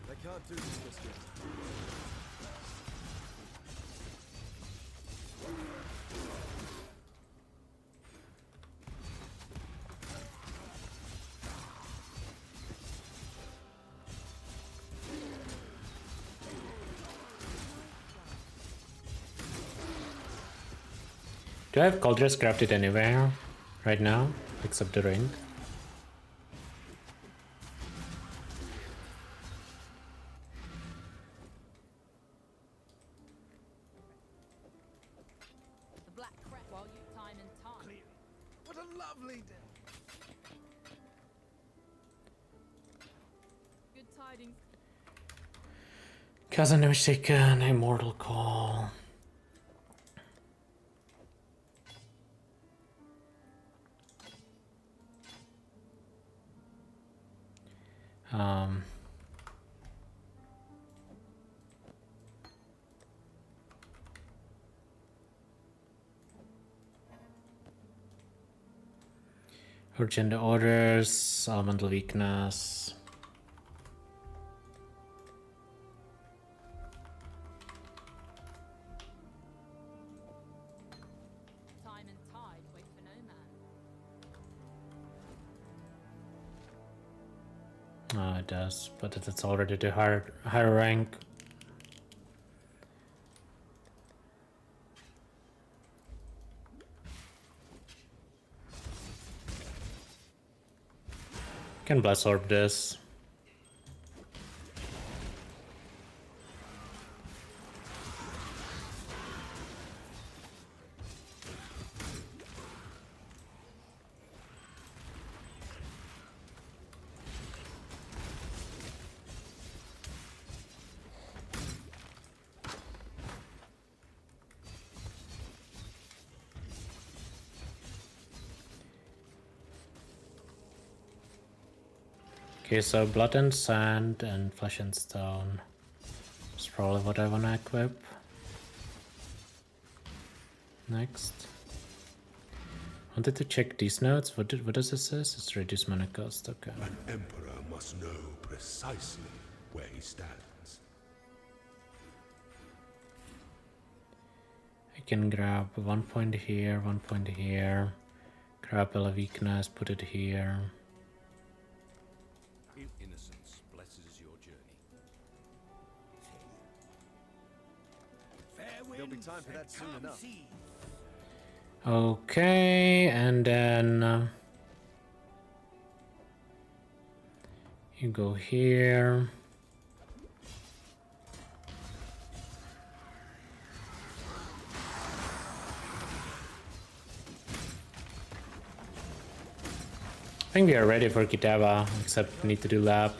I can't do this just yet. Do I have gold dress crafted anywhere right now, except the ring? The black crap while you time and time. What a lovely day. Good tidings. Cousin Oshika, Immortal Call. Urgent orders, elemental weakness. Time and tide wait for no man. Oh, it does, but it's already the higher rank. Can bless orb this. Okay, so blood and sand and flesh and stone is probably what I want to equip. Next. Wanted to check these notes. What does this say? It's reduced mana cost, okay. An emperor must know precisely where he stands. I can grab 1 point here, 1 point here. Grab Ele weakness, put it here. Innocence blesses your journey. There'll be time for that soon enough. Okay, and then you go here. I think we are ready for Kitava, except need to do lab.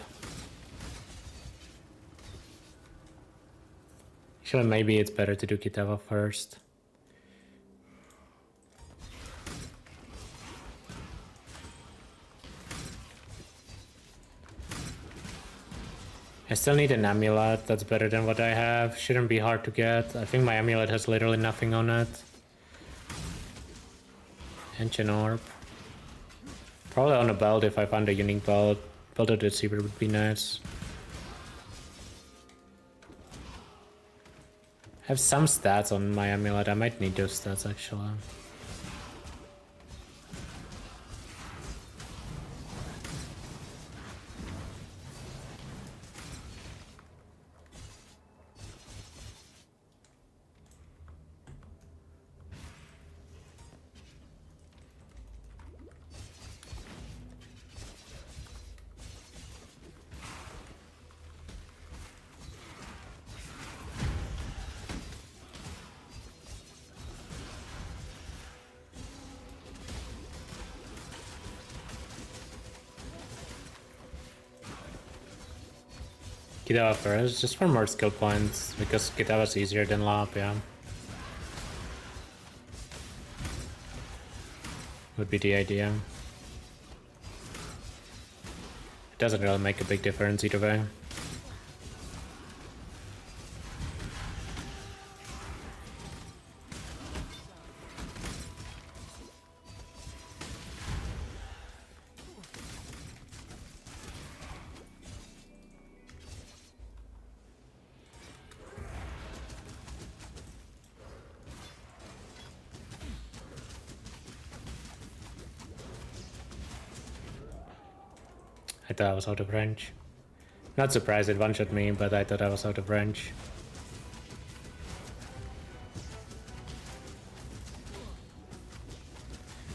Actually, maybe it's better to do Kitava first. I still need an amulet, that's better than what I have. Shouldn't be hard to get. I think my amulet has literally nothing on it. Ancient orb. Probably on a belt if I find a unique belt. Belt of the Deceiver would be nice. I have some stats on my amulet, I might need those stats actually. Kitava first, just for more skill points, because Kitava's easier than Lop, yeah. Would be the idea. It doesn't really make a big difference either way. I thought I was out of range. Not surprised it one-shot me, but I thought I was out of range.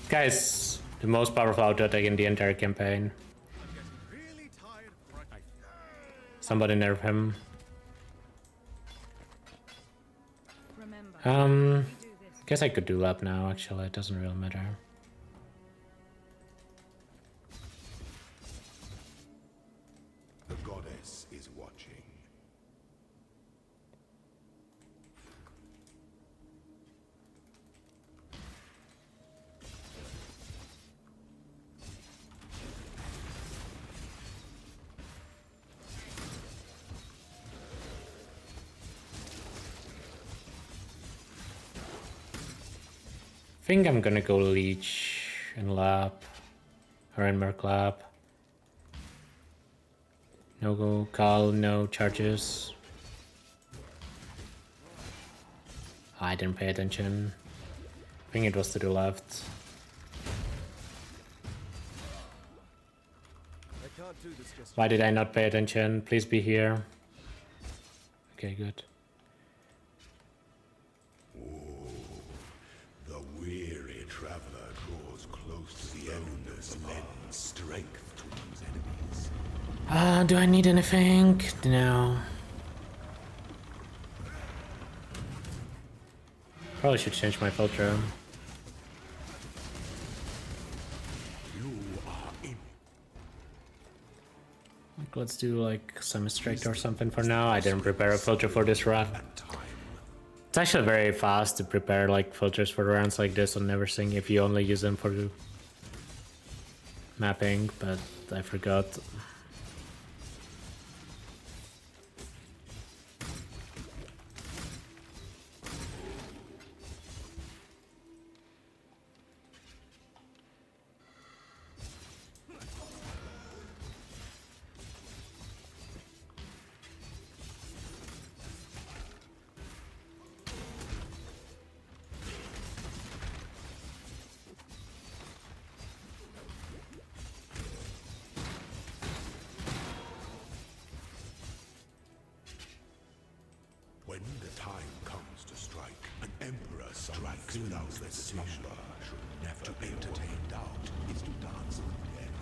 Guys, the most powerful auto attack in the entire campaign. Really tired of Somebody nerf him. Remember, Guess I could do lap now actually, it doesn't really matter. The goddess is watching. I think I'm gonna go Leech and Lap, or in Merc Lap. No go call, no charges. I didn't pay attention. I think it was to the left. I can't do this just Why did I not pay attention? Please be here. Okay, good. The weary traveler draws close to the endless lends strength to one's enemies. Do I need anything? No. Probably should change my filter. You are in Like, let's do like semi-strict or something for now. I didn't prepare a filter for this run. time. It's actually very fast to prepare like filters for runs like this on everything if you only use them for mapping, but I forgot. When the time comes to strike, an emperor strikes without decision. Should never to entertain doubt is to dance with death.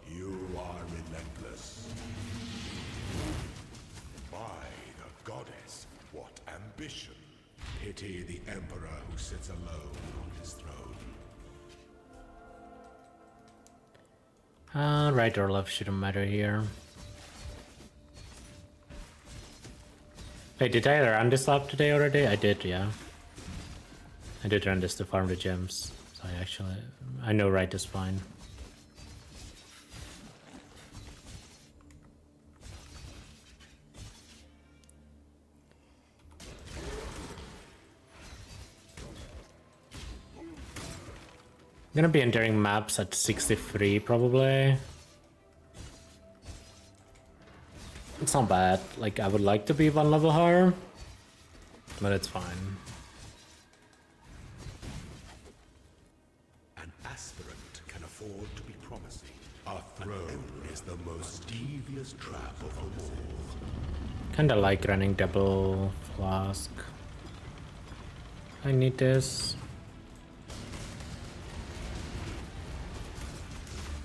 You are relentless. By the goddess, what ambition! Pity the emperor who sits alone on his throne. Right or left shouldn't matter here. Wait, did I run this lap today already? I did, yeah. I did run this to farm the gems. So I know right is fine. gonna be entering maps at 63 probably. It's not bad. Like, I would like to be one level higher, but it's fine. An aspirant can afford to be promising. Our throne is the most devious trap of them all. Kinda like running double flask. I need this.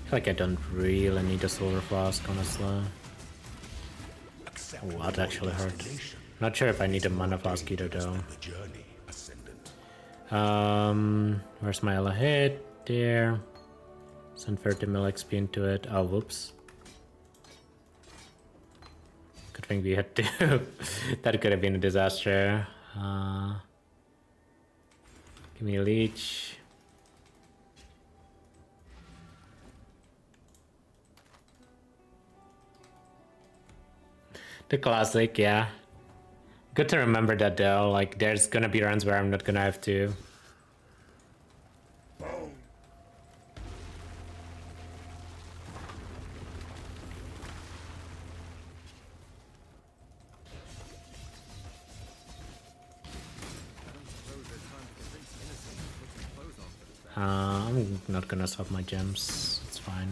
I feel like I don't really need a silver flask, honestly. Oh, that actually hurts. Not sure if I need a mana flask either though. Where's my Ele Hit? There. Send 30 mil XP into it. Oh, whoops. Good thing we had to. That could have been a disaster. Give me a leech. The classic, yeah. Good to remember that though, like there's gonna be runs where I'm not gonna have to. I'm not gonna swap my gems, it's fine.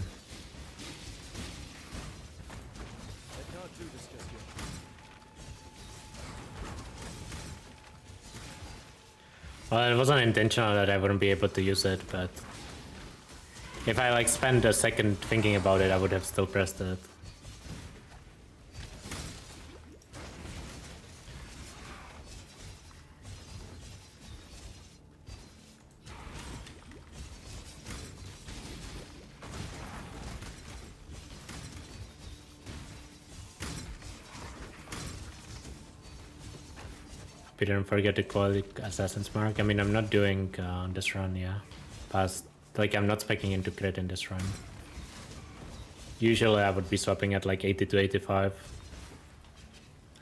Well, it wasn't intentional that I wouldn't be able to use it, but if I like spent a second thinking about it, I would have still pressed it. We didn't forget to call it Assassin's Mark. I mean, I'm not doing this run, yeah. Past, like, I'm not specking into crit in this run. Usually I would be swapping at like 80 to 85.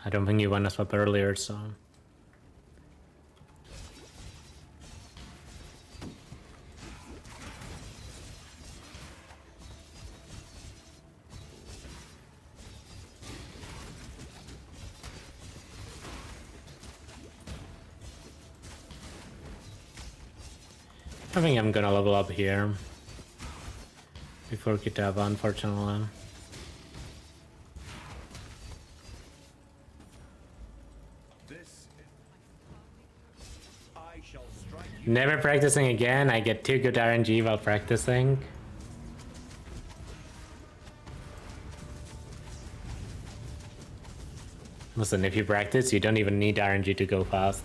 I don't think you want to swap earlier, so... I think I'm gonna level up here before Kitava, unfortunately. Never practicing again. I get too good RNG while practicing. Listen, if you practice, you don't even need RNG to go fast.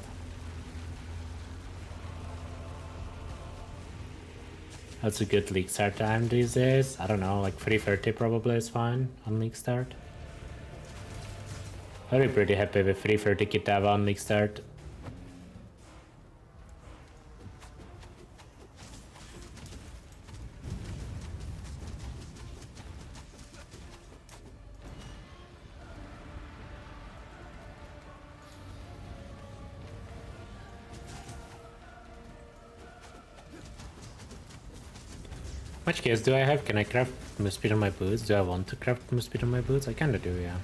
That's a good league start time these days. I don't know, like 3:30 probably is fine on league start. I'd be pretty happy with 3:30 Kitava on league start. How much chaos do I have? Can I craft move speed on my boots? Do I want to craft move speed on my boots? I kinda do, yeah.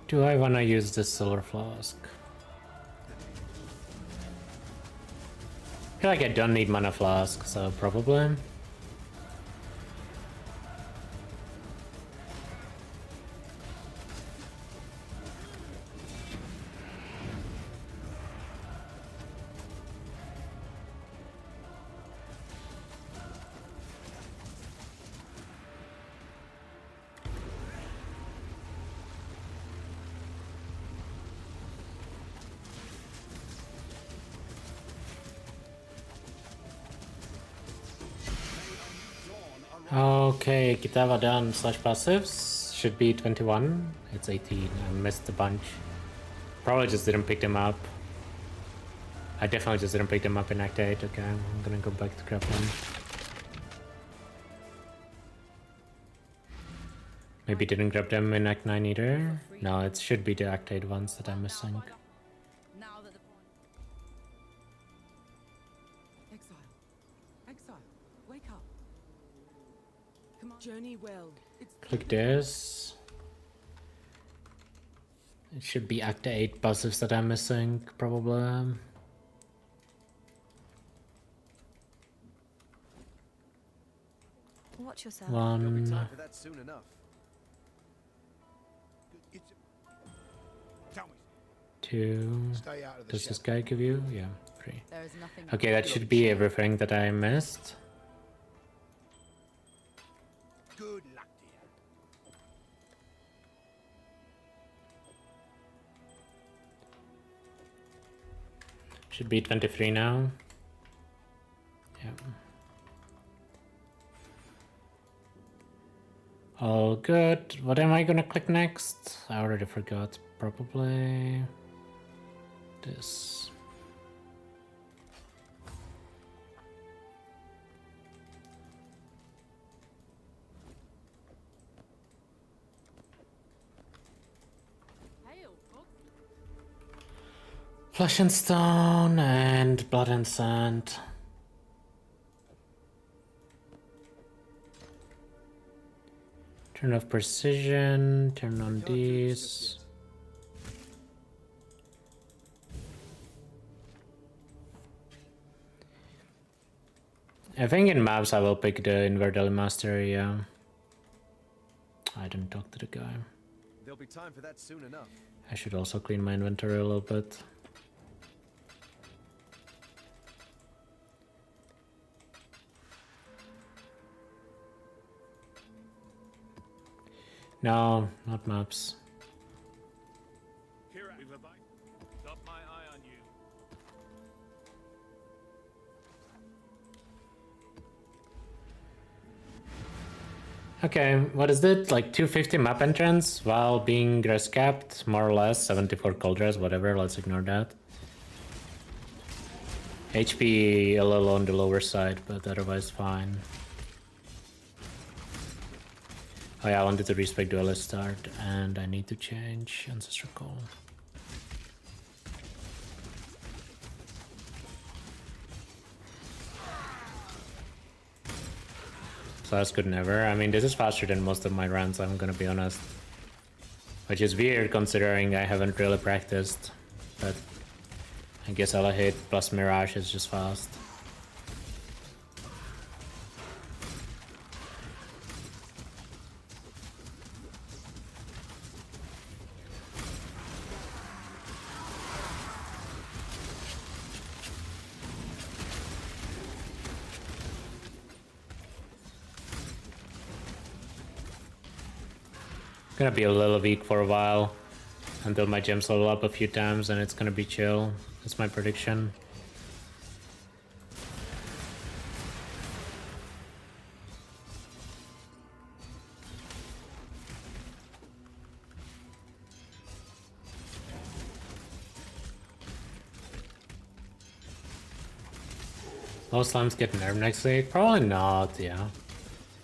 Do I wanna use this silver flask? I feel like I don't need mana flask, so probably. Okay, Kitava done slash passives. Should be 21. It's 18. I missed a bunch. Probably just didn't pick them up. I definitely just didn't pick them up in Act 8. Okay, I'm gonna go back to grab them. Maybe didn't grab them in Act 9 either. No, it should be the Act 8 ones that I'm missing. Now that the point. Exile. Exile. Wake up. Come on. Journey well. It's Click this. It should be Act 8 buzzes that I'm missing, probably. Watch yourself. There'll be One, time for that soon enough. It's... Tell me. two. Stay out of the Does this shadow. guy give you? Yeah, 3. There is nothing. Okay, that should be everything that I missed. Good luck to you. Should be 23 now. Yeah. All good. What am I gonna click next? I already forgot. Probably this. Hail, folks. Flesh and stone and blood and sand. Turn off precision, turn on Can't do this just these. I think in maps I will pick the invert master, yeah. I didn't talk to the guy. There'll be time for that soon enough. I should also clean my inventory a little bit. No, not maps. Kira, we've a bite. Got my eye on you. Okay, what is it? Like 250 map entrance while being grass capped, more or less. 74 cold dress, whatever, let's ignore that. HP a little on the lower side, but otherwise fine. Oh yeah, I wanted to respec GPEleHit and I need to change Ancestor Call. So that's good never. I mean, this is faster than most of my runs, I'm gonna be honest. Which is weird considering I haven't really practiced. But I guess Ele Hit plus Mirage is just fast. Gonna be a little weak for a while until my gems level up a few times and it's gonna be chill. That's my prediction. Most slimes get nerfed next week? Probably not, yeah.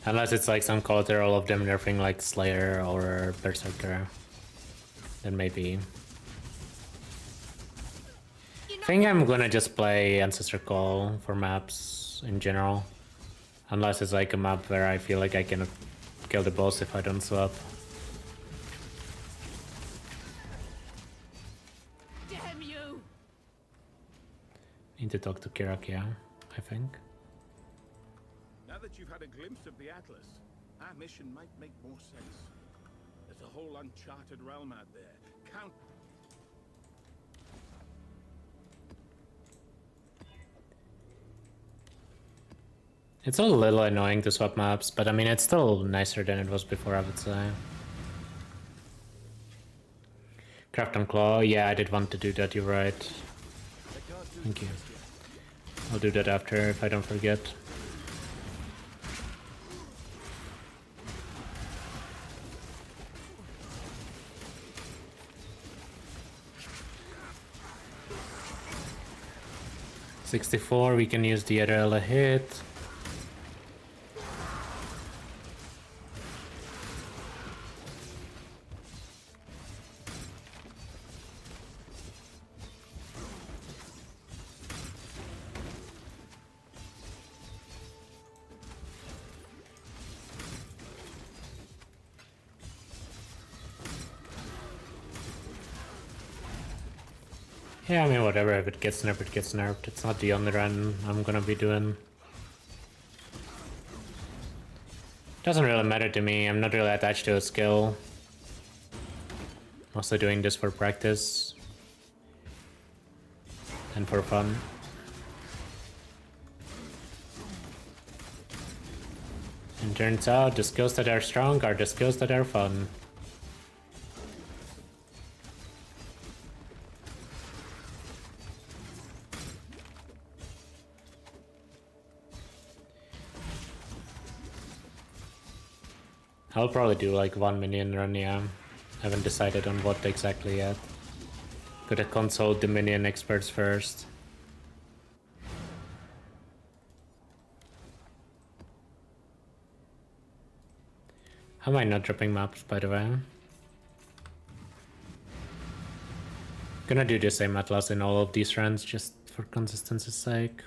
Unless it's like some collateral of them nerfing like Slayer or Berserker. Then maybe. I think I'm gonna just play Ancestor Call for maps in general. Unless it's like a map where I feel like I cannot kill the boss if I don't swap. Damn you! Need to talk to Kirakia, I think. Now that you've had a glimpse of the Atlas, our mission might make more sense. There's a whole uncharted realm out there. Count. It's a little annoying to swap maps, but I mean it's still nicer than it was before, I would say. Craft on Claw, yeah, I did want to do that, you're right. Thank you. I'll do that after if I don't forget. $64, we can use the other Ele Hit. Yeah, I mean, whatever. If it gets nerfed, it gets nerfed. It's not the only run I'm gonna be doing. Doesn't really matter to me. I'm not really attached to a skill. Mostly doing this for practice and for fun. And turns out the skills that are strong are the skills that are fun. I'll probably do like 1 minion run, yeah. Haven't decided on what exactly yet. Gotta consult the minion experts first. How am I not dropping maps, by the way? Gonna do the same atlas in all of these runs just for consistency's sake.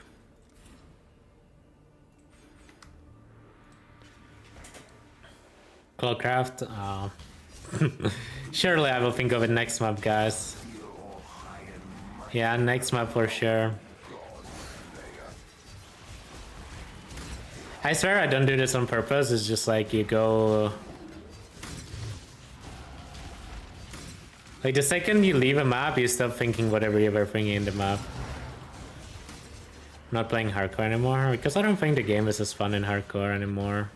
Cloudcraft, surely I will think of it next map, guys. Yeah, next map for sure. I swear I don't do this on purpose, it's just like you go... Like the second you leave a map, you stop thinking whatever you were thinking in the map. I'm not playing hardcore anymore, because I don't think the game is as fun in hardcore anymore.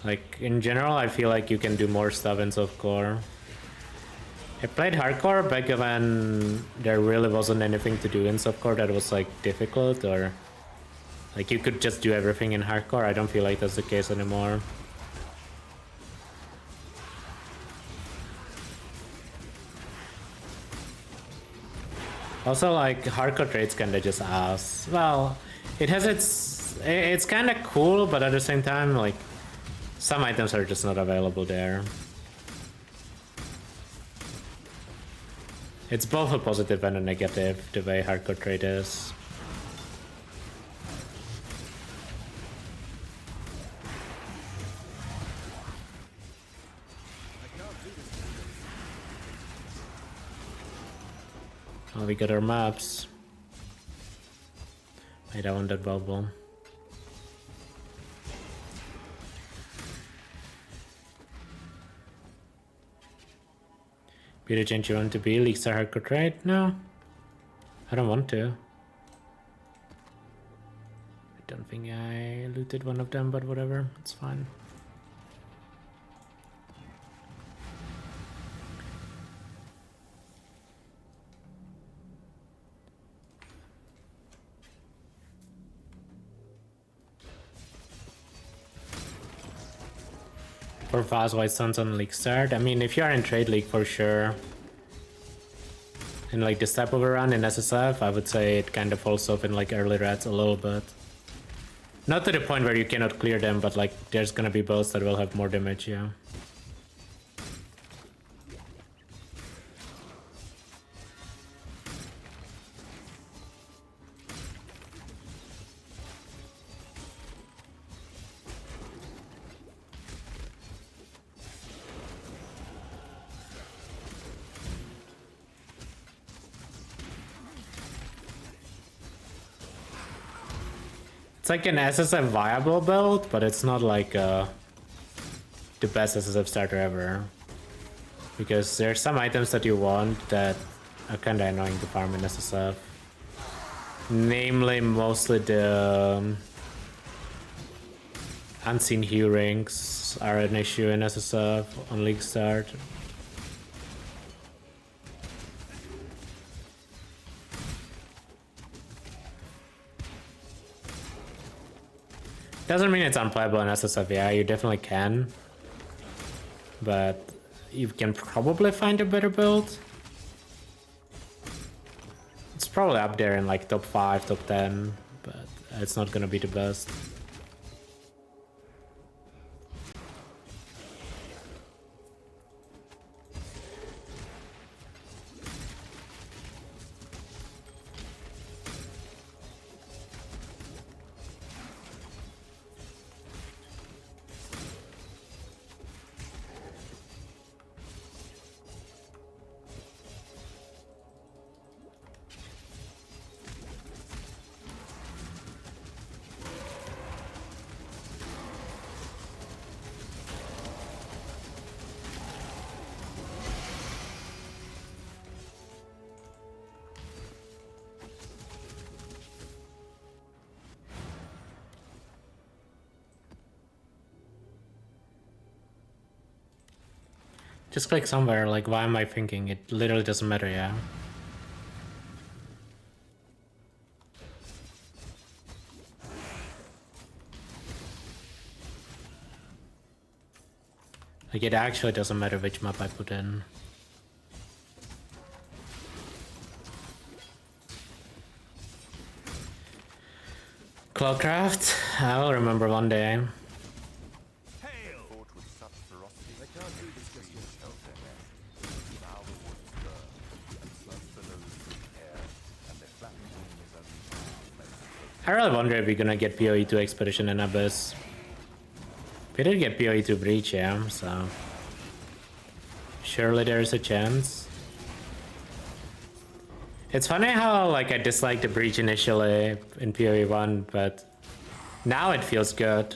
Like, in general, I feel like you can do more stuff in softcore. I played hardcore back when there really wasn't anything to do in softcore that was, like, difficult, or... Like, you could just do everything in hardcore. I don't feel like that's the case anymore. Also, like, hardcore trade's kinda just ass. Well, it has it's kinda cool, but at the same time, like, some items are just not available there. It's both a positive and a negative, the way hardcore trade is. Oh, we got our maps. Wait, I want that bubble. Be the change you want to be? Leaguestart hardcore trade? No. I don't want to. I don't think I looted one of them, but whatever, it's fine. For fast white suns on Leaguestart. I mean, if you are in trade league for sure. In like the step over run in SSF, I would say it kind of falls off in like early reds a little bit. Not to the point where you cannot clear them, but like there's gonna be bows that will have more damage, yeah. It's like an SSF viable build, but it's not like the best SSF starter ever. Because there's some items that you want that are kinda annoying to farm in SSF. Namely, mostly the unseen hue rings are an issue in SSF on Leaguestart. Doesn't mean it's unplayable in SSF, yeah, you definitely can. But you can probably find a better build. It's probably up there in like top 5, top 10, but it's not gonna be the best. Just click somewhere, like why am I thinking? It literally doesn't matter, yeah. Like it actually doesn't matter which map I put in. Clawcraft? I'll remember one day. Fought with such ferocity. I can't do this just yet. Now the woods burn, and smoke billows through the air, and their flapping wings only I really wonder if we're gonna get PoE2 Expedition in Abyss. We did get PoE2 Breach, yeah, so... surely there's a chance. It's funny how, like, I disliked the Breach initially in PoE1, but... now it feels good.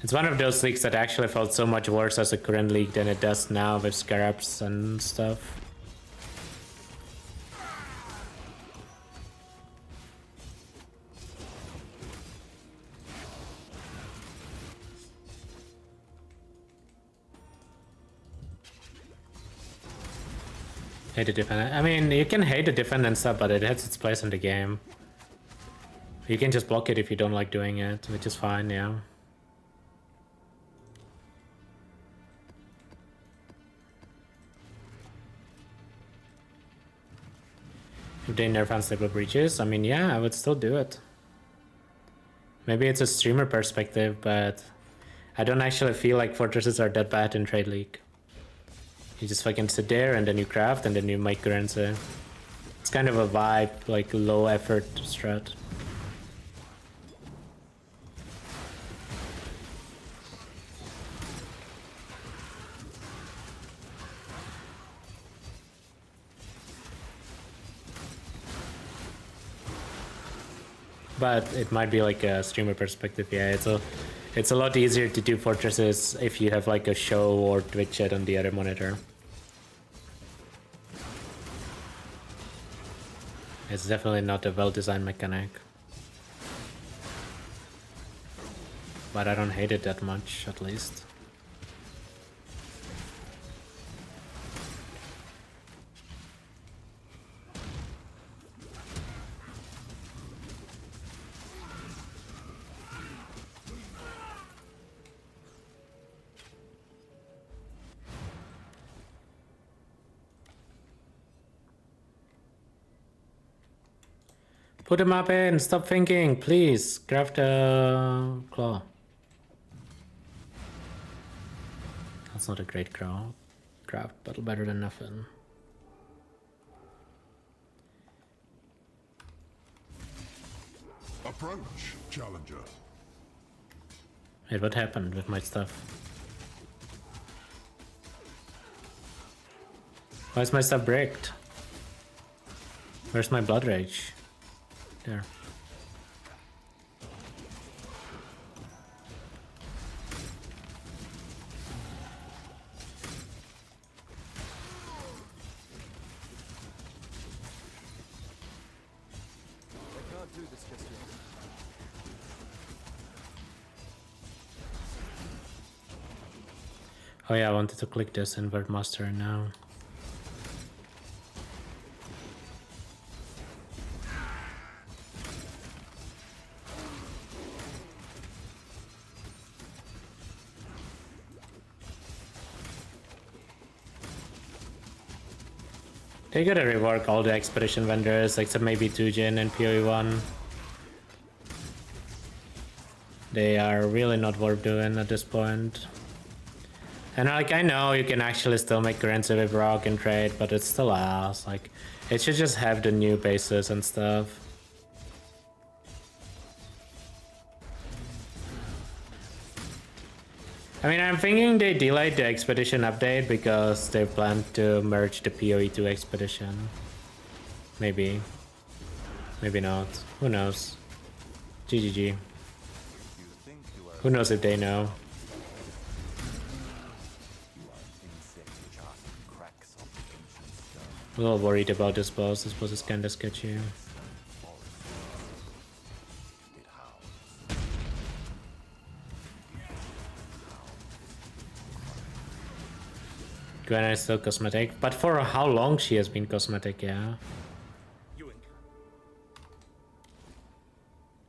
It's one of those leagues that actually felt so much worse as a current league than it does now with Scarabs and stuff. Hate the defend. I mean, you can hate the defend and stuff, but it has its place in the game. You can just block it if you don't like doing it, which is fine, yeah. If they nerf unstable breaches, I mean, yeah, I would still do it. Maybe it's a streamer perspective, but I don't actually feel like fortresses are that bad in Trade League. You just fucking sit there and then you craft and then you make currency. It's kind of a vibe, like low effort strat. But it might be like a streamer perspective, yeah. It's a lot easier to do fortresses if you have like a show or Twitch chat on the other monitor. It's definitely not a well-designed mechanic. But I don't hate it that much, at least. Put him up in, stop thinking, please. Craft a claw. That's not a great craft, but better than nothing. Approach, challenger. Wait, what happened with my stuff? Why is my stuff bricked? Where's my blood rage? There. I can't do this just yet. Oh yeah, I wanted to click this invert master now. They gotta rework all the expedition vendors, except maybe Tujin and PoE1. They are really not worth doing at this point. And like, I know you can actually still make currency with rock and trade, but it's still ass. Like, it should just have the new bases and stuff. I mean, I'm thinking they delayed the expedition update because they plan to merge the PoE2 expedition. Maybe. Maybe not. Who knows? GGG. Who knows if they know? I'm a little worried about this boss. This boss is kinda sketchy. Gwenna is still cosmetic, but for how long she has been cosmetic, yeah.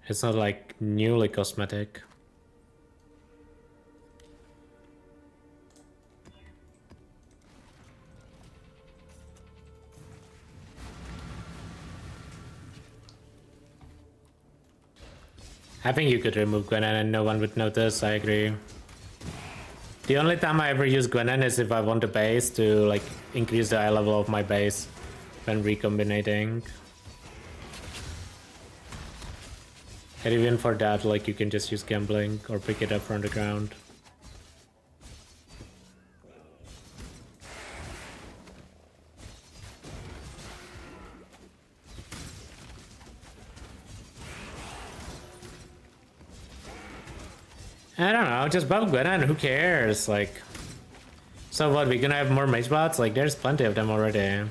It's not like newly cosmetic. I think you could remove Gwenan and no one would notice, I agree. The only time I ever use Gwenan is if I want a base to like increase the eye level of my base when recombinating. And even for that, like you can just use gambling or pick it up from the ground. I don't know, just buff Gwenan, who cares? Like, so what, we gonna have more mage bots? Like, there's plenty of them already.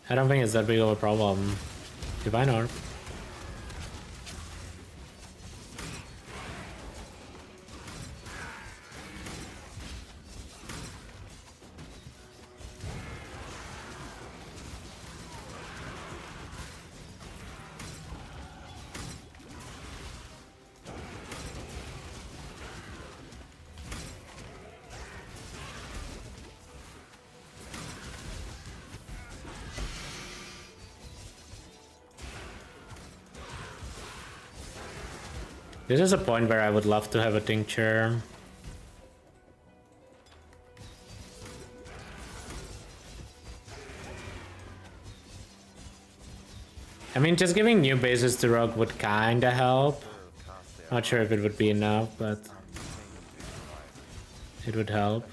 I don't think it's that big of a problem. Divine Orb. This is a point where I would love to have a tincture. I mean, just giving new bases to Rogue would kinda help. Not sure if it would be enough, but it would help.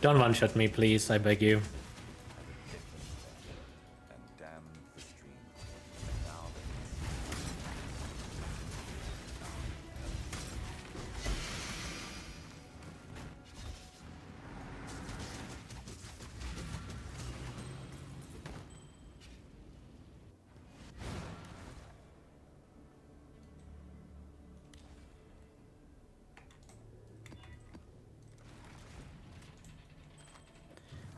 Don't one-shot me, please, I beg you.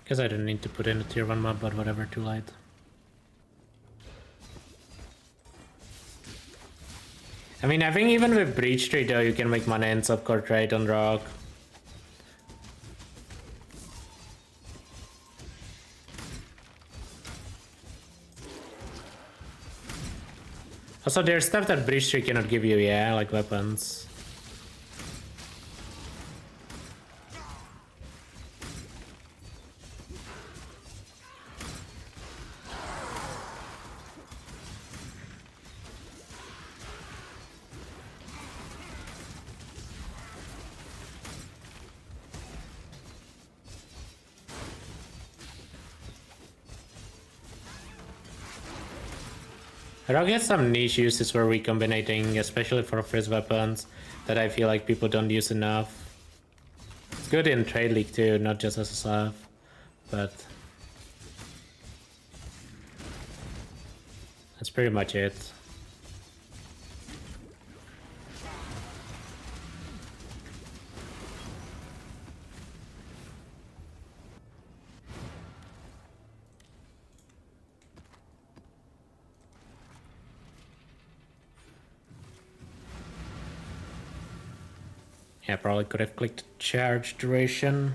Guess I didn't need to put in a tier 1 mob, but whatever, too late. I mean, I think even with Breach Tree though, you can make mana in subcore trade on Rock. Also, there's stuff that Breach Tree cannot give you, yeah, like weapons. Rock has some niche uses for recombinating, especially for frizz weapons, that I feel like people don't use enough. It's good in Trade League too, not just as a sub, but that's pretty much it. Yeah, probably could have clicked charge duration.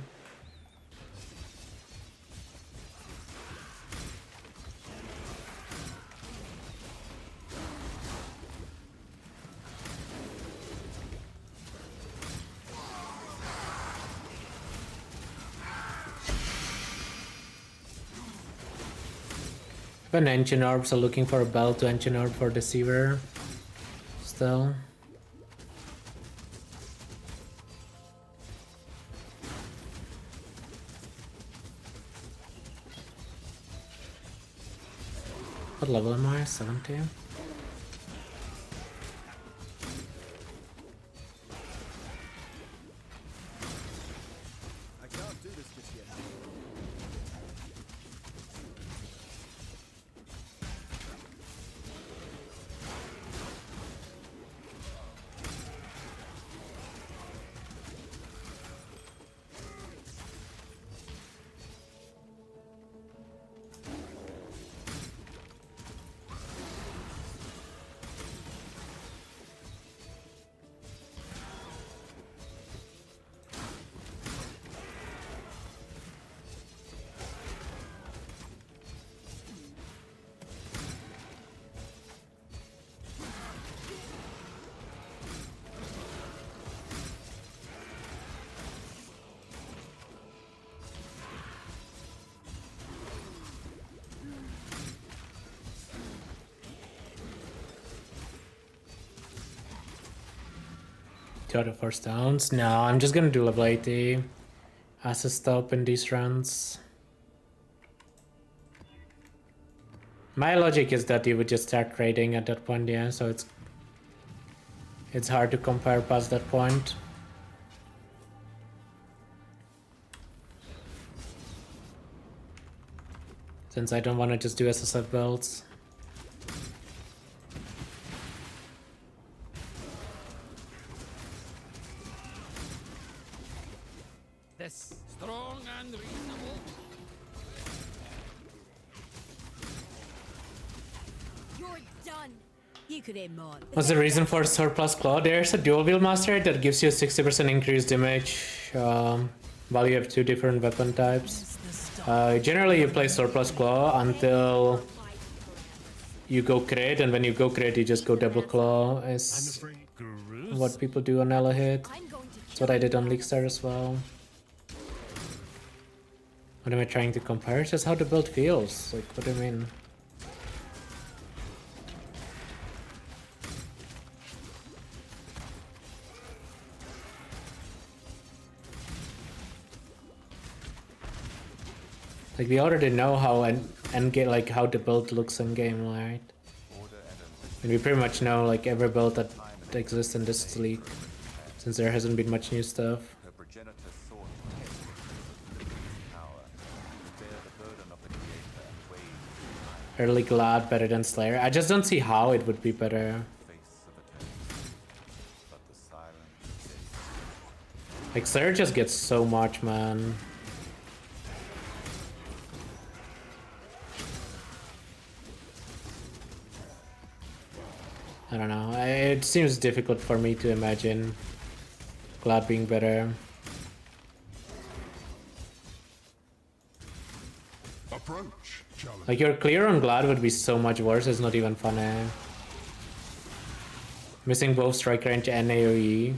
When Engine Orbs are looking for a bell to Engine Orb for Deceiver. Still. What level am I? 70? got it for stones. No, I'm just gonna do level 80 as a stop in these rounds. My logic is that you would just start trading at that point, yeah, so it's hard to compare past that point. Since I don't want to just do SSF builds. This strong and reasonable. You're done. You could aim more. What's the reason for surplus claw? There's a Dualwield master that gives you 60% increased damage while you have two different weapon types. Generally you play surplus claw until you go crit, and when you go crit you just go double claw is what people do on Ele Hit. That's what I did on Leaguestart as well. What am I trying to compare? It's just how the build feels. Like, what do you mean? Like, we already know how and get like how the build looks in game, right? And we pretty much know like every build that exists in this league, since there hasn't been much new stuff. Her progenitor sought test power to bear the burden of the creator and wave Early Glad better than Slayer. I just don't see how it would be better. face of eternity. But the silence is Like, Slayer just gets so much, man. I don't know. It seems difficult for me to imagine Glad being better. Approach, challenge. Like, your clear on Glad would be so much worse, it's not even funny. Missing both strike range and AoE. I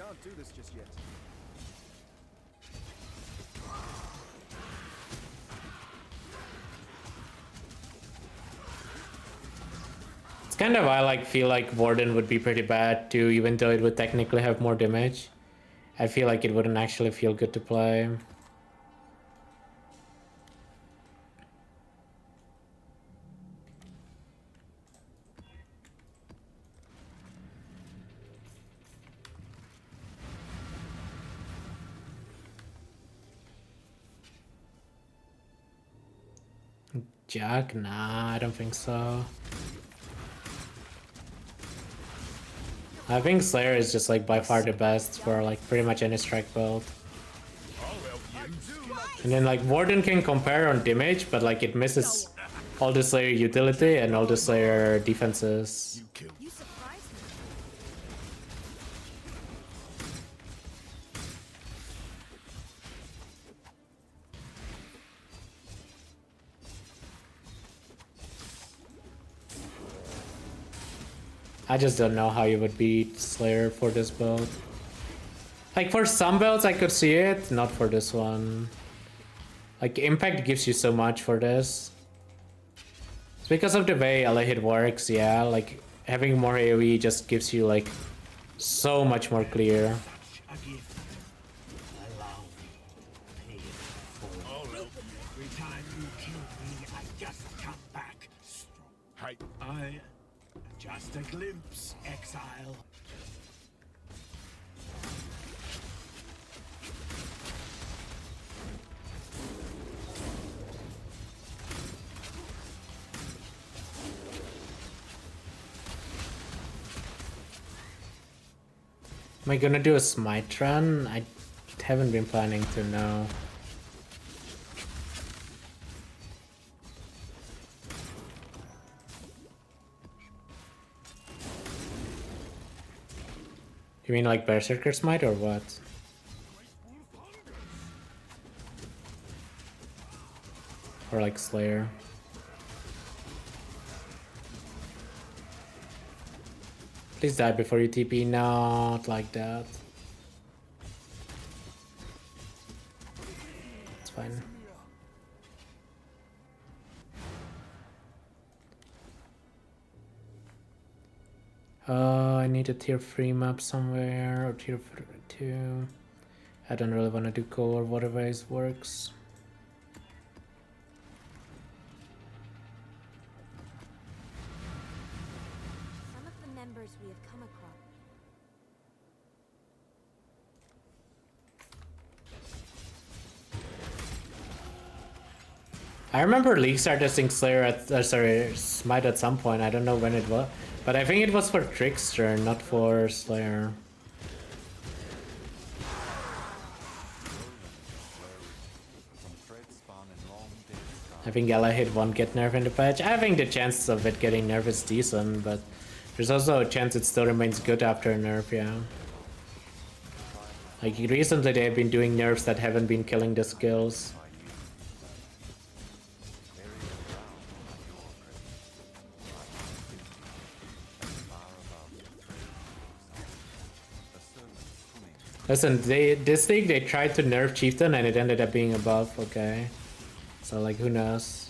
can't do this just yet. It's kind of why I feel like Warden would be pretty bad too, even though it would technically have more damage. I feel like it wouldn't actually feel good to play. Jack? Nah, I don't think so. I think Slayer is just like by far the best for like pretty much any strike build. And then like Warden can compare on damage, but like it misses all the Slayer utility and all the Slayer defenses. You surprised me. I just don't know how you would beat Slayer for this build. Like for some builds I could see it, not for this one. Like impact gives you so much for this. It's because of the way Ele Hit works, yeah, like having more AoE just gives you like so much more clear. A gift. Allow me. Pay it forward. Every time you kill me, I just come back strong. Hey. I just a glimpse, exile. Am I gonna do a smite run? I haven't been planning to, no. You mean like Berserker Smite or what? Or like Slayer? Please die before you TP, not like that. It's fine. I need a tier 3 map somewhere, or tier 2. I don't really want to do core, waterways works. Some of the members we have come across. I remember Leaguestart testing Slayer at Smite at some point. I don't know when it was, but I think it was for Trickster, not for Slayer. I think Ele Hit won't get nerfed in the patch. I think the chances of it getting nerfed is decent, but there's also a chance it still remains good after a nerf, yeah. Like recently they've been doing nerfs that haven't been killing the skills. Listen, this league they tried to nerf Chieftain and it ended up being a buff, okay. So like who knows?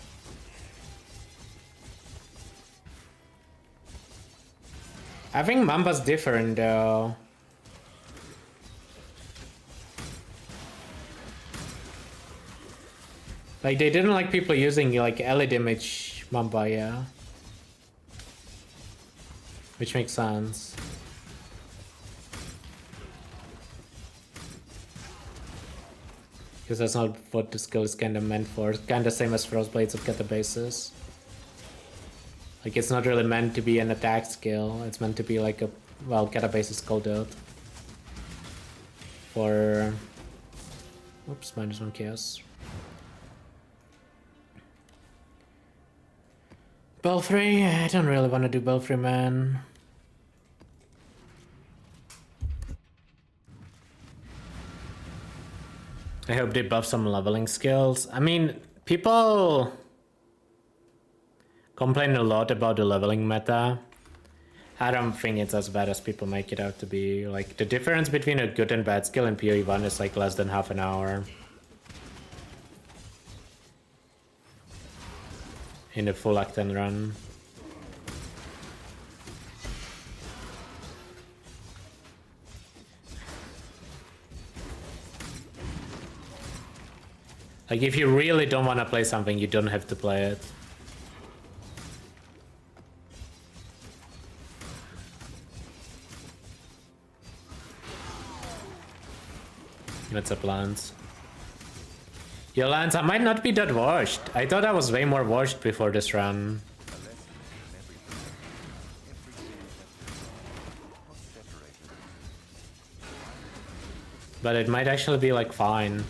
I think Mamba's different though. Like they didn't like people using like Ele damage Mamba, yeah. Which makes sense. Because that's not what the skill is kind of meant for. It's kind of same as Frost Blades of Catabasis. Like it's not really meant to be an attack skill. It's meant to be like a, well, Catabasis cooldown. For... Oops, -1 chaos. Belfry? I don't really want to do Belfry, man. I hope they buff some leveling skills. I mean, people complain a lot about the leveling meta. I don't think it's as bad as people make it out to be. Like, the difference between a good and bad skill in PoE 1 is like less than half an hour. In a full Act 10 run. Like, if you really don't want to play something, you don't have to play it. What's up, Lance? Yo, Lance, I might not be that washed. I thought I was way more washed before this run. But it might actually be, like, fine.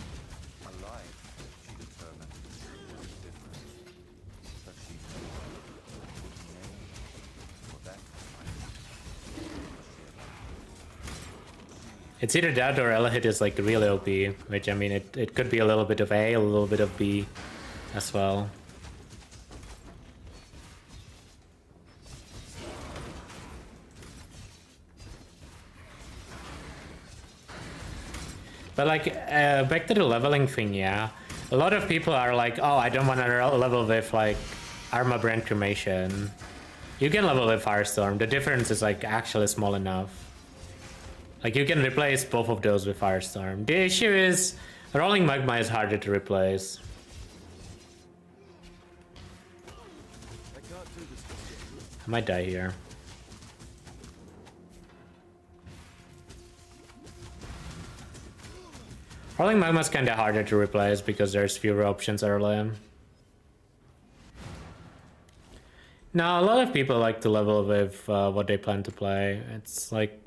It's either that or Ele Hit is like really OP, which I mean it could be a little bit of A, a little bit of B as well. But like back to the leveling thing, yeah. A lot of people are like, oh, I don't want to level with like Arma Brand Cremation. You can level with Firestorm. The difference is like actually small enough. Like, you can replace both of those with Firestorm. The issue is, Rolling Magma is harder to replace. I might die here. Rolling Magma is kinda harder to replace because there's fewer options early. Now, a lot of people like to level with what they plan to play. It's like...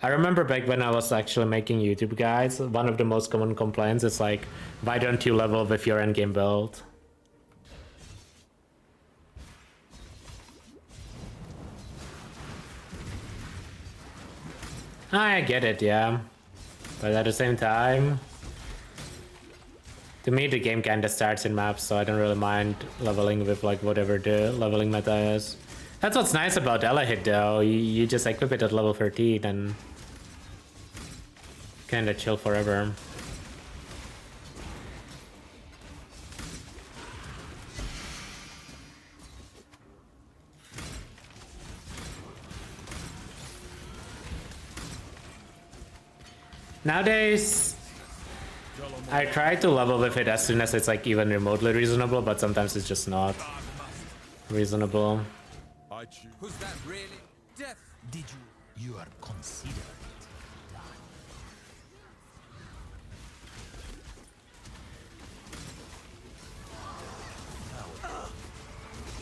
I remember back when I was actually making YouTube guides, one of the most common complaints is like, why don't you level with your endgame build? I get it, yeah. But at the same time, to me the game kinda starts in maps, so I don't really mind leveling with like whatever the leveling meta is. That's what's nice about Ele Hit though, you just equip it at level 13 and kinda chill forever. Nowadays, I try to level with it as soon as it's like even remotely reasonable, but sometimes it's just not reasonable. I choose. Who's that really? Death! Did you? You are considerate.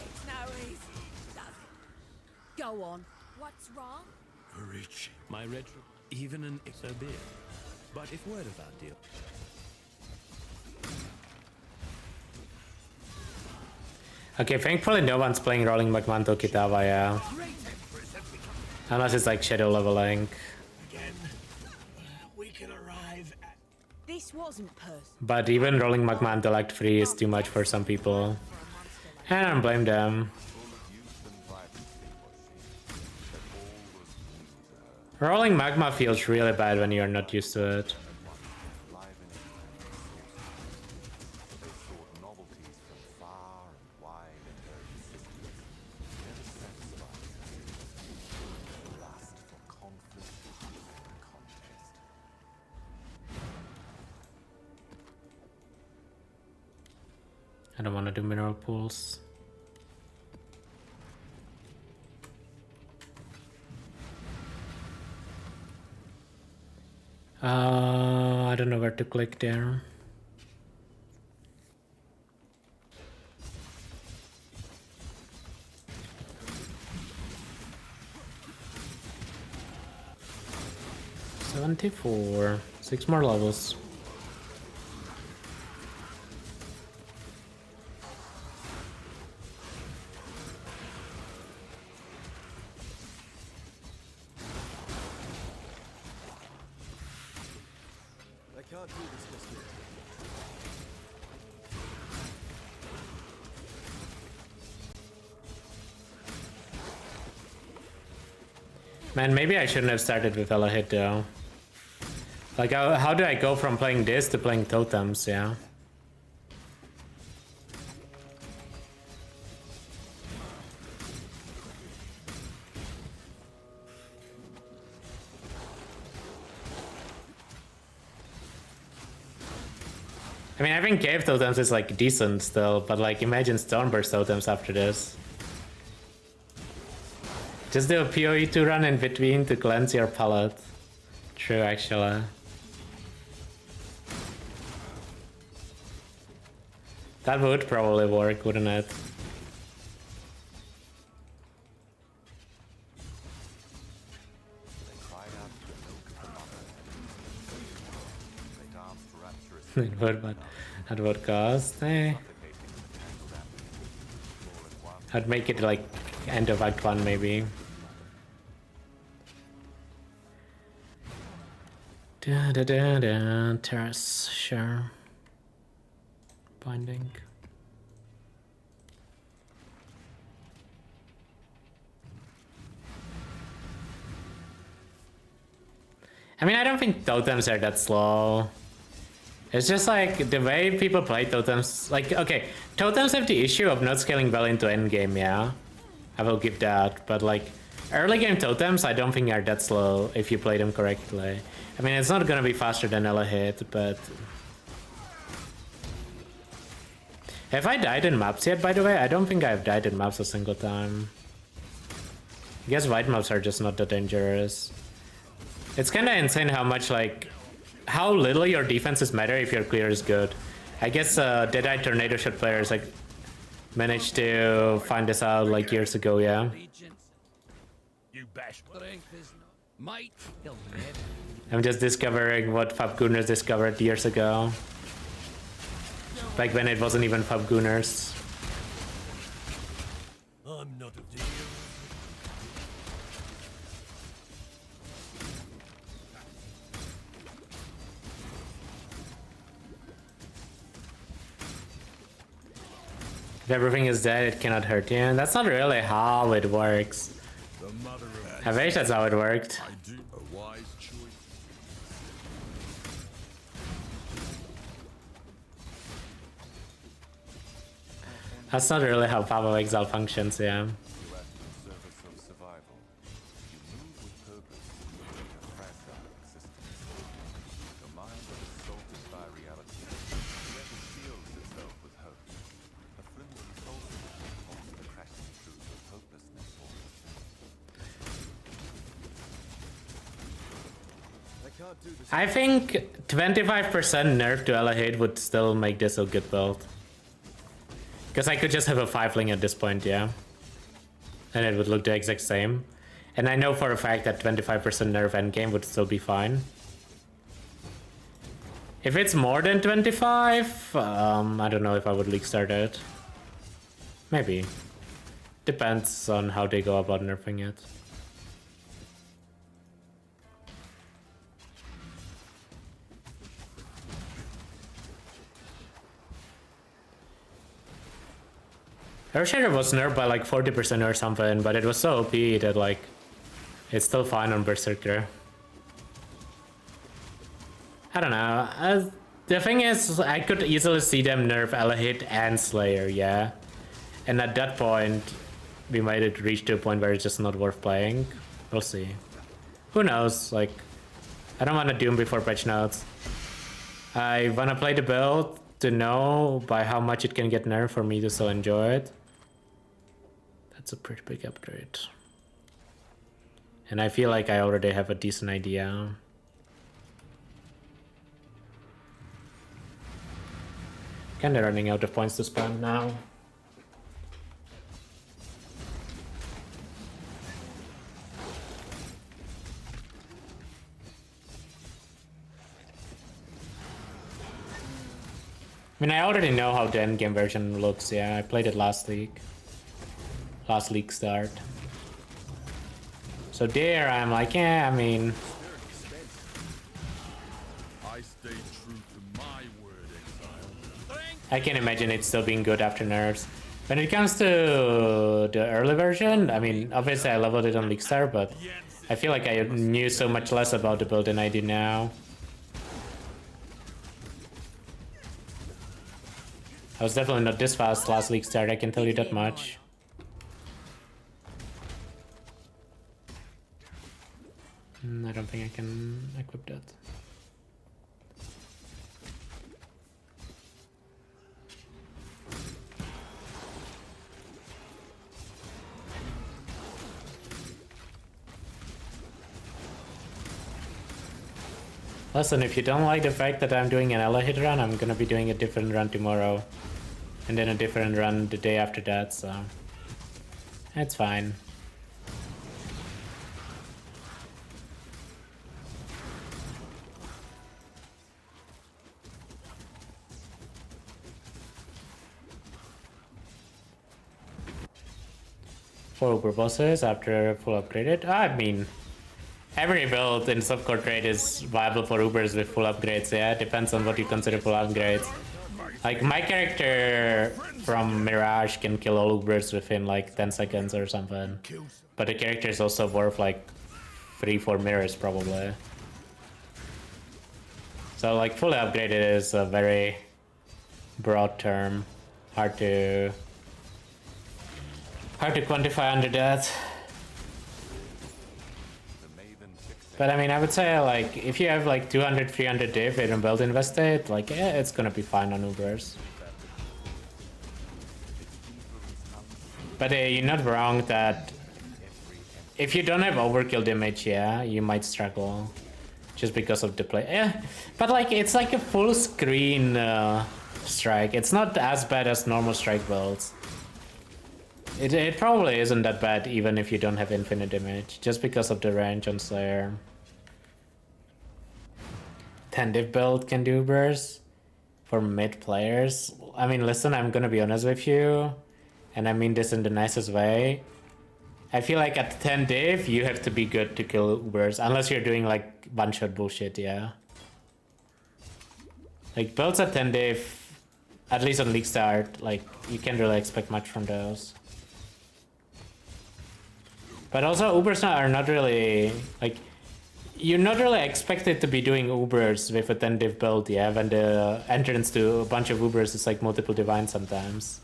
It's no easy, does it? Go on. What's wrong? Rich. My retro. Even an so be it. But if word of our deal. Okay, thankfully no one's playing Rolling Magmanto Kitava, yeah. Unless it's like shadow leveling. Again, we can arrive at. This wasn't personal. But even Rolling Magmanto Act 3 is too much for some people. And I don't blame them. Rolling magma feels really bad when you're not used to it. I don't want to do mineral pools. I don't know where to click there. $74. 6 more levels. Man, maybe I shouldn't have started with Ele Hit though. Like, how do I go from playing this to playing totems, yeah? I mean, I think cave totems is like decent still, but like imagine Stoneburst totems after this. Just do a PoE2 run in between to cleanse your palette. True, actually. That would probably work, wouldn't it? It would, but at what cost? Eh. I'd make it like end of Act 1 maybe. Terrace, sure. Binding. I mean, I don't think totems are that slow. It's just like the way people play totems. Like, okay, totems have the issue of not scaling well into endgame, yeah. I will give that, but like early game totems, I don't think are that slow if you play them correctly. I mean, it's not gonna be faster than Ele Hit, but... Have I died in maps yet, by the way? I don't think I've died in maps a single time. I guess white maps are just not that dangerous. It's kinda insane how much, like... how little your defenses matter if your clear is good. I guess Deadeye Tornado Shot players, like, managed to find this out, like, years ago, yeah? You bash strength is might. He'll never. I'm just discovering what Fabgooners discovered years ago. Back when it wasn't even Fabgooners. I'm not a deal. If everything is dead, it cannot hurt you. And that's not really how it works. I wish that's how it worked. I do a wise choice. That's not really how Pavo Exile functions, yeah. You act in service of survival. You move with purpose to fragile existence. I think 25% nerf to Ele Hit would still make this a good build. Because I could just have a 5-ling at this point, yeah. And it would look the exact same. And I know for a fact that 25% nerf endgame would still be fine. If it's more than 25, I don't know if I would league start it. Maybe. Depends on how they go about nerfing it. Earthshatter was nerfed by like 40% or something, but it was so OP that like it's still fine on Berserker. I don't know. The thing is, I could easily see them nerf Ele Hit and Slayer, yeah. And at that point, we might reach to a point where it's just not worth playing. We'll see. Who knows? Like, I don't want to Doom before patch notes. I want to play the build to know by how much it can get nerfed for me to still enjoy it. That's a pretty big upgrade. And I feel like I already have a decent idea. Kinda running out of points to spend now. I mean, I already know how the endgame version looks, yeah. I played it last league. Last league start. So there I'm like, yeah, I mean... I stay true to my word, exile. I can imagine it still being good after nerfs. When it comes to the early version, I mean, obviously I leveled it on League Star, but I feel like I knew so much less about the build than I do now. I was definitely not this fast last League Start, I can tell you that much. I don't think I can equip that. Listen, if you don't like the fact that I'm doing an Ele Hit run, I'm gonna be doing a different run tomorrow. And then a different run the day after that, so... It's fine. For Uber bosses after full upgraded? I mean... Every build in subcore trade is viable for Ubers with full upgrades, yeah? It depends on what you consider full upgrades. Like, my character from Mirage can kill all Ubers within like 10 seconds or something. But the character is also worth like 3-4 mirrors probably. So like fully upgraded is a very broad term. Hard to quantify under that. But I mean, I would say like if you have like 200-300 div and build invested, like yeah, it's gonna be fine on Ubers. But you're not wrong that if you don't have overkill damage, yeah, you might struggle just because of the play. Yeah, but like it's like a full screen strike. It's not as bad as normal strike builds. It probably isn't that bad even if you don't have infinite damage, just because of the range on Slayer. 10 div build can do burst for mid players. I mean, listen, I'm gonna be honest with you, and I mean this in the nicest way. I feel like at 10 div, you have to be good to kill Ubers, unless you're doing like one-shot bullshit, yeah. Like builds at 10 div, at least on League Start, like you can't really expect much from those. But also Ubers are not really, like, you're not really expected to be doing Ubers with a 10 div build, yeah, when the entrance to a bunch of Ubers is like multiple divines sometimes.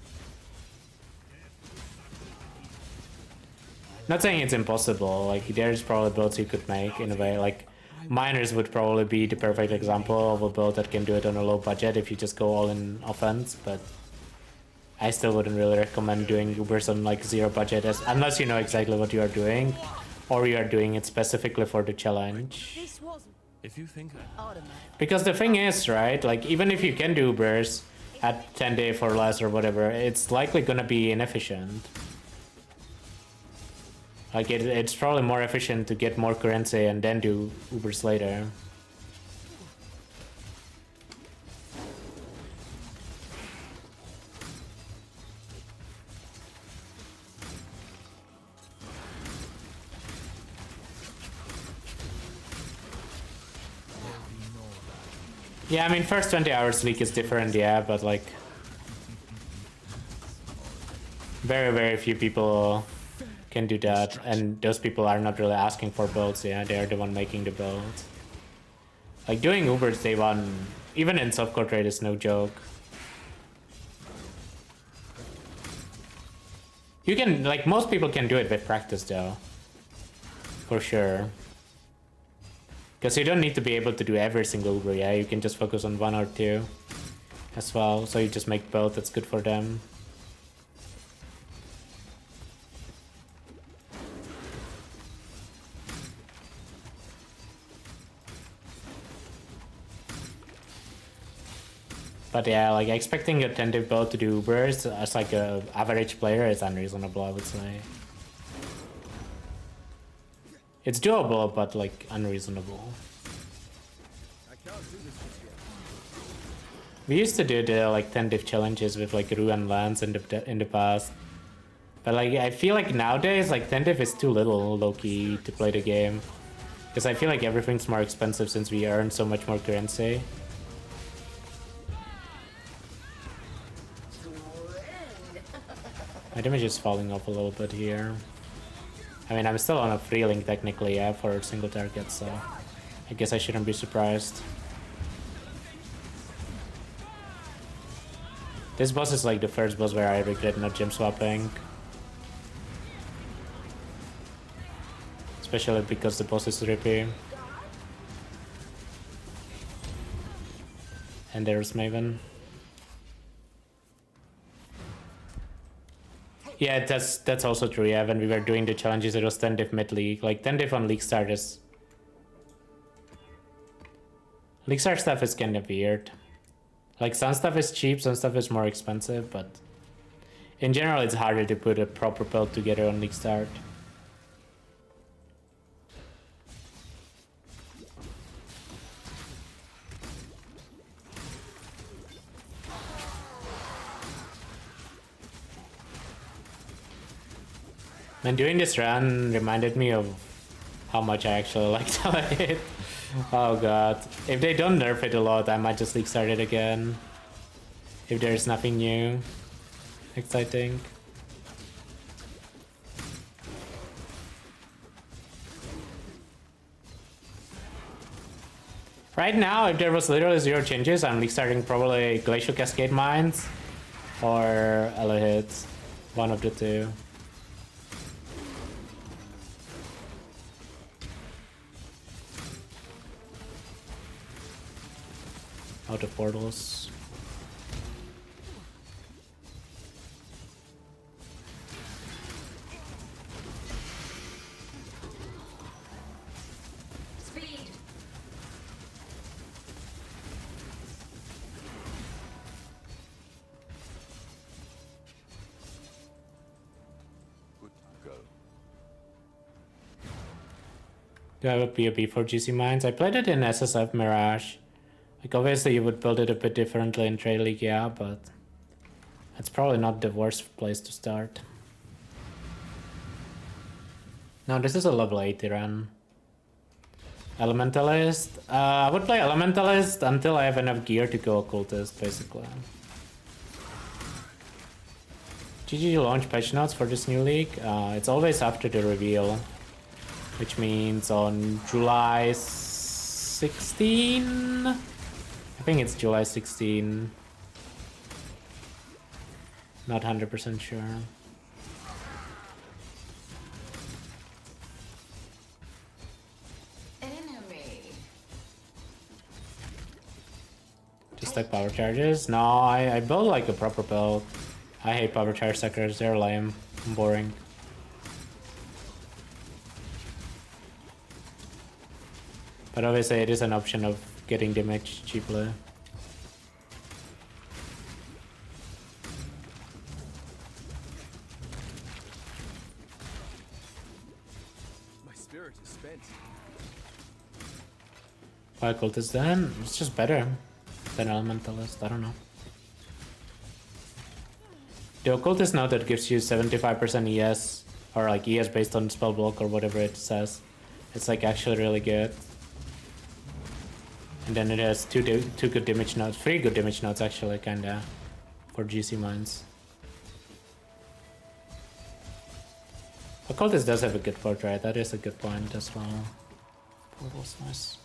Not saying it's impossible, like there's probably builds you could make in a way, like Miners would probably be the perfect example of a build that can do it on a low budget if you just go all in offense, but I still wouldn't really recommend doing Ubers on like zero budget unless you know exactly what you are doing or you are doing it specifically for the challenge. This wasn't If you think Because the thing is, right, like even if you can do Ubers at 10 diff or less or whatever, it's likely gonna be inefficient. Like it's probably more efficient to get more currency and then do Ubers later. Yeah, I mean, first 20 hours league is different, yeah, but like very few people can do that, and those people are not really asking for builds, yeah, they are the one making the build. Like doing Ubers day one, even in softcore trade, is no joke. You can, like, most people can do it with practice though, for sure. Because you don't need to be able to do every single Uber, yeah? You can just focus on one or two as well. So you just make both, that's good for them. But yeah, like expecting a 10-div build to do Ubers as like a average player is unreasonable, I would say. It's doable, but like unreasonable. We used to do the like 10 diff challenges with like Ruan lands in the past, but like I feel like nowadays like 10 diff is too little low-key to play the game, because I feel like everything's more expensive since we earn so much more currency. My damage is falling off a little bit here. I mean, I'm still on a free link technically, yeah, for a single target, so I guess I shouldn't be surprised. This boss is like the first boss where I regret not gem swapping. Especially because the boss is rippy. And there's Maven. Yeah, that's also true, yeah, when we were doing the challenges it was 10 diff mid league. Like 10 diff on league start is... League start stuff is kinda weird. Like some stuff is cheap, some stuff is more expensive, but in general it's harder to put a proper build together on league start. And doing this run reminded me of how much I actually liked Ele Hit. Oh god. If they don't nerf it a lot, I might just league start it again. If there's nothing new. Exciting. Right now, if there was literally 0 changes, I'm league starting probably Glacial Cascade Mines or Ele Hit. One of the two. Out of portals. Speed. Good go. Do I have a POB for GC Mines? I played it in SSF Mirage. Like obviously you would build it a bit differently in Trade League, yeah, but it's probably not the worst place to start. No, this is a level 80 run. Elementalist? I would play Elementalist until I have enough gear to go Occultist, basically. GG launch patch notes for this new league. It's always after the reveal, which means on July 16? I think it's July 16. Not 100% sure. Just like power charges? No, I build like a proper build. I hate power charge suckers, they're lame and boring. But obviously it is an option of getting damage cheaply. My spirit is spent. Why Cultist then? It's just better than Elementalist, I don't know. The Occultist now that gives you 75% ES, or like ES based on spell block or whatever it says. It's like actually really good. And then it has two good damage nodes, 3 good damage nodes actually, kinda, for GC mines. Occultist does have a good portrait, that is a good point as well. Portal's nice.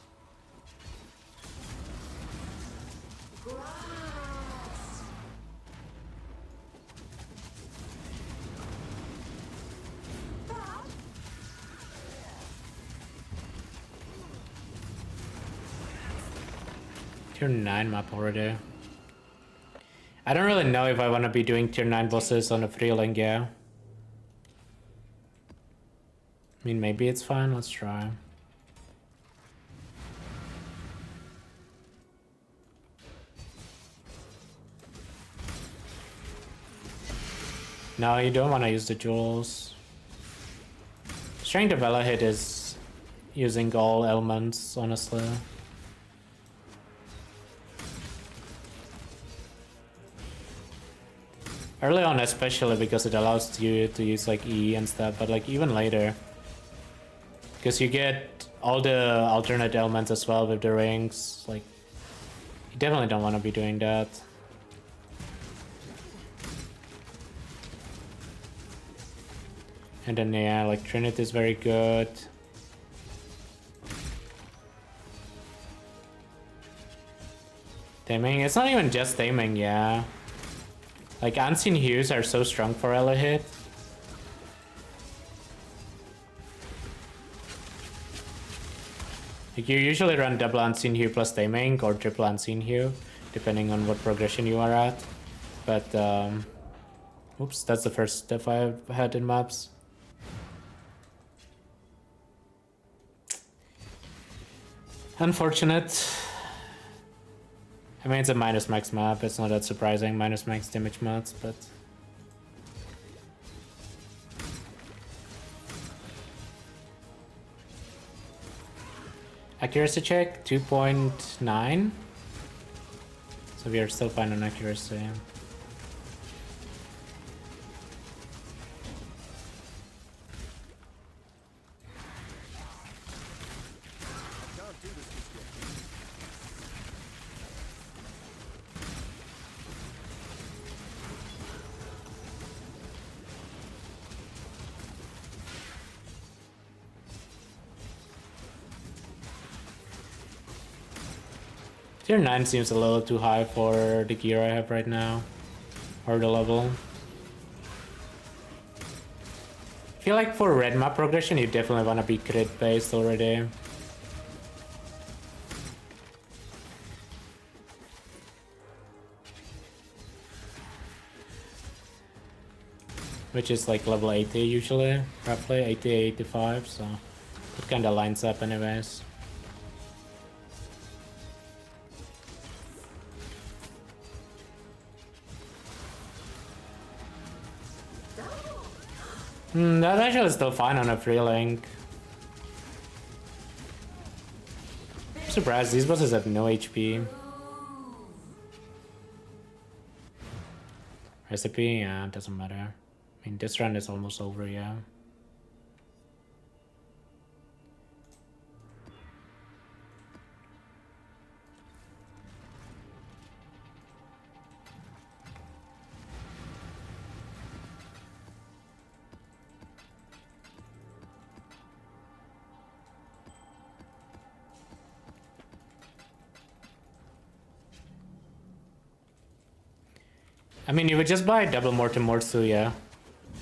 Tier 9 map already. I don't really know if I want to be doing tier 9 bosses on a free link, yeah. I mean, maybe it's fine, let's try. No, you don't want to use the jewels. Strength of Ele Hit is using all elements, honestly. Early on especially because it allows you to use like E and stuff, but like even later. Because you get all the alternate elements as well with the rings, like you definitely don't want to be doing that. And then yeah, like Trinity is very good. Taming, it's not even just taming, yeah. Like unseen hues are so strong for Ele Hit. Like you usually run double unseen hue plus taming or triple unseen hue, depending on what progression you are at. But oops, that's the first step I've had in maps. Unfortunate. I mean, it's a minus max map, it's not that surprising, minus max damage mods, but... Accuracy check, 2.9. So we are still fine on accuracy. Tier 9 seems a little too high for the gear I have right now, or the level. I feel like for red map progression you definitely want to be crit based already. Which is like level 80 usually, roughly 80, 85, so it kinda lines up anyways. That actually is still fine on a free link. I'm surprised these bosses have no HP. Recipe, yeah, it doesn't matter. I mean, this run is almost over, yeah. I mean, you would just buy double Mortem Morsu, yeah,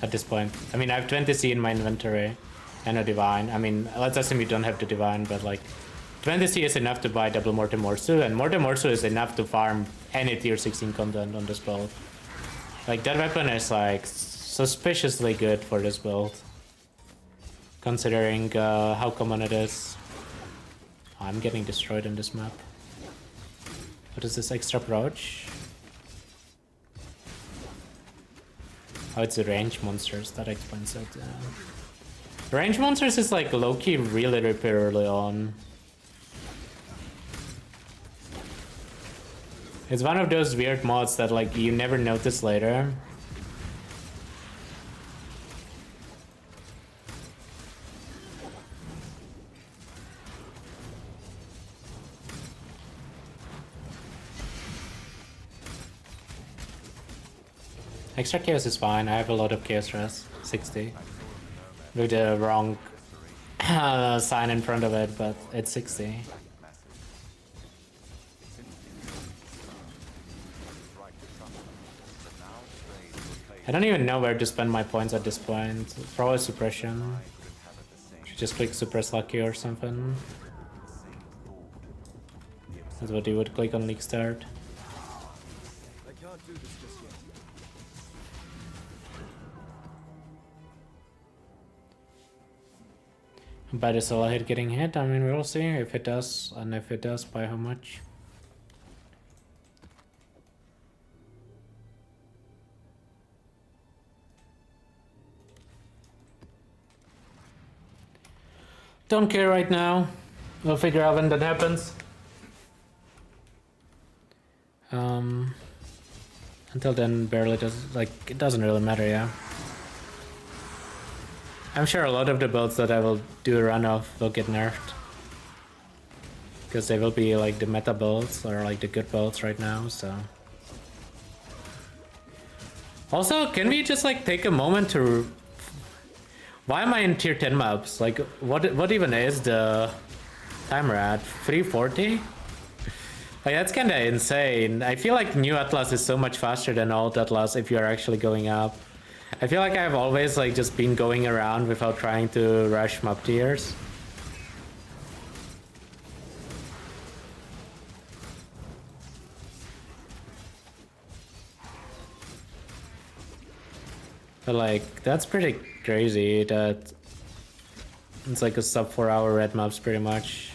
at this point. I mean, I have 20C in my inventory and a Divine. I mean, let's assume you don't have the Divine, but like, 20C is enough to buy double Mortem Morsu, and Mortem Morsu is enough to farm any tier 16 content on this build. Like, that weapon is like suspiciously good for this build, considering how common it is. I'm getting destroyed on this map. What is this extra approach? Oh, it's the range monsters, that explains it. Range monsters is like low-key really rippy early on. It's one of those weird mods that like you never notice later. Extra chaos is fine. I have a lot of chaos res, 60. With the wrong sign in front of it, but it's 60. I don't even know where to spend my points at this point. Probably suppression. Should just click suppress lucky or something. That's what you would click on Leaguestart. I can't do this just yet. But is Ele Hit getting hit? I mean, we'll see if it does, and if it does, by how much. Don't care right now. We'll figure out when that happens. Until then, barely does, like, it doesn't really matter, yeah. I'm sure a lot of the builds that I will do a run of will get nerfed. Because they will be like the meta builds, or like the good builds right now, so. Also, can we just like take a moment to... Why am I in tier 10 maps? Like, what even is the timer at? 340? Like, that's kinda insane. I feel like new Atlas is so much faster than old Atlas if you're actually going up. I feel like I've always like just been going around without trying to rush map tiers. But like, that's pretty crazy that it's like a sub 4 hour red maps pretty much.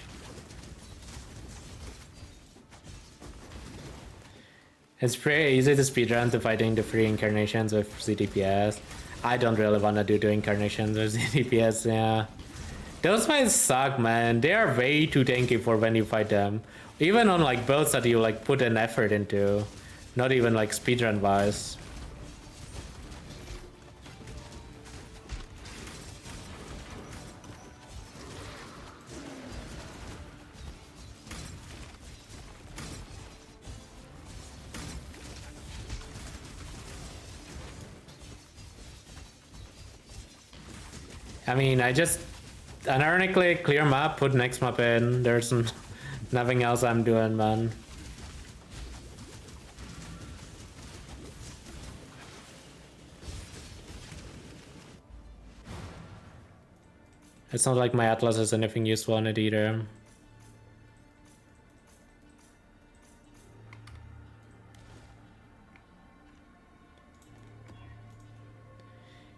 It's pretty easy to speedrun to fighting the free incarnations with ZDPS. I don't really want to do the incarnations with ZDPS, yeah. Those fights suck, man. They are way too tanky for when you fight them. Even on like builds that you like put an effort into. Not even like speedrun wise. I mean, I just unironically clear map, put next map in. There's nothing else I'm doing, man. It's not like my Atlas has anything useful on it either.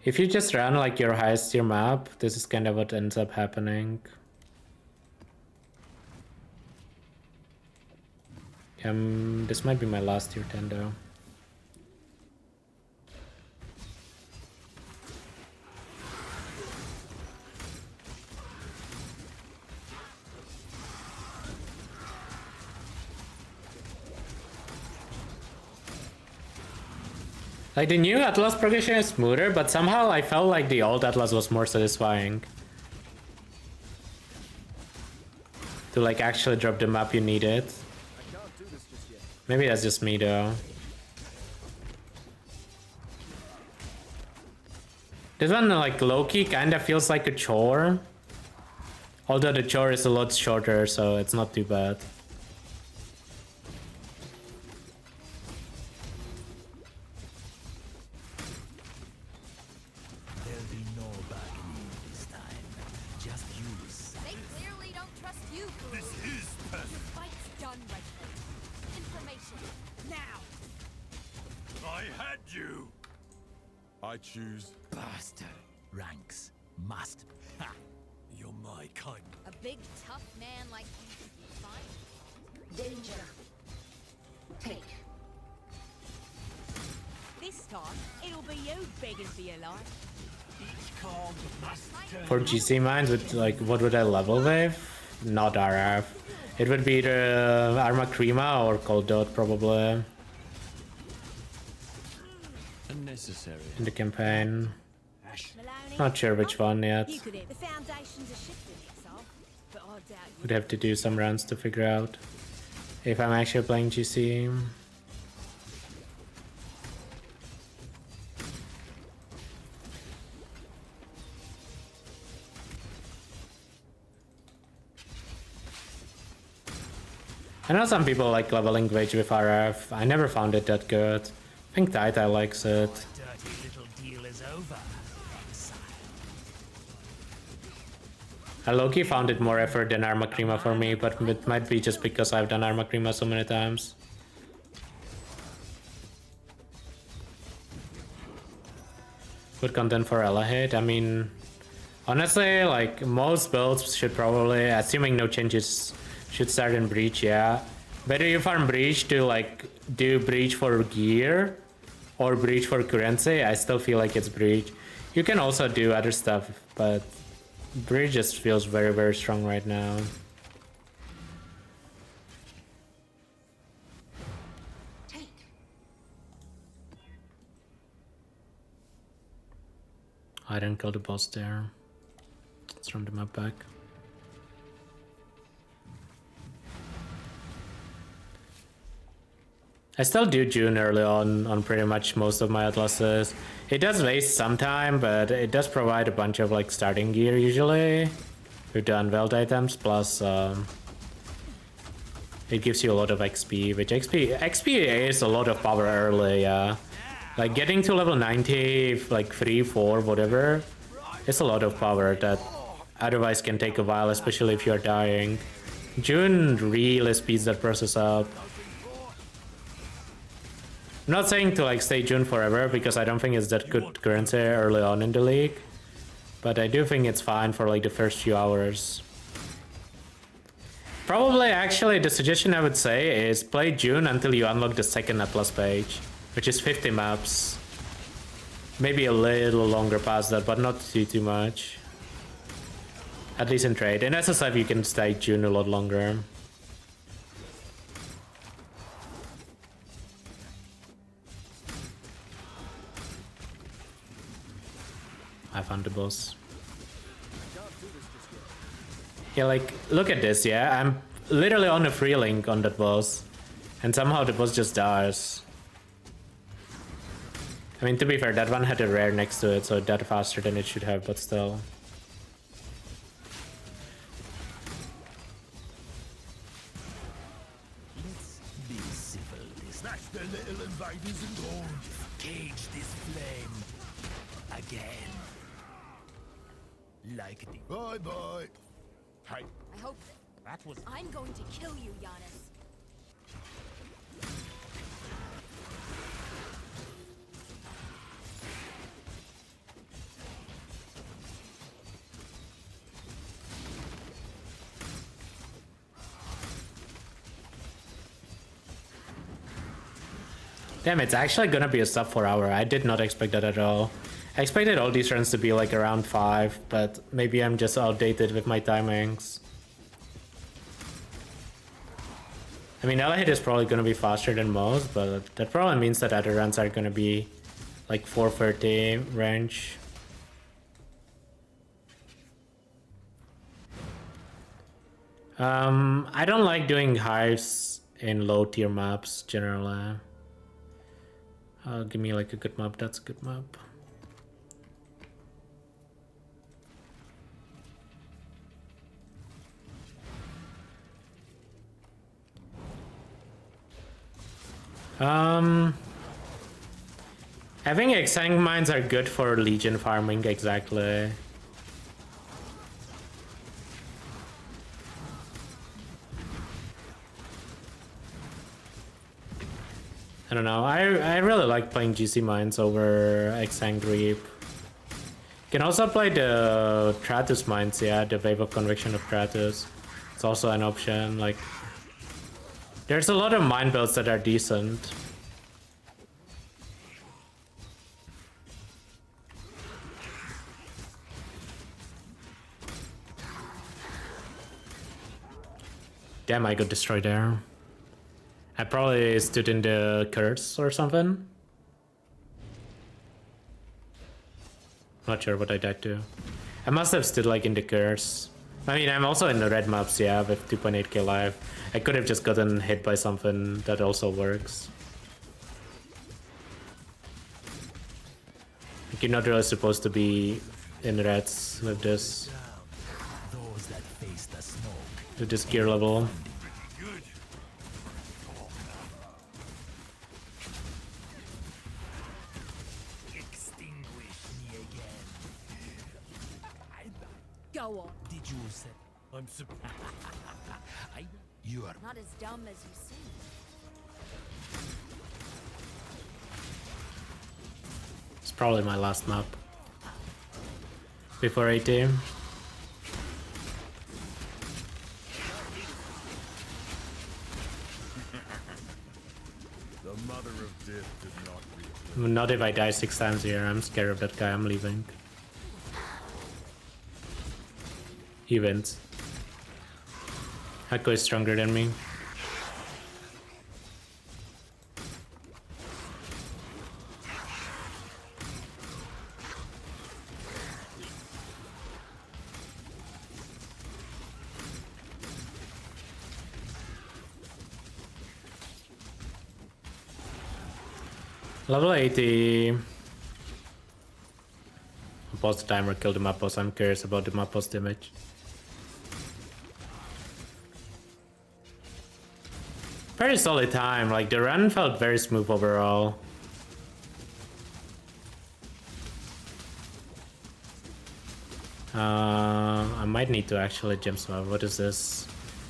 If you just run like your highest tier map, this is kind of what ends up happening. This might be my last tier 10 though. Like, the new Atlas progression is smoother, but somehow I felt like the old Atlas was more satisfying. To like actually drop the map you needed. Maybe that's just me though. This one like low-key kinda feels like a chore. Although the chore is a lot shorter, so it's not too bad. I choose. Bastard. Ranks. Must. Ha! Your on my kind. A big, tough man like you should be fine. Danger. Take. This time, it'll be you begging for your life. Each cog must turn. For GC mines, with like, what would I level with? Not RF. It would be the Arma Crema or Cold Dot probably Unnecessary. in the campaign. Maloney, Not sure which one yet. you could hit the foundations are shifting itself, but I doubt you. Would have to do some rounds to figure out if I'm actually playing GC. I know some people like leveling Wage with RF. I never found it that good. I think Taita likes it. Dirty little deal is over. I low-key found it more effort than Arma Crema for me, but it might be just because I've done Arma Crema so many times. Good content for Ele Hit. I mean, honestly, like most builds should probably, assuming no changes, should start in Breach, yeah. Whether you farm Breach to like do Breach for gear or Breach for currency, I still feel like it's Breach. You can also do other stuff, but Breach just feels very, very strong right now. Take. I didn't kill the boss there. Let's run the map back. I still do June early on pretty much most of my atlases. It does waste some time, but it does provide a bunch of like starting gear usually with the unveiled items, plus it gives you a lot of XP, which XP is a lot of power early, yeah. Like getting to level 90, like 3, 4, whatever, it's a lot of power that otherwise can take a while, especially if you're dying. June really speeds that process up. I'm not saying to like stay June forever because I don't think it's that good currency early on in the league, but I do think it's fine for like the first few hours. Probably actually the suggestion I would say is play June until you unlock the second Atlas page, which is 50 maps. Maybe a little longer past that, but not too much. At least in trade. In SSF you can stay June a lot longer. I found the boss. Yeah, like, look at this, yeah? I'm literally on a free link on that boss. And somehow the boss just dies. I mean, to be fair, that one had a rare next to it, so it died faster than it should have, but still. Let's be civil. Smash the little invaders and all. Cage this flame. Again. Like the bye bye. Hey, I hope that was I'm going to kill you, Giannis. Damn, it's actually gonna be a sub 4 hour. I did not expect that at all. I expected all these runs to be like around 5, but maybe I'm just outdated with my timings. I mean, Ele Hit is probably gonna be faster than most, but that probably means that other runs are gonna be like 430 range. I don't like doing hives in low tier maps generally. Give me like a good map. That's a good map. I think Exang mines are good for Legion farming, exactly. I don't know, I really like playing GC mines over Exang Reap. Can also play the Stratus mines, yeah, the Wave of Conviction of Stratus. It's also an option. Like, there's a lot of mine builds that are decent. Damn, I got destroyed there. I probably stood in the curse or something. Not sure what I died to. I must have stood like in the curse. I mean, I'm also in the red maps, yeah, with 2.8k life. I could have just gotten hit by something that also works. Like, you're not really supposed to be in reds with this. Those that face the smoke. With this gear level. Extinguish me again. Go on. Did you say I'm surprised? You are Not as dumb as you seem. It's probably my last map. Before 18. The mother of death did not reappear. Not if I die 6 times here. I'm scared of that guy. I'm leaving. He wins. Echo is stronger than me. Level 80. Pause the timer, kill the map boss. I'm curious about the map boss damage. Very solid time, like the run felt very smooth overall. I might need to actually gem swap. What is this?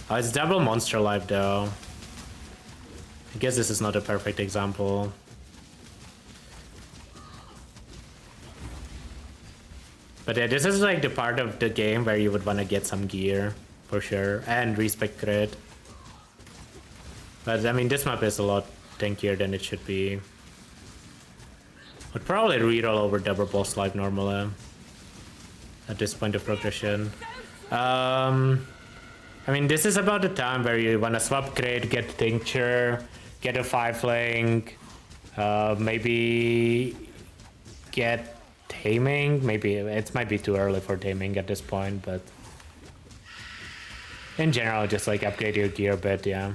Oh, it's double monster life though. I guess this is not a perfect example. But yeah, this is like the part of the game where you would want to get some gear, for sure, and respect crit. But I mean, this map is a lot tankier than it should be. Would probably reroll over double boss life normally at this point of progression. I mean, this is about the time where you want to swap crit, get tincture, get a 5 link, maybe get taming. Maybe it might be too early for taming at this point, but in general, just like upgrade your gear a bit, yeah.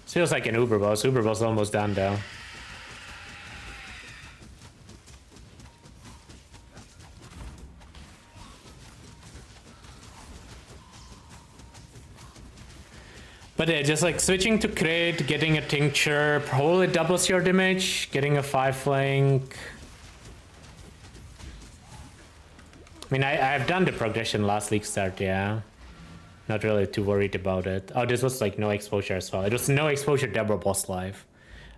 Feels like an Uber boss. Uber boss almost done though. But yeah, just like switching to crit, getting a tincture, probably doubles your damage, getting a 5 flank. I mean, I've done the progression last league start, yeah. Not really too worried about it. Oh, this was like no exposure as well. It was no exposure double boss life.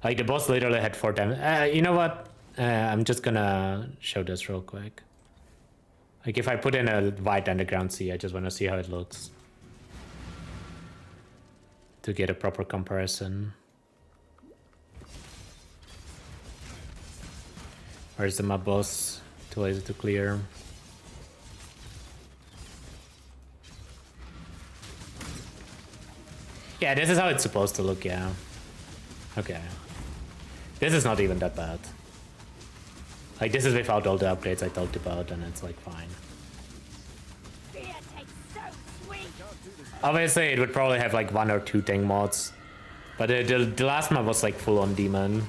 Like the boss literally had 4 times. You know what? I'm just gonna show this real quick. Like if I put in a white underground sea, I just want to see how it looks. To get a proper comparison. Where's the map boss? Too lazy to clear. Yeah, this is how it's supposed to look, yeah. Okay. This is not even that bad. Like, this is without all the upgrades I talked about, and it's like fine. Obviously, it would probably have like 1 or 2 tank mods. But the last map was like full on demon.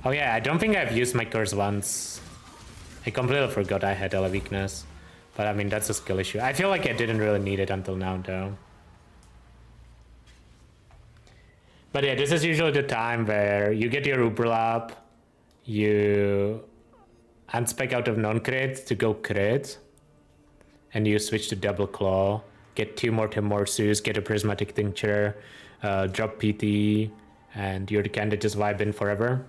Oh yeah, I don't think I've used my curse once. I completely forgot I had Ele weakness. But I mean, that's a skill issue. I feel like I didn't really need it until now though. But yeah, this is usually the time where you get your Uber lap. unspec out of non-crit to go crit, and you switch to double claw, get 2 more Timorsus, get a prismatic tincture, drop PT, and you're kind of just vibing forever.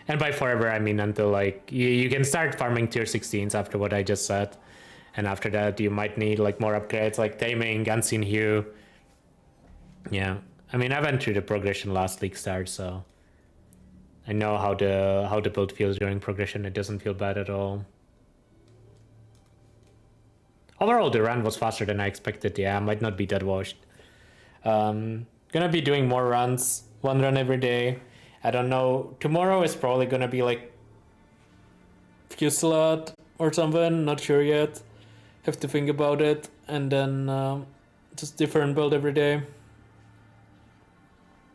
And by forever, I mean until like you can start farming tier 16s after what I just said. And after that, you might need like more upgrades like Taming, Unseen Hue. Yeah, I mean, I went through the progression last league start, so I know how the build feels during progression. It doesn't feel bad at all. Overall, the run was faster than I expected. Yeah, I might not be that washed. Gonna be doing more runs, 1 run every day. I don't know. Tomorrow is probably gonna be like Fusillade or something. Not sure yet. Have to think about it. And then just different build every day.